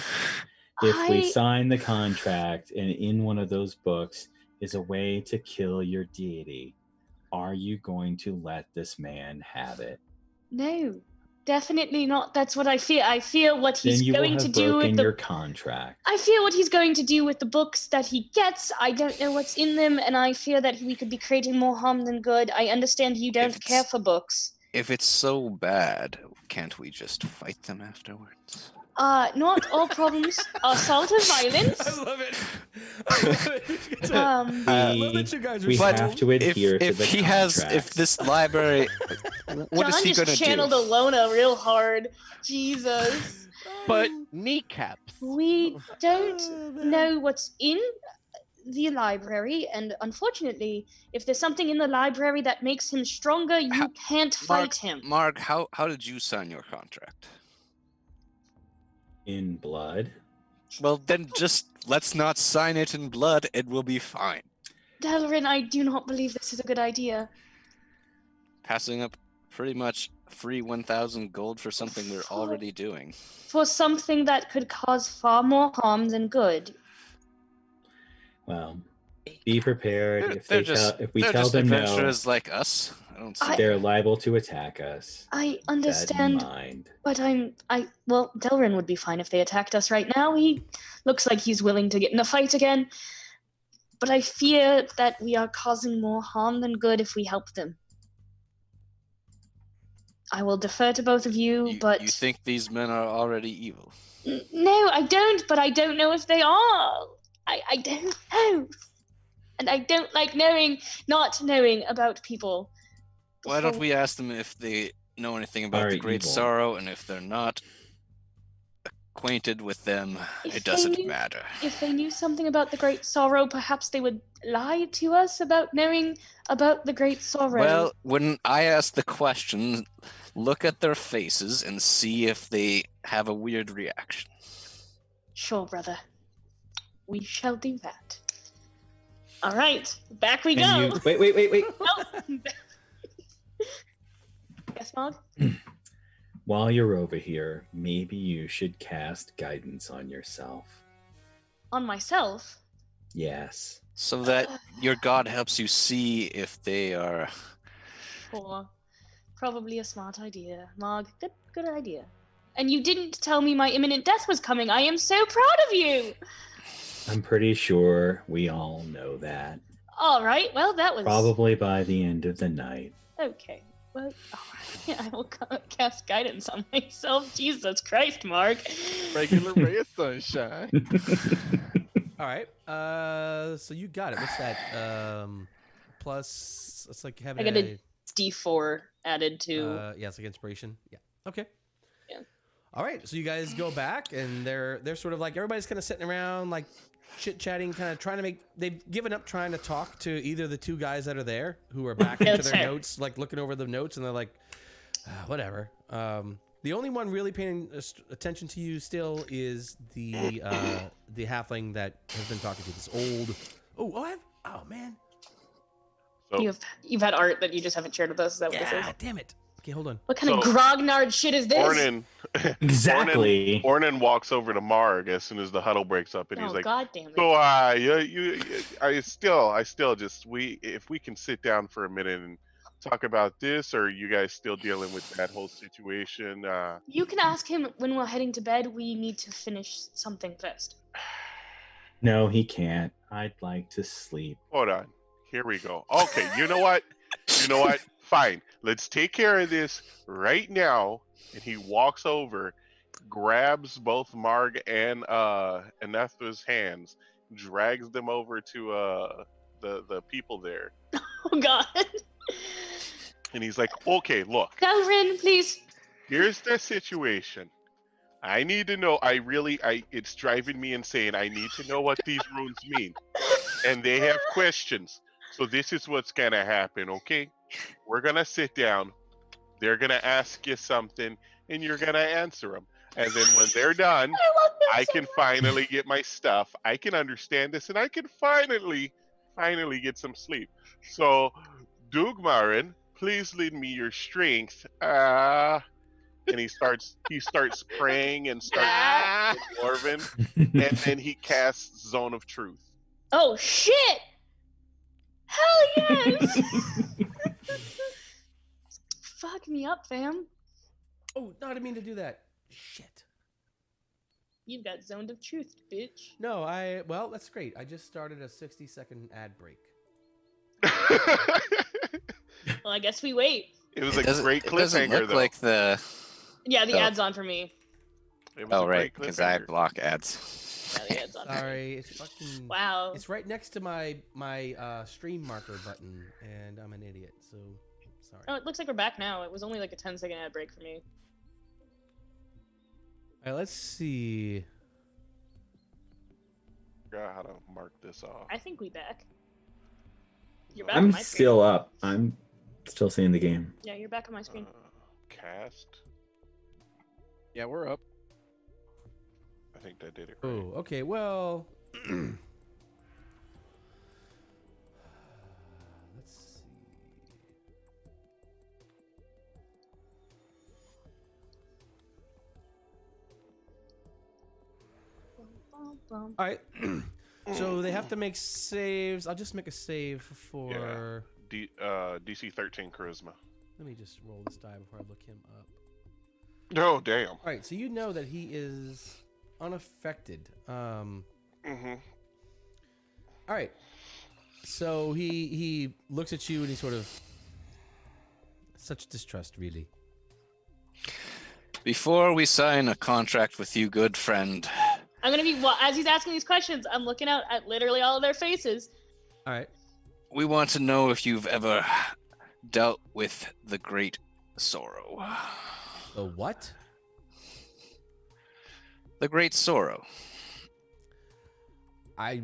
If we sign the contract and in one of those books is a way to kill your deity, are you going to let this man have it? No, definitely not. That's what I fear. I fear what he's Then you will going have to do with broken the. your contract. I fear what he's going to do with the books that he gets. I don't know what's in them, and I fear that we could be creating more harm than good. I understand you don't If care it's- for books. If it's so bad, can't we just fight them afterwards? Not all problems are solved with violence. I love it. I love it. I love that you guys are we so- have to adhere to the contract. If this library, what is John he just gonna channeled do? Elona real hard. Jesus. But kneecaps. We don't Oh, man. know what's in the library, and unfortunately, if there's something in the library that makes him stronger, you How- can't fight him. Mark, how did you sign your contract? In blood? Well, then just let's not sign it in blood, and we'll be fine. Delrin, I do not believe this is a good idea. Passing up pretty much free 1,000 gold for something we're already doing. For something that could cause far more harm than good. Well, be prepared. If They're we tell just them no, adventurers like us. I don't see. they're liable to attack us. I Keep that in understand, mind. but well, Delrin would be fine if they attacked us right now. He looks like he's willing to get in a fight again. But I fear that we are causing more harm than good if we help them. I will defer to both of you, but... You think these men are already evil? No, I don't, but I don't know if they are. I don't know. And I don't like not knowing about people. Why don't we ask them if they know anything about Are the Great evil. Sorrow, and if they're not acquainted with them, If it they doesn't knew- matter. If they knew something about the Great Sorrow, perhaps they would lie to us about knowing about the Great Sorrow. Well, when I ask the question, look at their faces and see if they have a weird reaction. Sure, brother. We shall do that. All right, back we Can go. you wait. Yes, Mog? While you're over here, maybe you should cast guidance on yourself. On myself? Yes. So that your god helps you see if they are... Or probably a smart idea. Mog, good idea. And you didn't tell me my imminent death was coming. I am so proud of you. I'm pretty sure we all know that. All right. Well, that was Probably by the end of the night. okay. Well, all right. I will cast guidance on myself. Jesus Christ, Mark. Regular ray of sunshine. All right. So you got it. What's that? Plus, it's like having I got a D4 added to. yeah, it's like inspiration. Yeah. Okay. Yeah. All right. So you guys go back, and they're sort of like everybody's kind of sitting around, like chit chatting, kind of trying to make. They've given up trying to talk to either the two guys that are there who are back into That's their fair. notes, like looking over the notes, and they're like, whatever. The only one really paying attention to you still is the halfling that has been talking to you, this old. Oh man. So, You've had art that you just haven't shared with us. Is that what this is? Yeah. Damn it. Okay, hold on. What kind of So- Grognard shit is this? Ornan, Exactly. Ornan walks over to Marg as soon as the huddle breaks up, and he's Oh, like, God damn it. "So, I still just if we can sit down for a minute and talk about this, or are you guys still dealing with that whole situation?" You can ask him when we're heading to bed. We need to finish something first. No, he can't. I'd like to sleep. Hold on. Here we go. Okay, you know what? Fine. Let's take care of this right now. And he walks over, grabs both Marg and Anetha's hands, drags them over to the people there. Oh, God. And he's like, "Okay, look. Delrin, please. Here's the situation. I need to know. It's driving me insane. I need to know what these runes mean. And they have questions. So this is what's going to happen, okay? We're going to sit down. They're going to ask you something, and you're going to answer them. And then when they're done, I can finally get my stuff. I can understand this, and I can finally get some sleep. So, Dugmarin, please lead me your strength. And he starts praying and starts Dwarven, and then he casts Zone of Truth. Oh shit! Hell yes! Fuck me up, fam. Oh, no, I didn't mean to do that. Shit. You've got zoned of truth, bitch. No, well, that's great. I just started a 60-second ad break. Well, I guess we wait. It was a great It doesn't cliffhanger, look though. like the. Yeah, the Oh. ad's on for me. It was Oh a right, great because I cliffhanger. block ads. Yeah, the ad's on for me. Sorry, it's fucking. Wow. It's right next to my stream marker button, and I'm an idiot. So sorry. Oh, it looks like we're back now. It was only like a 10-second ad break for me. All right, let's see. Forgot how to mark this off. I think we back. You're back I'm on my screen. still up. I'm still seeing the game. Yeah, you're back on my screen. Cast. Yeah, we're up. I think that did it. Right. Oh, okay. Well, let's see. All right. So they have to make saves. I'll just make a save for. DC 13 Charisma. Let me just roll this die before I look him up. Oh, damn. All right. So you know that he is unaffected. Mm-hmm. All right. So he looks at you and he sort of such distrust, really. Before we sign a contract with you, good friend, I'm gonna be as he's asking these questions, I'm looking out at literally all of their faces. All right. we want to know if you've ever dealt with the Great Sorrow. The what? The Great Sorrow. I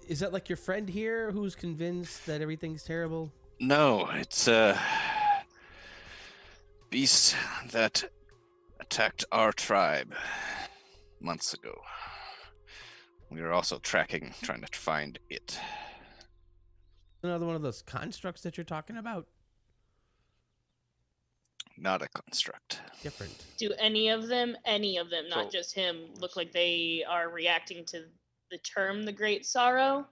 is that like your friend here who's convinced that everything's terrible? No, it's a beast that attacked our tribe months ago. We are also trying to find it. Another one of those constructs that you're talking about? Not a construct. Different. Do any of them, not So- just him, look like they are reacting to the term the Great Sorrow?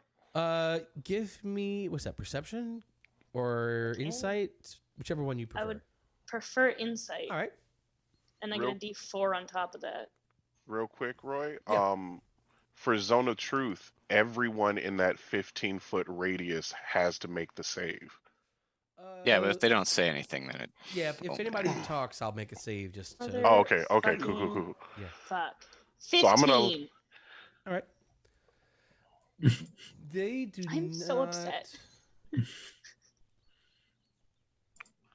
Give me, what's that, perception or Okay. insight? Whichever one you prefer. I would prefer insight. All right. And I get a D4 on top of that. Real quick, Roy. Yeah. For Zone of Truth, everyone in that 15-foot radius has to make the save. Yeah, but if they don't say anything, then it. Yeah, if won't anybody matter. talks, I'll make a save just to. Other- Oh, okay, cool. Yeah. Fuck. So I'm 15. gonna- All right. They do I'm not. so upset.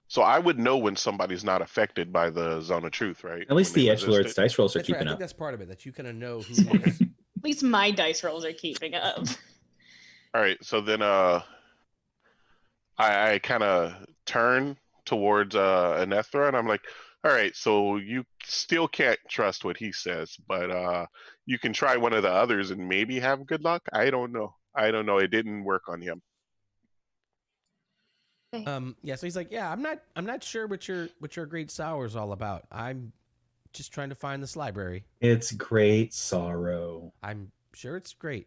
So I would know when somebody's not affected by the Zone of Truth, right? At least When the they Edgelord's resist it? dice rolls are That's right. I keeping think up. that's part of it, that you kind of know who is. At least my dice rolls are keeping up. All right, so then I kind of turn towards Anethra, and I'm like, all right, so you still can't trust what he says, but you can try one of the others and maybe have good luck. I don't know. It didn't work on him. Yeah, so he's like, yeah, I'm not sure what your great sour is all about. I'm just trying to find this library. It's great sorrow. I'm sure it's great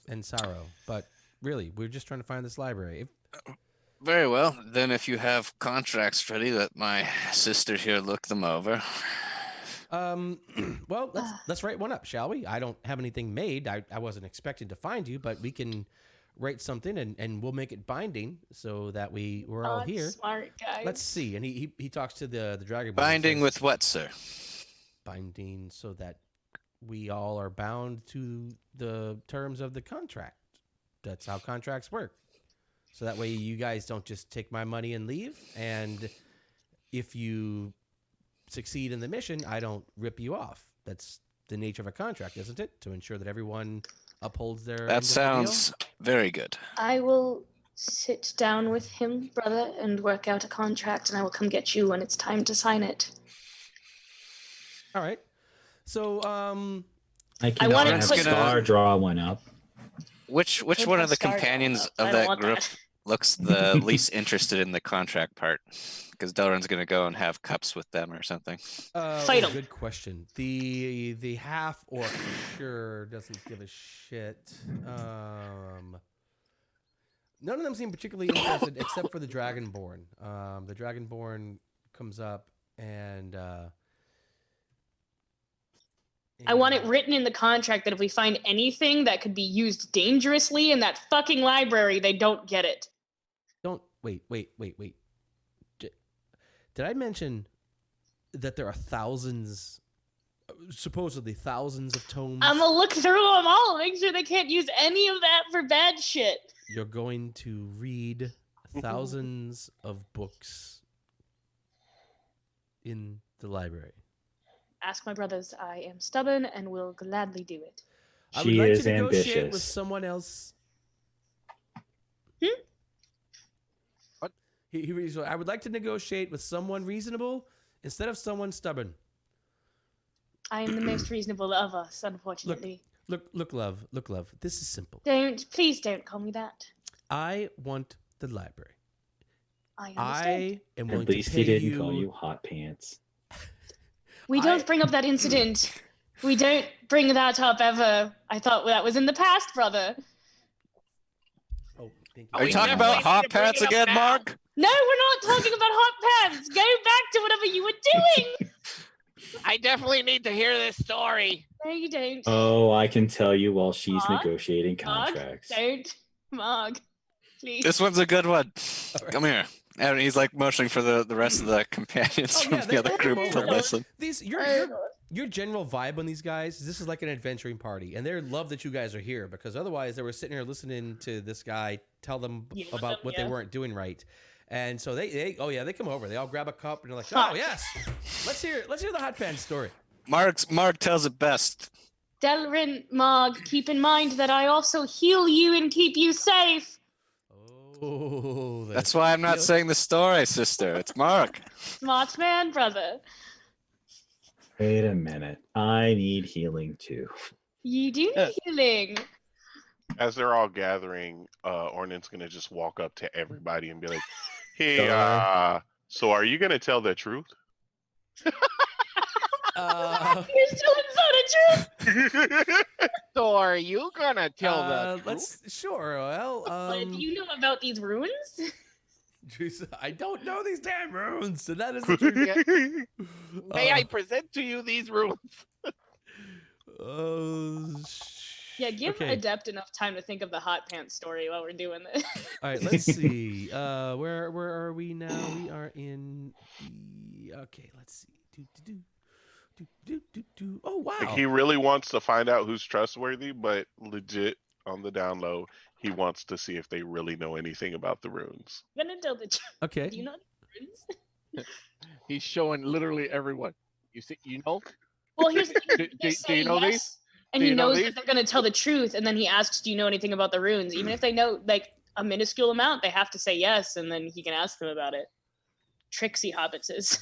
and sorrow, but really, we're just trying to find this library. Very well. Then, if you have contracts ready, let my sister here look them over. Well, let's write one up, shall we? I don't have anything made. I wasn't expecting to find you, but we can write something and we'll make it binding so that we're all That's here. smart, guys. Let's see. And he talks to the dragon. Binding with what, sir? Binding so that we all are bound to the terms of the contract. That's how contracts work. So that way you guys don't just take my money and leave, and if you succeed in the mission, I don't rip you off. That's the nature of a contract, isn't it? To ensure that everyone upholds their end That of the sounds very good. I will sit down with him, brother, and work out a contract, and I will come get you when it's time to sign it. deal. All right. So, I can want have to put- Star draw one up. Which Could one have of the started companions up. I of don't that want group that. looks the least interested in the contract part? Because Delrin's gonna go and have cups with them or something. Fight 'em. Good question. The half orc for sure doesn't give a shit. None of them seem particularly interested except for the Dragonborn. The Dragonborn comes up and I want it written in the contract that if we find anything that could be used dangerously in that fucking library, they don't get it. Don't wait. Did I mention that there are thousands, supposedly thousands of tomes? I'm gonna look through them all, make sure they can't use any of that for bad shit. You're going to read thousands of books in the library. Ask my brothers. I am stubborn and will gladly do it. I would She like is to negotiate with ambitious. someone else. What? He reads, I would like to negotiate with someone reasonable instead of someone stubborn. I am the most reasonable of us, unfortunately. Look, love. This is simple. Please don't call me that. I want the library. I understand. I am willing At to least pay he didn't call you hot pants. We don't bring up that incident. We don't bring that up ever. I thought that was in the past, brother. Oh, thank you. Are you we talking definitely about need hot to bring pants it up again, now. Mark? No, we're not talking about hot pants. Go back to whatever you were doing. I definitely need to hear this story. No, you don't. Oh, I can tell you while she's Mark? negotiating Mark, contracts. don't. Mark, please. This one's a good one. All right. Come here. And he's like motioning for the rest of the companions Oh, from yeah, the other they group come to over. listen. These your general vibe on these guys. This is like an adventuring party, and they love that you guys are here because otherwise they were sitting here listening to this guy tell them Yeah, about what they yeah. weren't doing right. And so they come over. They all grab a cup and they're like, Hot. "Oh yes, let's hear the hot pants story." Mark tells it best. Delrin, Marg, keep in mind that I also heal you and keep you safe. Oh, That's why I'm not heal- saying the story, sister. It's Mark. Smart man, brother. Wait a minute. I need healing too. You do need healing. As they're all gathering, Ornan's gonna just walk up to everybody and be like, "Hey, Duh. so are you gonna tell the truth?" You're still inside a truth. So are you gonna tell the truth? let's sure. Well, Do you know about these runes? Jeez, I don't know these damn runes, and that is the truth. May I present to you these runes? Yeah, give okay. Adept enough time to think of the hot pants story while we're doing this. All right, let's see. Where are we now? We are in the. Okay, let's see. Oh wow! Like he really wants to find out who's trustworthy, but legit on the down low, he wants to see if they really know anything about the runes. I'm gonna tell the truth. Okay. Do you know the runes? He's showing literally everyone. You see, Well, here's the thing. Do- You do- just do you say know yes, these? and Do he you know knows these? that they're gonna tell the truth, and then he asks, "Do you know anything about the runes?" Even if they know like a minuscule amount, they have to say yes, and then he can ask them about it. Tricksy hobbits is.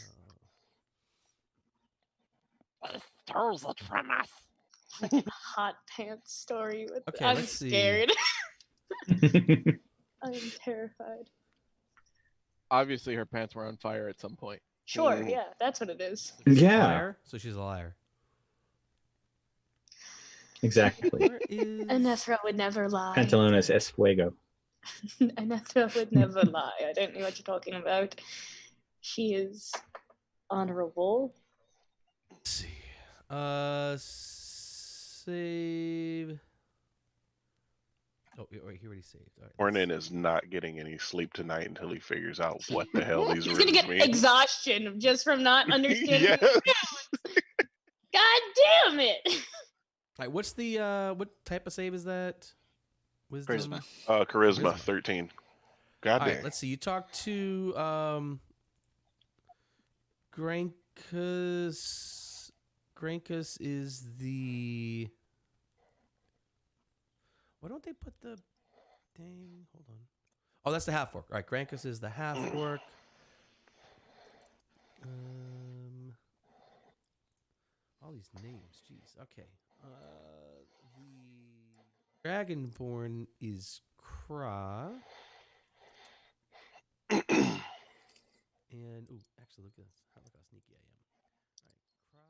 Steals it from us. Hot pants story. Okay, I'm let's see. scared. I'm terrified. Obviously, her pants were on fire at some point. Sure, Mm. yeah, that's what it is. She's a Yeah. liar, so she's a liar. Exactly. Where is? Anethra would never lie. Pantalones es fuego. Anethra would never lie. I don't know what you're talking about. She is honorable. Let's see. Save. Oh, wait, he already saved. All right, let's Ornan is not getting any sleep tonight until he figures out what the hell these He's runes gonna get mean. exhaustion just from not understanding. Yes. the runes. God damn it! All right, what's the what type of save is that? Wisdom. Charisma. Charisma Charisma. 13. God All damn. right, let's see. You talk to Grankus is the. Why don't they put the dang? Hold on. Oh, that's the half orc. All right, Grankus is the half orc. All these names, jeez. Okay. The Dragonborn is Kra. And actually, look at this. Look how sneaky I am. All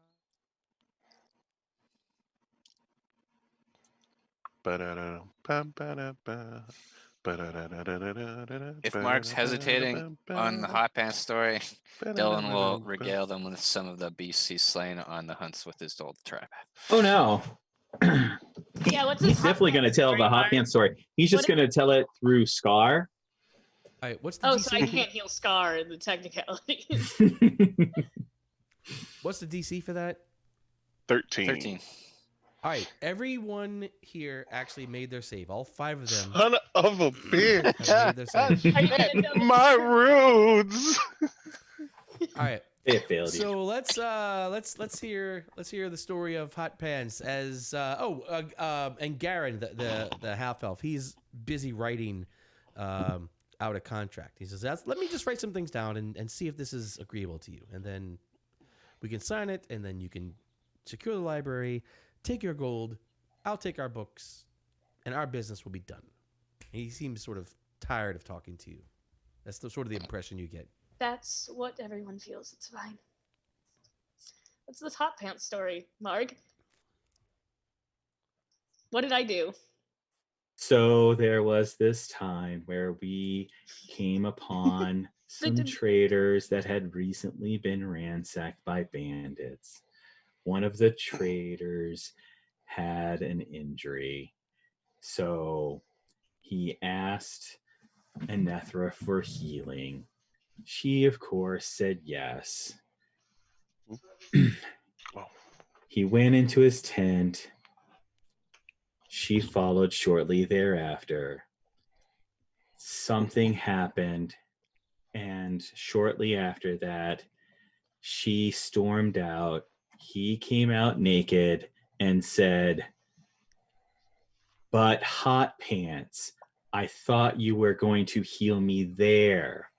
right, If Mark's hesitating on the hot pants story, Dylan will regale them with some of the beasts he's slain on the hunts with his old tribe. Oh no. Yeah, what's He's this hot definitely going to pants tell story, the hot Mark? pants story. He's just What going to tell it through Scar. All right, what's the Oh, DC? so I can't heal Scar in the technicalities. What's the DC for that? 13. All right, everyone here actually made their save. All 5 of them Son of a bitch. have made their save. Are you gonna tell me- My rudes. All right, It failed you. so let's hear the story of Hot Pants as and Garen, the half elf. He's busy writing out a contract. He says, "Let me just write some things down and see if this is agreeable to you, and then we can sign it, and then you can secure the library, take your gold, I'll take our books, and our business will be done." He seems sort of tired of talking to you. That's sort of the impression you get. That's what everyone feels. It's fine. What's this hot pants story, Marg? What did I do? So there was this time where we came upon some traders that had recently been ransacked by bandits. One of the traders had an injury, so he asked Anethra for healing. She, of course, said yes. He went into his tent. She followed shortly thereafter. Something happened, and shortly after that, she stormed out. He came out naked and said, "But Hot Pants, I thought you were going to heal me there."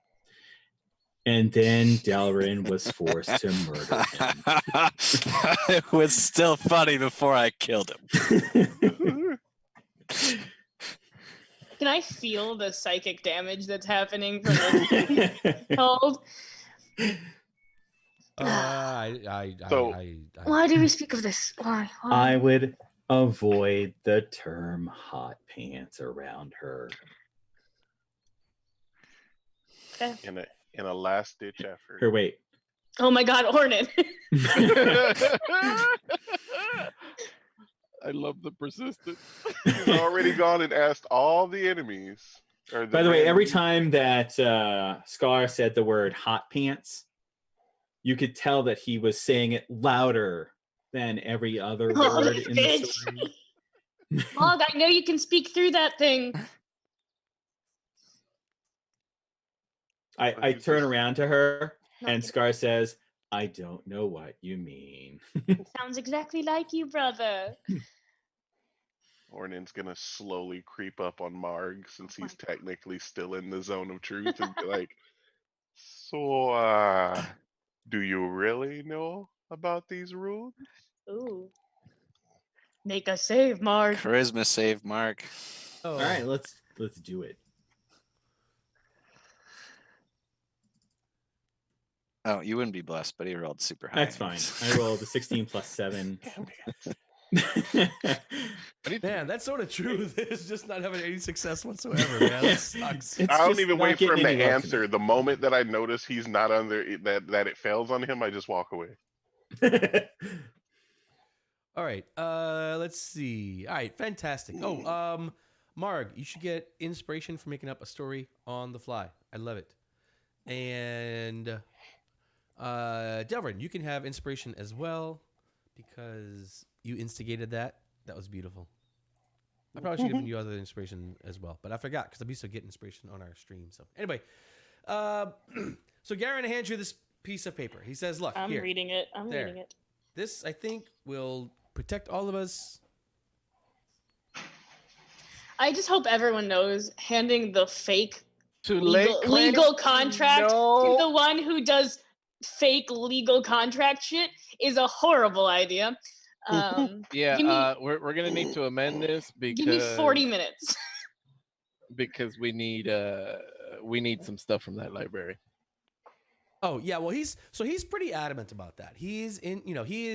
And then Delrin was forced to murder him. It was still funny before I killed him. Can I feel the psychic damage that's happening from this told? Why do we speak of this? Why? I would avoid the term hot pants around her. Okay. In a last ditch effort. Or wait. Oh my God, Ornan. I love the persistence. He's already gone and asked all the enemies. By the way, every time that Scar said the word hot pants, you could tell that he was saying it louder than every other word in the story. Mog, I know you can speak through that thing. I turn around to her and Scar says, "I don't know what you mean." Sounds exactly like you, brother. Ornan's gonna slowly creep up on Marg since he's technically still in the zone of truth and be like, "So, do you really know about these rules?" Ooh. Make a save, Marg. Charisma save, Mark. All right, let's do it. Oh, you wouldn't be blessed, but he rolled super high. That's fine. I rolled a 16 plus 7. Man, that's sort of true. It's just not having any success whatsoever, man. That sucks. I don't even wait for him to answer. The moment that I notice he's not under that it fails on him, I just walk away. All right. Let's see. All right, fantastic. Oh, Marg, you should get inspiration for making up a story on the fly. I love it. And Delvin, you can have inspiration as well because you instigated that. That was beautiful. I probably should have given you other inspiration as well, but I forgot because I'm used to getting inspiration on our stream. So anyway, so Garen hands you this piece of paper. He says, "Look, I'm here. reading it. I'm There. reading it. This, I think, will protect all of us." I just hope everyone knows handing the fake Too late. legal contract to No. the one who does fake legal contract shit is a horrible idea. Yeah, give me- we're gonna need to amend this because Give me 40 minutes. because we need some stuff from that library. Oh yeah, well he's pretty adamant about that. He is he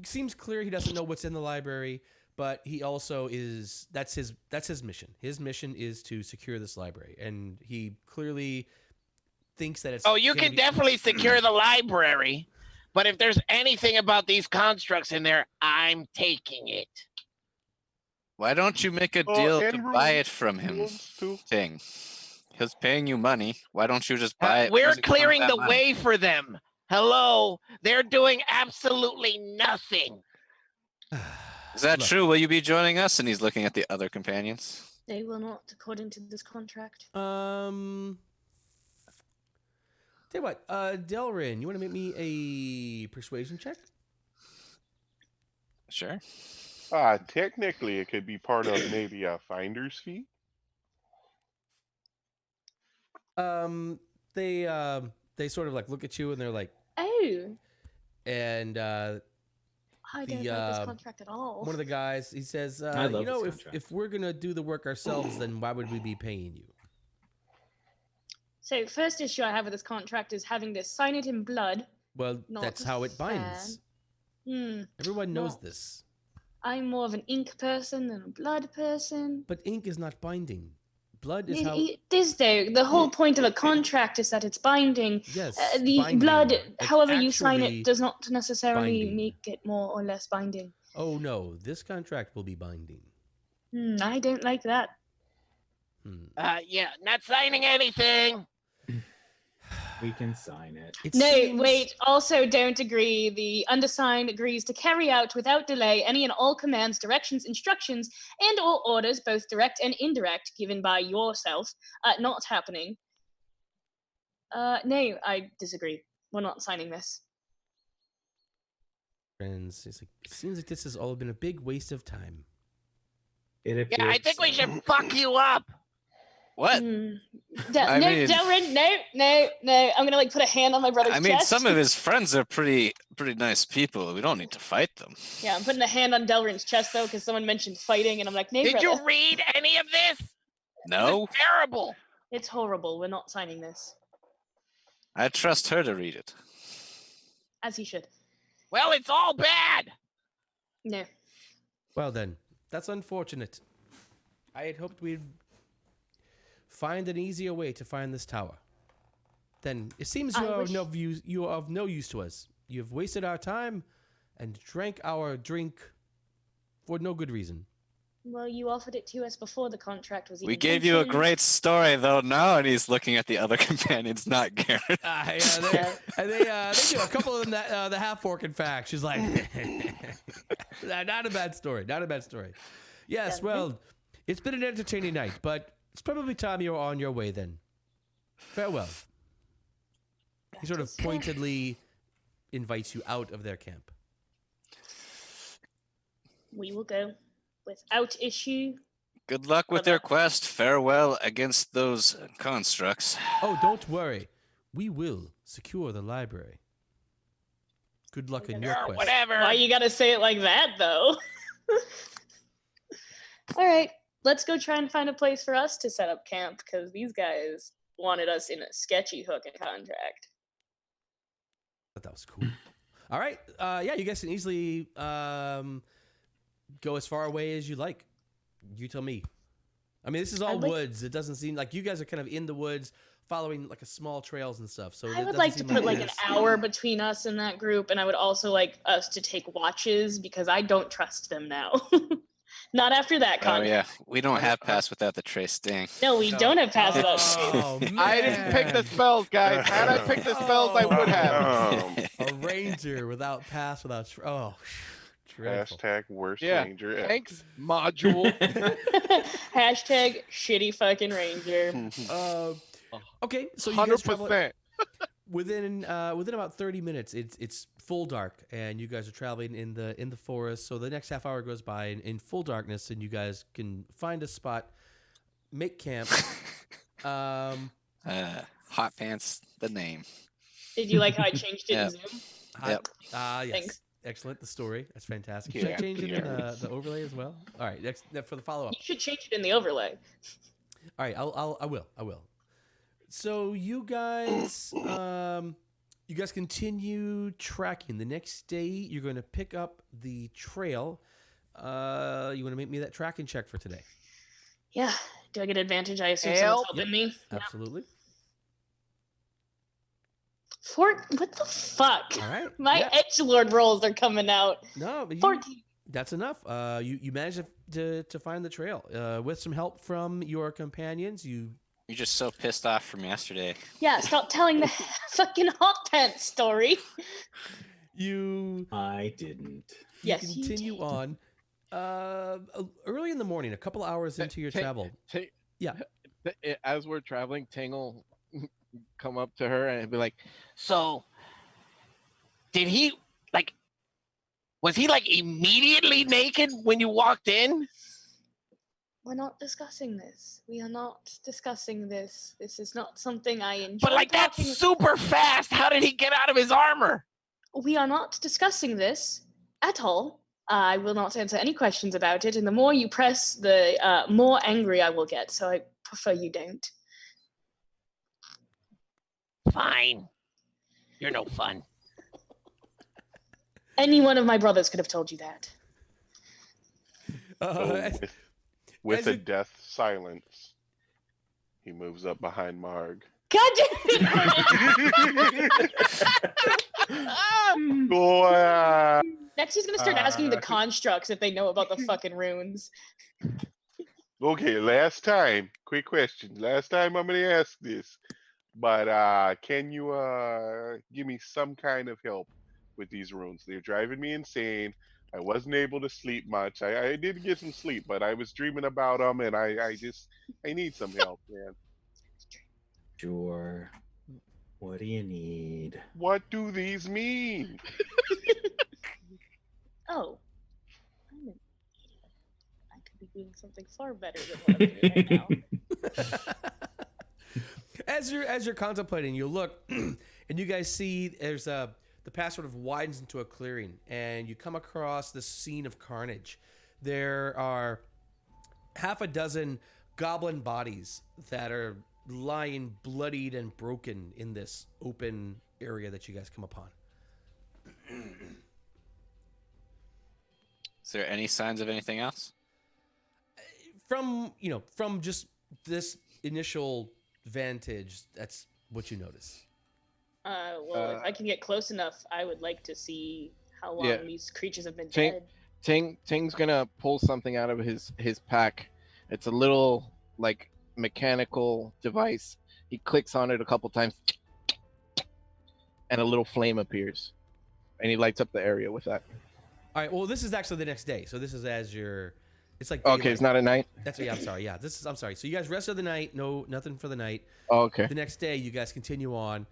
seems clear he doesn't know what's in the library, but he also is that's his mission. His mission is to secure this library, and he clearly thinks that it's Oh, you gonna can be- definitely secure the library, but if there's anything about these constructs in there, I'm taking it. Why don't you make a Oh, deal to and buy rules. it from him? Rules, too. Thing. He's paying you money. Why don't you just buy it? We're Where's it come clearing that the money? way for them. Hello, they're doing absolutely nothing. Is that Look. true? Will you be joining us? And he's looking at the other companions. They will not, according to this contract. Tell you what, Delrin, you want to make me a persuasion check? Sure. Technically, it could be part of maybe a finder's fee. They sort of like look at you and they're like, Oh, and I don't like this contract at all. one of the guys, he says, I love you know, this if contract. we're gonna do the work ourselves, then why would we be paying you? So, first issue I have with this contract is having to sign it in blood. Well, Not that's a how it binds. Everyone knows Not- this. I'm more of an ink person than a blood person. But ink is not binding. Blood is It, how. it is though. The whole point of a contract is that it's binding. Yes. The binding. blood, Like, however you sign actually it, does not necessarily binding. make it more or less binding. Oh no, this contract will be binding. I don't like that. Yeah, not signing anything. We can sign it. It No, seems- wait. Also, don't agree. The undersigned agrees to carry out without delay any and all commands, directions, instructions, and/or orders, both direct and indirect, given by yourself. Not happening. No, I disagree. We're not signing this. Friends, it's like, it seems like this has all been a big waste of time. Yeah, I think we should fuck you up. What? No, I mean- Delrin, no. I'm gonna put a hand on my brother's I mean, chest. some of his friends are pretty nice people. We don't need to fight them. Yeah, I'm putting a hand on Delrin's chest though, because someone mentioned fighting, and I'm like, no, Did brother. you read any of this? No, This is terrible. It's horrible. We're not signing this, I trust her to read it. as he should. Well, it's all bad. No. Well then, that's unfortunate. I had hoped we'd find an easier way to find this tower. Then it seems you I are wish- you are of no use to us. You've wasted our time and drank our drink for no good reason. Well, you offered it to us before the contract was even We gave you a mentioned. great story though now, and he's looking at the other companions, not Garrett. Yeah, they do. A couple of them that the half orc, in fact. She's like, not a bad story. Not a bad story. Yes, Yeah. well, it's been an entertaining night, but it's probably time you're on your way then. Farewell. He sort of pointedly invites you out of their camp. We will go without issue. Good luck with your quest. Farewell against those constructs. Oh, don't worry. We will secure the library. Good luck in your Sure, quest. whatever. Why you gotta say it like that, though? All right, let's go try and find a place for us to set up camp, because these guys wanted us in a sketchy hooking contract. Thought that was cool. All right. Yeah, you guys can easily go as far away as you like. You tell me. I mean, this is all I'd like- woods. It doesn't seem like you guys are kind of in the woods following like a small trails and stuff. So I it would doesn't like to seem put like an there's- hour between us and that group, and I would also like us to take watches because I don't trust them now. Not after that Oh contract. yeah, we don't have pass without the trace sting. No, we don't have pass without Oh, man. I didn't pick the spells, guys. Had I picked the spells, I would have. A ranger without pass without. Dreadful. Hashtag worst Yeah, ranger ever. Thanks, module. Hashtag shitty fucking ranger. Okay, so you guys travel. 100%. within about 30 minutes, it's full dark, and you guys are traveling in the forest. So the next half hour goes by in full darkness, and you guys can find a spot, make camp. Hot Pants, the name. Did you like how I changed it in Yep. Zoom? Yep. Yes. Thanks. Excellent. The story. That's fantastic. Should I Yeah, change it in yeah. the overlay as well? All right. Next for the follow up. You should change it in the overlay. All right. I will. So you guys continue tracking. The next day, you're going to pick up the trail. You want to make me that tracking check for today? Yeah. Do I get advantage? I assume Help. someone's helping me. Absolutely. What the fuck? All right. My edgelord rolls are coming out. No, but 14. that's enough. You managed to find the trail with some help from your companions. You're just so pissed off from yesterday. Yeah, stop telling the fucking hot pants story. I didn't. Yes, you continue on. Early in the morning, a couple hours into your travel. Yeah. As we're traveling, Ting will come up to her and be like, So, did he was he immediately naked when you walked in? We're not discussing this. We are not discussing this. This is not something I enjoy. But that's talking- super fast. How did he get out of his armor? We are not discussing this at all. I will not answer any questions about it. And the more you press, the more angry I will get. So I prefer you don't. Fine. You're no fun. Any one of my brothers could have told you that. With as a you- death silence, he moves up behind Marg. God damn it! Boy, Next, he's gonna start asking the constructs if they know about the fucking runes. okay, last time, quick question. Last time I'm gonna ask this, but can you give me some kind of help with these runes? They're driving me insane. I wasn't able to sleep much. I did get some sleep, but I was dreaming about them, and I need some help, man. Sure. What do you need? What do these mean? Oh, I'm an idiot. I could be doing something far better than what I'm doing right now. As you're contemplating, you look and you guys see there's the path sort of widens into a clearing, and you come across this scene of carnage. There are half a dozen goblin bodies that are lying bloodied and broken in this open area that you guys come upon. Is there any signs of anything else? From just this initial vantage, that's what you notice. Well, if I can get close enough, I would like to see how long Yeah. these creatures have been Ting- dead. Ting's gonna pull something out of his pack. It's a little mechanical device. He clicks on it a couple times, and a little flame appears, and he lights up the area with that. All right. Well, this is actually the next day, so this is as you're. It's like Okay, daylight. it's not at night. That's I'm sorry. Yeah, I'm sorry. So you guys rested the night. No, nothing for the night. Oh, okay. The next day, you guys continue on,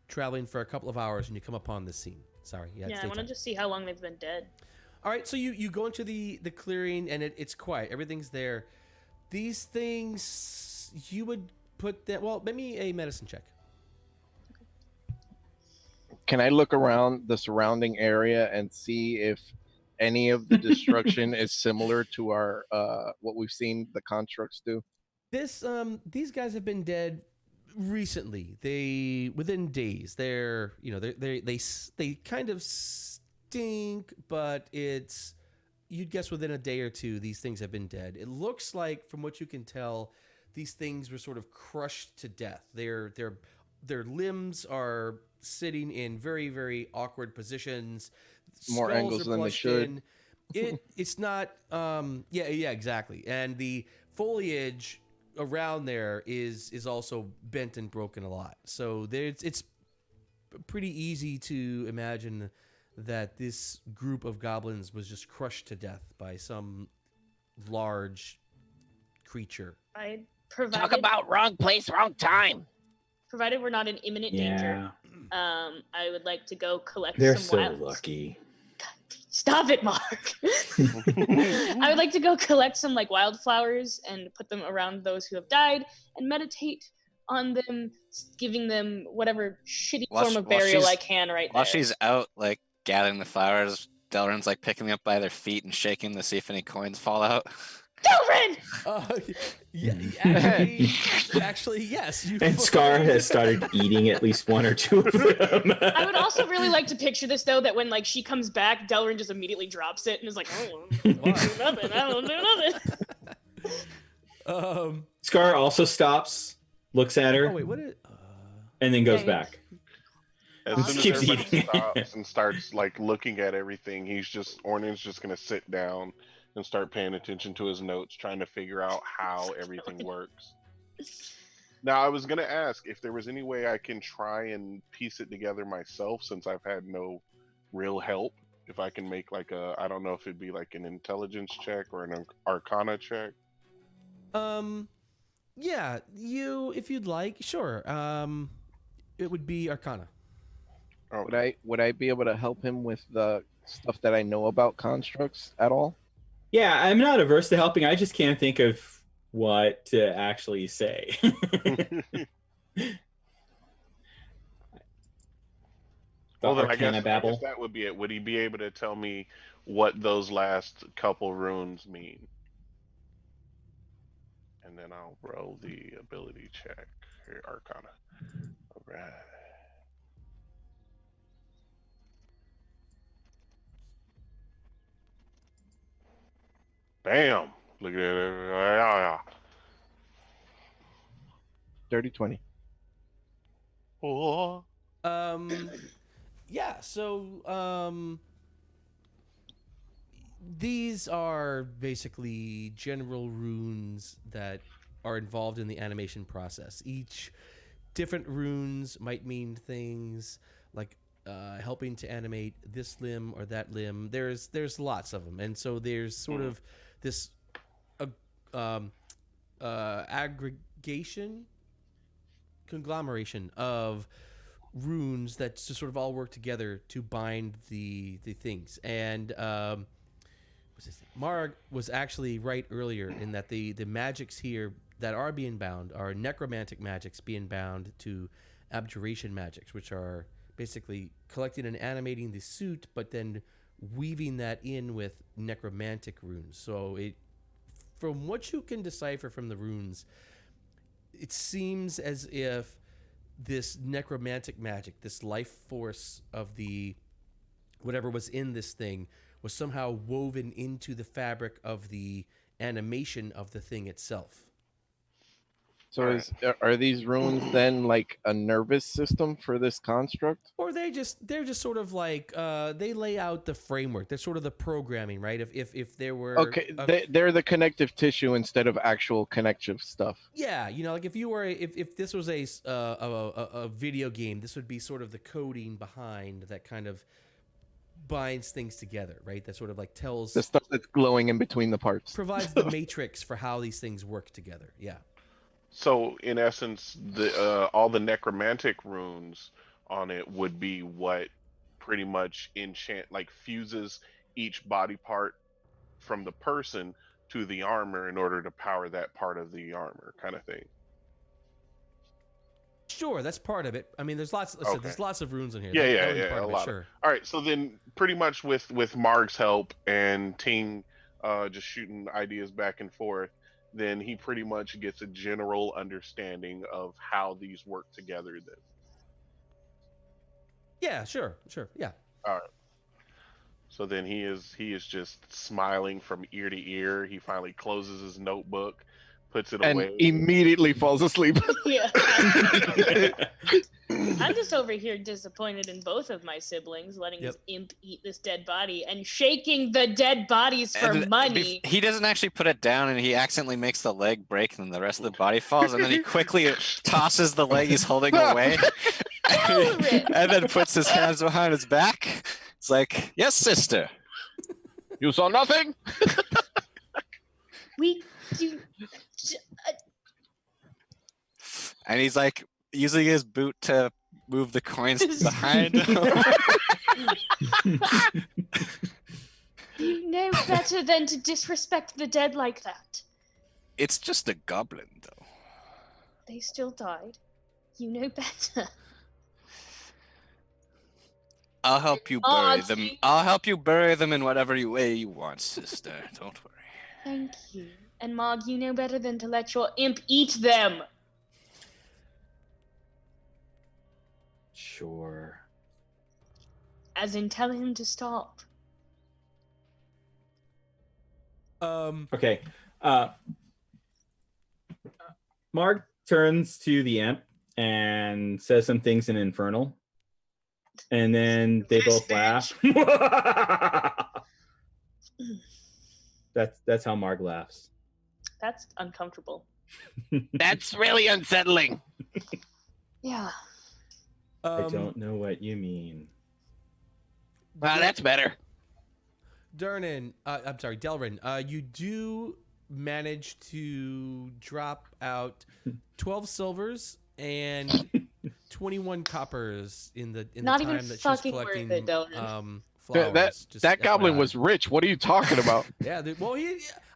traveling for a couple of hours, and you come upon this scene. Sorry. Yeah. Yeah, I want to just see how long they've been dead. All right. So you go into the clearing, and it's quiet. Everything's there. These things you would put that. Well, maybe a medicine check. Can I look around the surrounding area and see if any of the destruction is similar to our what we've seen the constructs do? These guys have been dead recently. Within days. They kind of stink, but you'd guess within a day or two these things have been dead. It looks like, from what you can tell, these things were sort of crushed to death. Their limbs are sitting in very, very awkward positions. More Skulls angles are than they pushed should. It's not yeah, exactly. And the foliage around there is also bent and broken a lot. So it's pretty easy to imagine that this group of goblins was just crushed to death by some large creature. I provided. Talk about wrong place, wrong time. provided we're not in imminent danger, Yeah, I would like to go collect they're some so wild. lucky. Stop it, Mark. I would like to go collect some like wildflowers and put them around those who have died and meditate on them, giving them whatever shitty form of burial I can right While there. she's out, like, gathering the flowers, Delrin's, like, picking them up by their feet and shaking them to see if any coins fall out. Delrin! Actually, yes. And Scar has started eating at least one or two of them. I would also really like to picture this though, that when like she comes back, Delrin just immediately drops it and is like, "Oh, I don't do nothing. I don't do nothing." Scar also stops, looks at her, Oh wait, what? and then goes Dang it. back. As Just soon as keeps everybody eating. stops and starts like looking at everything, Ornin's just gonna sit down and start paying attention to his notes, trying to figure out how everything works. Now, I was gonna ask if there was any way I can try and piece it together myself, since I've had no real help. If I can make like I don't know if it'd be like an intelligence check or an arcana check. Yeah, if you'd like, sure. It would be Arcana. Oh, Would I be able to help him with the stuff that I know about constructs at all? Yeah, I'm not averse to helping. I just can't think of what to actually say. well, then I Arcana guess babble. that would be it. Would he be able to tell me what those last couple runes mean? And then I'll roll the ability check here, Arcana. All right. Bam! Look at it. Dirty 20. Oh. Yeah, so these are basically general runes that are involved in the animation process. Each different runes might mean things like helping to animate this limb or that limb. There's lots of them, and so there's sort of this conglomeration of runes that just sort of all work together to bind the things. And Marg was actually right earlier in that the magics here that are being bound are necromantic magics being bound to abjuration magics, which are basically collecting and animating the suit, but then weaving that in with necromantic runes. So from what you can decipher from the runes, it seems as if this necromantic magic, this life force of the whatever was in this thing, was somehow woven into the fabric of the animation of the thing itself. So are these runes then like a nervous system for this construct? Or they're just sort of like they lay out the framework. They're sort of the programming, right? If there were they're the connective tissue instead of actual connective stuff. Yeah, like if you were if this was a video game, this would be sort of the coding behind that kind of binds things together, right? That sort of like tells the stuff that's glowing in between the parts. Provides the matrix for how these things work together. Yeah. So in essence, all the necromantic runes on it would be what pretty much fuses each body part from the person to the armor in order to power that part of the armor, kind of thing. Sure, that's part of it. I mean, there's lots. There's lots of runes in here. Yeah, a lot. Sure. All right, so then pretty much with Marg's help and Ting just shooting ideas back and forth, then he pretty much gets a general understanding of how these work together then. Yeah, sure, yeah. All right. So then he is just smiling from ear to ear. He finally closes his notebook, puts it and away, immediately falls asleep. Yeah. I'm just over here disappointed in both of my siblings, letting this imp eat this dead body and shaking the dead bodies for money. He doesn't actually put it down, and he accidentally makes the leg break, and then the rest of the body falls, and then he quickly tosses the leg he's holding away, and then puts his hands behind his back. It's like, yes, sister. You saw nothing? We do. And he's like, using his boot to move the coins behind him. You know better than to disrespect the dead like that. It's just a goblin, though. They still died. You know better. I'll help you bury them. I'll help you bury them in whatever way you want, sister. Don't worry. Thank you. And Mog, you know better than to let your imp eat them. Sure. As in, tell him to stop. Okay. Mark turns to the imp and says some things in Infernal. And then they both laugh. That's how Mark laughs. That's uncomfortable. That's really unsettling. Yeah. I don't know what you mean. Wow, that's better. Delrin, you do manage to drop out 12 silvers and 21 coppers in the Not time even that she's fucking collecting worth it, Delrin. flowers. That goblin FYI. was rich. What are you talking about? Yeah, well,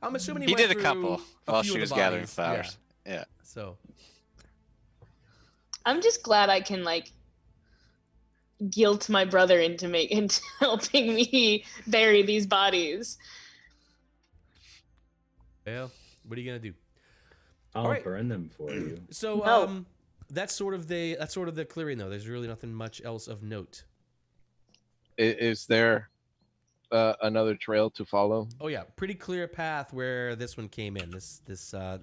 I'm assuming He went did a through couple while few she of was the gathering bodies. flowers. Yeah. So I'm just glad I can guilt my brother into helping me bury these bodies. well, what are you gonna do? I'll All right. burn them for you. So No. that's sort of the clearing though. There's really nothing much else of note. Is there another trail to follow? Oh yeah, pretty clear path where this one came in. This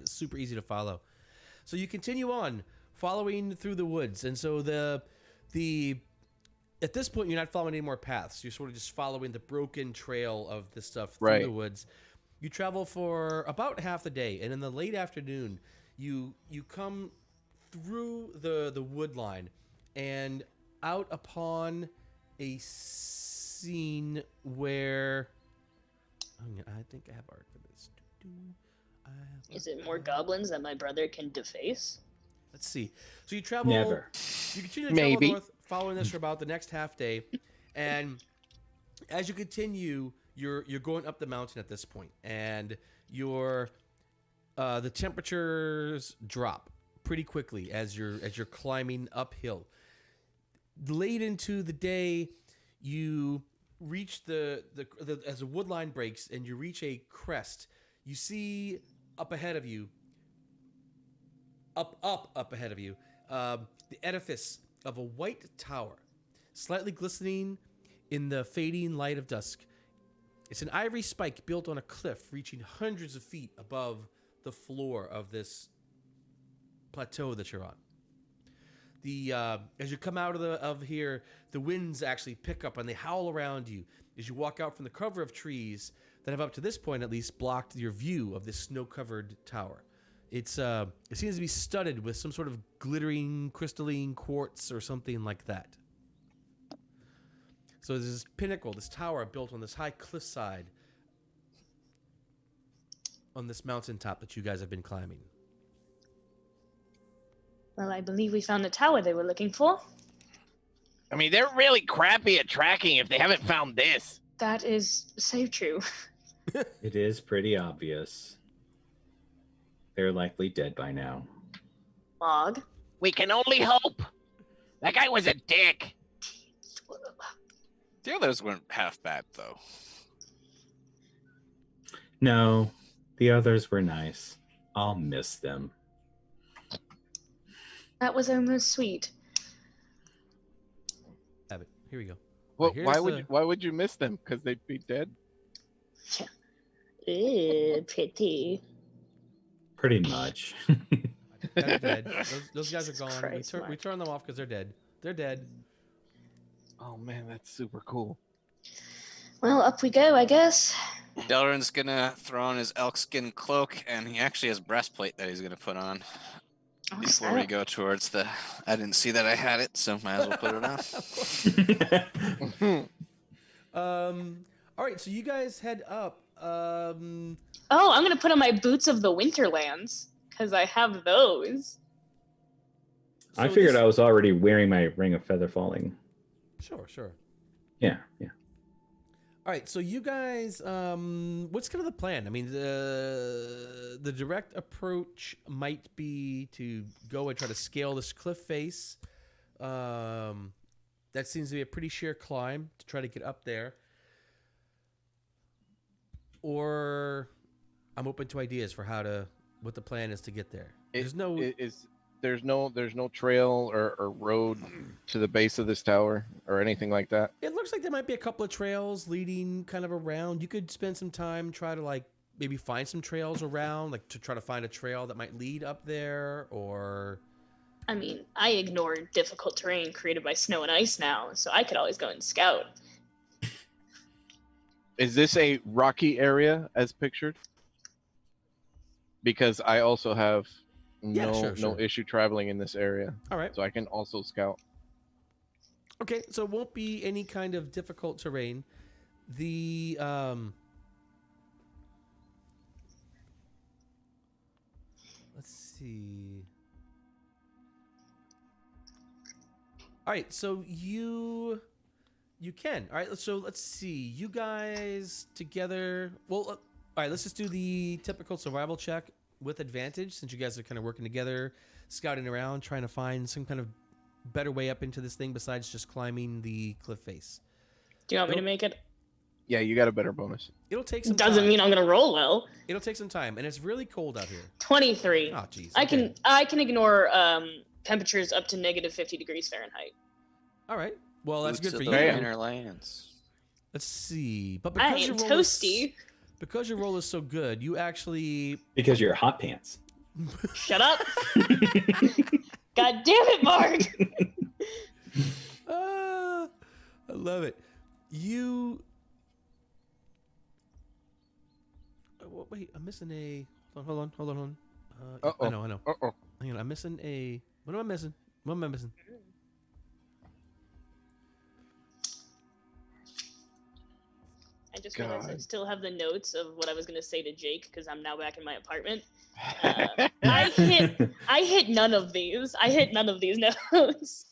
super easy to follow. So you continue on following through the woods, and so the at this point you're not following any more paths. You're sort of just following the broken trail of this stuff through Right. the woods. You travel for about half the day, and in the late afternoon, you come through the wood line and out upon a scene where I think I have art for this. Is it more goblins that my brother can deface? Let's see. So you travel. Never. You continue to Maybe. travel north, following this for about the next half day, and as you continue, you're going up the mountain at this point, and the temperatures drop pretty quickly as you're climbing uphill. Late into the day, you reach as the wood line breaks and you reach a crest. You see up ahead of you, up ahead of you, the edifice of a white tower, slightly glistening in the fading light of dusk. It's an ivory spike built on a cliff reaching hundreds of feet above the floor of this plateau that you're on. As you come out of here, the winds actually pick up and they howl around you as you walk out from the cover of trees that have up to this point at least blocked your view of this snow-covered tower. It seems to be studded with some sort of glittering crystalline quartz or something like that. So there's this pinnacle, this tower built on this high cliffside on this mountaintop that you guys have been climbing. Well, I believe we found the tower they were looking for. I mean, they're really crappy at tracking if they haven't found this. That is so true. It is pretty obvious. They're likely dead by now. Mog. We can only hope. That guy was a dick. The others weren't half bad, though. No, the others were nice. I'll miss them. That was almost sweet. Have it. Here we go. Well, Here's why would you miss them? Because they'd be dead. Ew, pity. Pretty much. They're dead. Those guys are gone. Christ, We Mark. turn them off because they're dead. They're dead. Oh man, that's super cool. Well, up we go, I guess. Delrin's gonna throw on his elk skin cloak, and he actually has breastplate that he's gonna put on Oh, before we go towards the. I didn't see that I had it, so might as well put it on. All right. So you guys head up. Oh, I'm gonna put on my boots of the Winterlands because I have those. I So figured this- I was already wearing my ring of feather falling. Sure. Yeah. All right, so you guys, what's kind of the plan? I mean, the direct approach might be to go and try to scale this cliff face. That seems to be a pretty sheer climb to try to get up there. Or I'm open to ideas for what the plan is to get there. There's There's no trail or road to the base of this tower or anything like that. It looks like there might be a couple of trails leading kind of around. You could spend some time, try to like maybe find some trails around, like to try to find a trail that might lead up there, or I mean, I ignore difficult terrain created by snow and ice now, so I could always go and scout. Is this a rocky area as pictured? Because I also have no sure. issue traveling in this area, all right. so I can also scout. Okay, so it won't be any kind of difficult terrain. The let's see. All right, so you can. All right, so let's see. You guys together. Well, all right, let's just do the typical survival check with advantage since you guys are kind of working together, scouting around, trying to find some kind of better way up into this thing besides just climbing the cliff face. Do you want me to make it? Yeah, you got a better bonus. It'll take some Doesn't time. mean I'm gonna roll well. It'll take some time, and it's really cold out here. 23. Oh, jeez. I okay. can ignore temperatures up to negative 50 degrees Fahrenheit. All right. Well, that's Boots good for of you. the Yeah. inner lands. Let's see. But I because am your roll toasty. because your roll is so good, you actually Because you're hot pants. Shut up. God damn it, Mark. I love it. You. Wait, I'm missing a. Hold on. I Uh-oh. know. Uh-oh. Hang on, I'm missing a. What am I missing? I just realized I God. still have the notes of what I was gonna say to Jake because I'm now back in my apartment. I hit none of these. I hit none of these notes.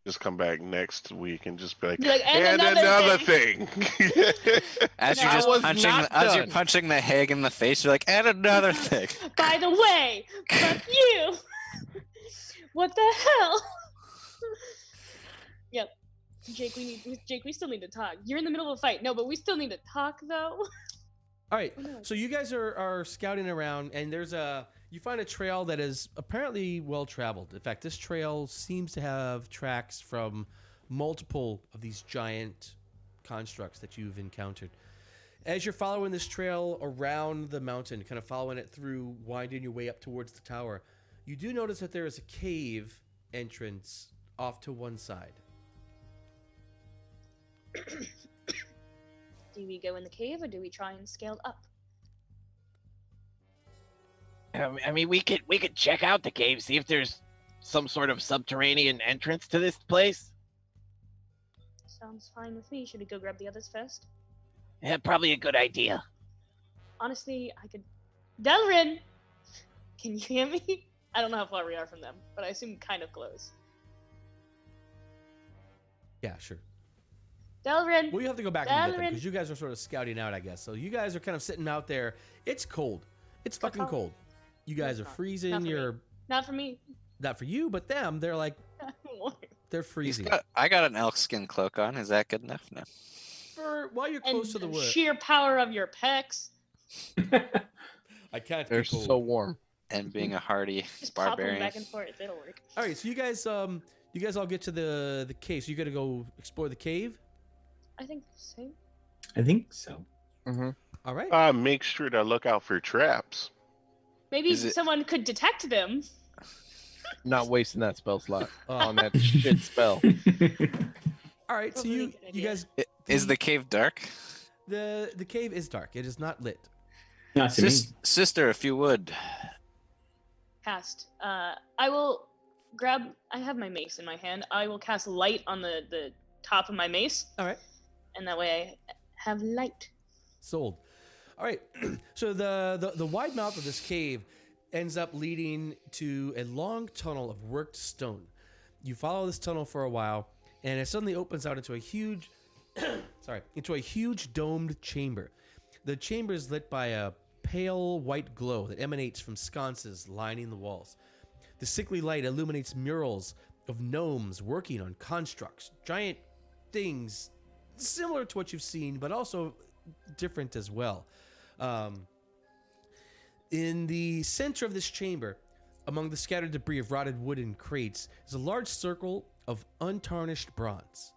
Just come back next week and just be like, Be like, and another thing. As No, you're I just was punching, not as you're done. punching the hag in the face, you're like, and another thing. By the way, fuck you. What the hell? Yep. Jake, we still need to talk. You're in the middle of a fight. No, but we still need to talk though. All right. Oh, no. So you guys are scouting around, and you find a trail that is apparently well traveled. In fact, this trail seems to have tracks from multiple of these giant constructs that you've encountered. As you're following this trail around the mountain, kind of following it through, winding your way up towards the tower, you do notice that there is a cave entrance off to one side. Do we go in the cave or do we try and scale up? I mean, we could check out the cave, see if there's some sort of subterranean entrance to this place. Sounds fine with me. Should we go grab the others first? Yeah, probably a good idea. Honestly, I could. Delrin! Can you hear me? I don't know how far we are from them, but I assume kind of close. Yeah, sure. Delrin! Well, you have to go back and get them Valerin. because you guys are sort of scouting out, I guess. So you guys are kind of sitting out there. It's cold. It's fucking cold. cold. You guys are not. freezing. Not for me. You're Not for me. not for you, but them. They're like they're freezing. I got an elk skin cloak on. Is that good enough? No. For while you're And close to the wood, sheer power of your pecs. I can't. They're be cold. so warm. And being a hardy Just pop them barbarian. back and forth. It'll work. All right, so you guys all get to the cave. So you got to go explore the cave. I think so. I think so. Mm-hmm. All right. Make sure to look out for traps. Maybe Is it- someone could detect them. Not wasting that spell slot Uh, on that shit spell. all right. So Probably a you good idea. guys Is the cave dark? the cave is dark. It is not lit. Not to me. Sister, if you would. Cast. I will grab. I have my mace in my hand. I will cast light on the top of my mace, All right. and that way I have light. Sold. All right. So the wide mouth of this cave ends up leading to a long tunnel of worked stone. You follow this tunnel for a while, and it suddenly opens out into a huge, into a huge domed chamber. The chamber is lit by a pale white glow that emanates from sconces lining the walls. The sickly light illuminates murals of gnomes working on constructs, giant things similar to what you've seen, but also different as well. In the center of this chamber, among the scattered debris of rotted wood and crates, is a large circle of untarnished bronze.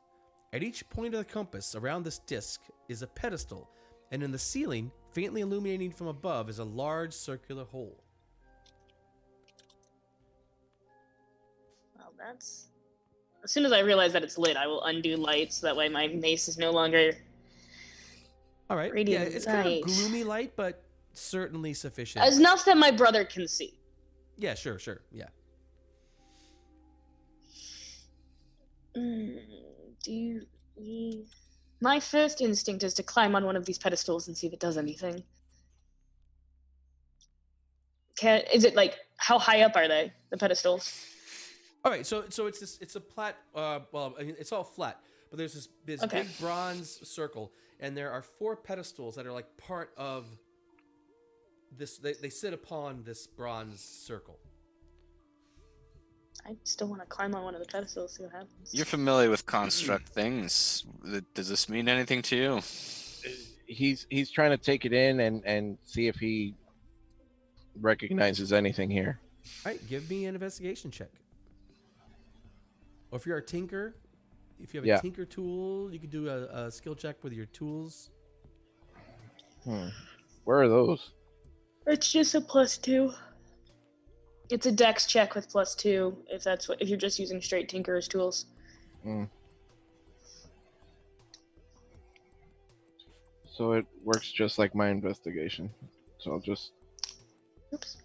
At each point of the compass around this disc is a pedestal, and in the ceiling, faintly illuminating from above, is a large circular hole. Well, that's... As soon as I realize that it's lit, I will undo light so that way my mace is no longer... All right. Radiant Yeah, it's kind of light. gloomy light, but certainly sufficient. Enough that my brother can see. Yeah, sure. Yeah. My first instinct is to climb on one of these pedestals and see if it does anything. Is it like, how high up are they, the pedestals? All right, so it's a plat. Well, I mean, it's all flat, but there's this Okay. big bronze circle, and there are 4 pedestals that are like part of this. They sit upon this bronze circle. I still want to climb on one of the pedestals, see what happens. You're familiar with construct things. Does this mean anything to you? He's trying to take it in and see if he recognizes anything here. All right, give me an investigation check. Or if you're a tinker, if you have a tinker tool, you could do a skill check with your tools. Where are those? It's just a +2. It's a dex check with +2 if you're just using straight tinker's tools. So it works just like my investigation. So I'll just... Oops.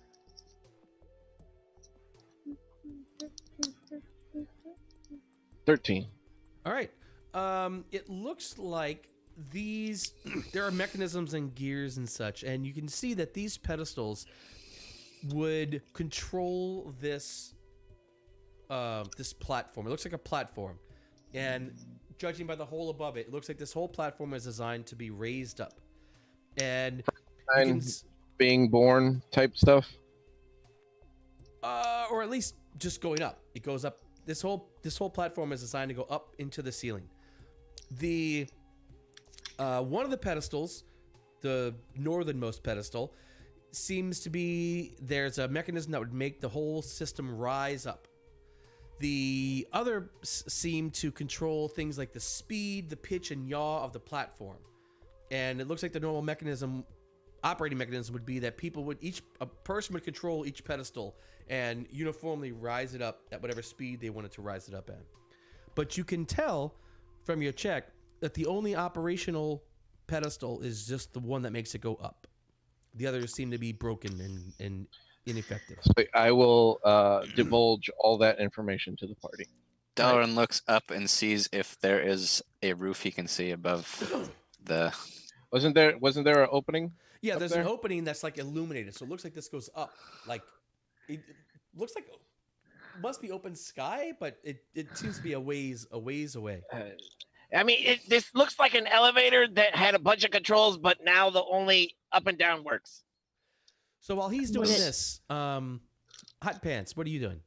$13. All right. It looks like these there are mechanisms and gears and such, and you can see that these pedestals would control this this platform. It looks like a platform, and judging by the hole above it, it looks like this whole platform is designed to be raised up, and you can, being born type stuff, or at least just going up. It goes up. This whole platform is designed to go up into the ceiling. The one of the pedestals, the northernmost pedestal, seems to be there's a mechanism that would make the whole system rise up. The other seem to control things like the speed, the pitch, and yaw of the platform. And it looks like the normal operating mechanism would be that a person would control each pedestal and uniformly rise it up at whatever speed they wanted to rise it up at. But you can tell from your check that the only operational pedestal is just the one that makes it go up. The others seem to be broken and ineffective. So I will divulge all that information to the party. Dalaran looks up and sees if there is a roof he can see above the... Wasn't there an opening? Yeah, there's there? an opening that's like illuminated. So it looks like this goes up. Like it looks like it must be open sky, but it seems to be a ways away. I mean, this looks like an elevator that had a bunch of controls, but now the only up and down works. So while he's doing this, Hot Pants, what are you doing?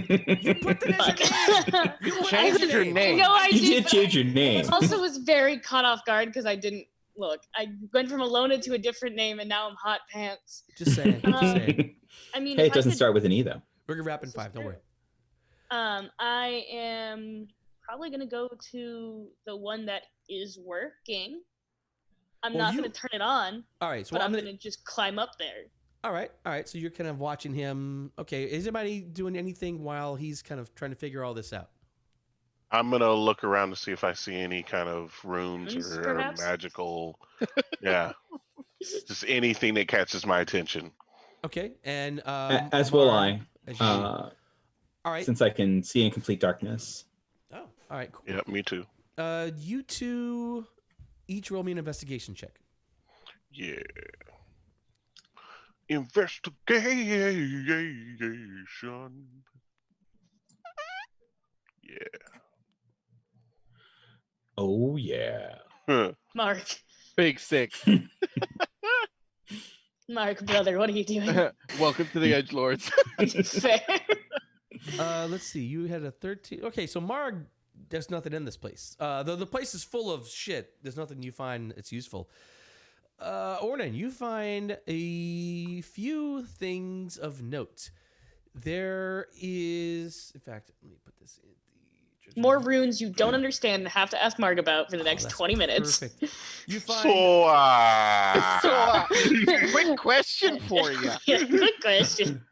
You put that as your name. You Changed your name. No, I You did. did change your name. I also was very caught off guard because I didn't look. I went from Elona to a different name, and now I'm Hot Pants. Just saying. Just saying. I mean, Hey, if it doesn't I could, start with an E though. We're gonna wrap in 5. Don't worry. I am probably gonna go to the one that is working. I'm Well, not you- gonna turn it on, All right. So but I'm gonna. gonna just climb up there. All right. So you're kind of watching him. Okay. Is anybody doing anything while he's kind of trying to figure all this out? I'm gonna look around to see if I see any kind of runes Runes, or perhaps? magical. Yeah, just anything that catches my attention. Okay. And As will Amar, I. as you- all right. Since I can see in complete darkness. Oh. All right. Cool. Yep, me too. You two each roll me an investigation check. Yeah. investigation. Yeah. Oh yeah. Huh. Mark, Big 6. Mark, brother, what are you doing? Welcome to the Edge Lords. Fair. Let's see. You had a 13. Okay, so Marg, there's nothing in this place. The place is full of shit. There's nothing you find that's useful. Ornan, you find a few things of note. There is, in fact, let me put this in the More runes you don't understand and have to ask Mark about for the next that's 20 minutes. Perfect. You find So, Quick question for you. Yeah, good question.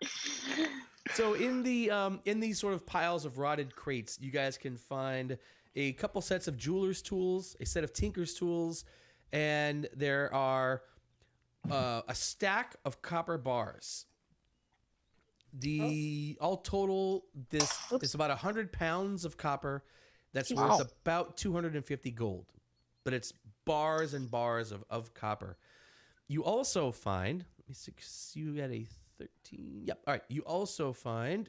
so in these sort of piles of rotted crates, you guys can find a couple sets of jeweler's tools, a set of tinker's tools, and there are a stack of copper bars. All total, this is about 100 pounds of copper. That's worth about 250 gold, but it's bars and bars of copper. You also find, let me see, you got a 13. Yep. All right. You also find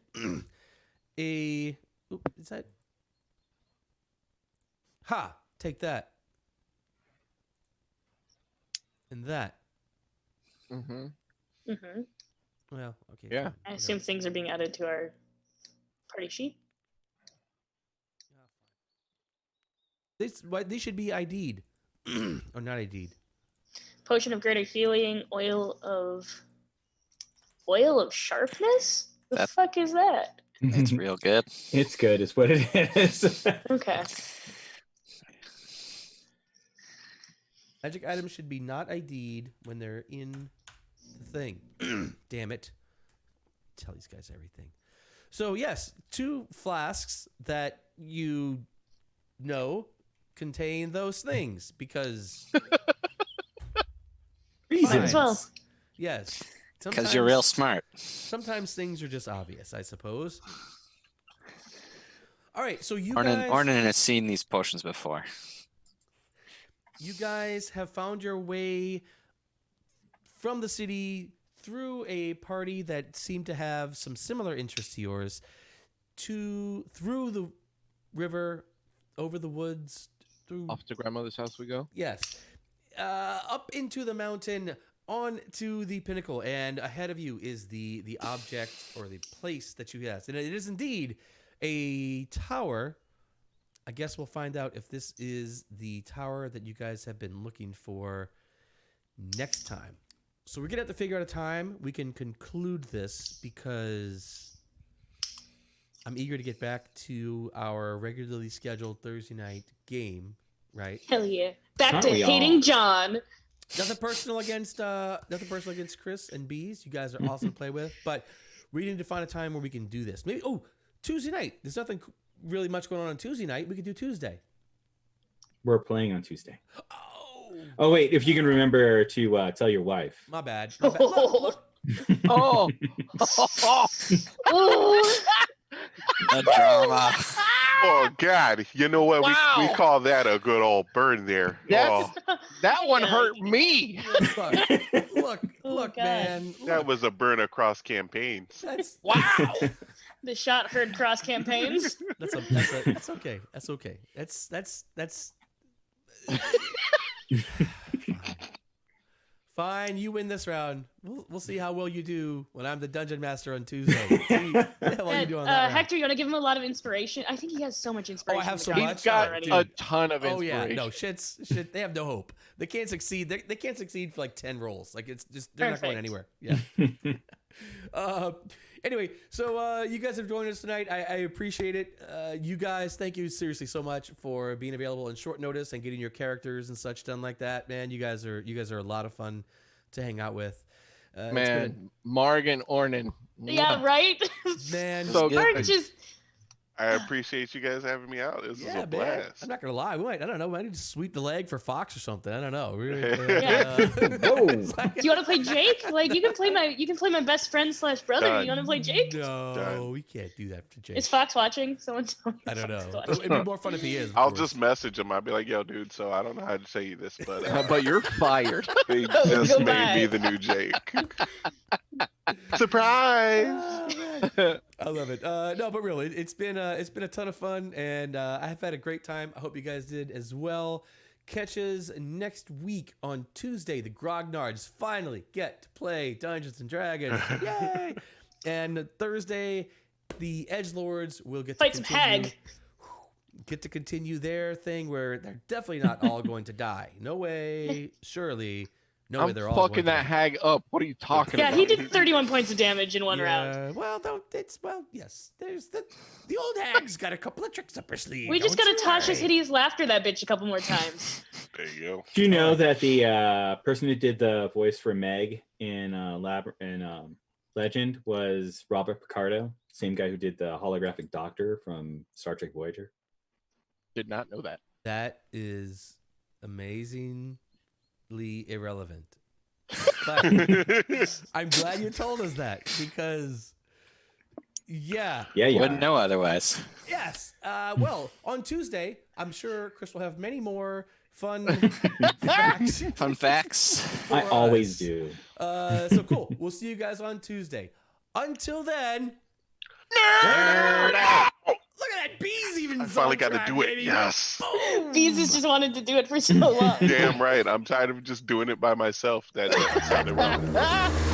is that? Ha! Take that. And that. Mm-hmm. Hmm. Well, okay. Yeah. fine, I assume whatever. things are being added to our party sheet. They should be ID'd. Or not ID'd. Potion of greater healing, oil of sharpness? The That- fuck is that? It's real good. It's good, is what it is. Okay. Magic items should be not ID'd when they're in the thing. Damn it. Tell these guys everything. So, yes, 2 flasks that you know contain those things because. Might as well. Science. Yes. Because you're real Sometimes- smart. Sometimes things are just obvious, I suppose. All right, so Ornan has seen these potions before. you guys have found your way from the city through a party that seemed to have some similar interests to yours through the river, over the woods, through Off to grandmother's house we go. yes, up into the mountain, on to the pinnacle, and ahead of you is the object or the place that you guessed, and it is indeed a tower. I guess we'll find out if this is the tower that you guys have been looking for next time. So we're gonna have to figure out a time we can conclude this because I'm eager to get back to our regularly scheduled Thursday night game. Right? Hell yeah. Back Aren't to we hating all? John. Nothing personal against Chris and Beaz. You guys are awesome to play with, but we need to find a time where we can do this. Maybe Tuesday night. There's nothing really much going on Tuesday night. We could do Tuesday. We're playing on Tuesday. Oh, Oh wait, if you can remember to tell your wife. my bad. My bad. Look, Oh. Ooh. The drama. oh God! You know what? We Wow. call that a good old burn there. That's- Oh, That one Yeah. hurt me. look, Oh, God. man. that Look, was a burn across campaigns. that's Wow. The shot heard cross campaigns. that's okay. That's okay. That's fine. You win this round. We'll see how well you do when I'm the dungeon master on Tuesday. See how well you do on that round. Hector, you want to give him a lot of inspiration? I think he has so much inspiration. have in the so guy much? He's got already. Dude. a ton of Oh inspiration. yeah, no shit. They have no hope. They can't succeed. They can't succeed for like 10 rolls. Like it's just they're not going Perfect. anywhere. Yeah. Anyway, so you guys have joined us tonight. I appreciate it. You guys, thank you seriously so much for being available in short notice and getting your characters and such done like that. Man, you guys are a lot of fun to hang out with. It's been Man, Marg and Ornan. Yeah, right. man. So Mark good. just I appreciate you guys having me out. This is Yeah, a man. blast. I'm not gonna lie. I don't know. I need to sweep the leg for Fox or something. I don't know. Yeah. It's like- Do you want to play Jake? Like you can play my best friend / brother. Done. You want to play Jake? No, Done. we can't do that for Jake. Is Fox watching? Someone tell me. I don't Fox is know. watching. It'd be more fun if he is. of I'll course. just message him. I'll be like, yo, dude, so I don't know how to say this, but But you're fired. they just Goodbye. made me the new Jake. Surprise! Oh, man. I love it. No, but really, it's been a ton of fun, and I have had a great time. I hope you guys did as well. Catch us next week on Tuesday. The Grognards finally get to play Dungeons and Dragons. Yay! And Thursday, the Edgelords will get Fight to some continue, hag. get to continue their thing where they're definitely not all going to die. No way, surely. No way I'm they're all going fucking to that die. hag up. What are you talking Yeah, about? he did 31 points of damage in one round. Yeah, well, yes. There's the old hag's got a couple of tricks up her sleeve. We just don't gotta you Tasha's worry. hideous laughter that bitch a couple more times. There you go. Do you know that the person who did the voice for Meg in Legend was Robert Picardo, same guy who did the holographic Doctor from Star Trek Voyager? Did not know that. That is amazingly irrelevant. But I'm glad you told us that because, yeah. Yeah, you Wouldn't are. know otherwise. Yes. Well, on Tuesday, I'm sure Chris will have many more fun facts. Fun facts. I for always us. do. So cool. We'll see you guys on Tuesday. Until then. Nerd out! Look at that. Beaz even I finally on got to track, do it. baby. Yes. Boom. Beaz has just wanted to do it for so long. Damn right. I'm tired of just doing it by myself. That sounded wrong.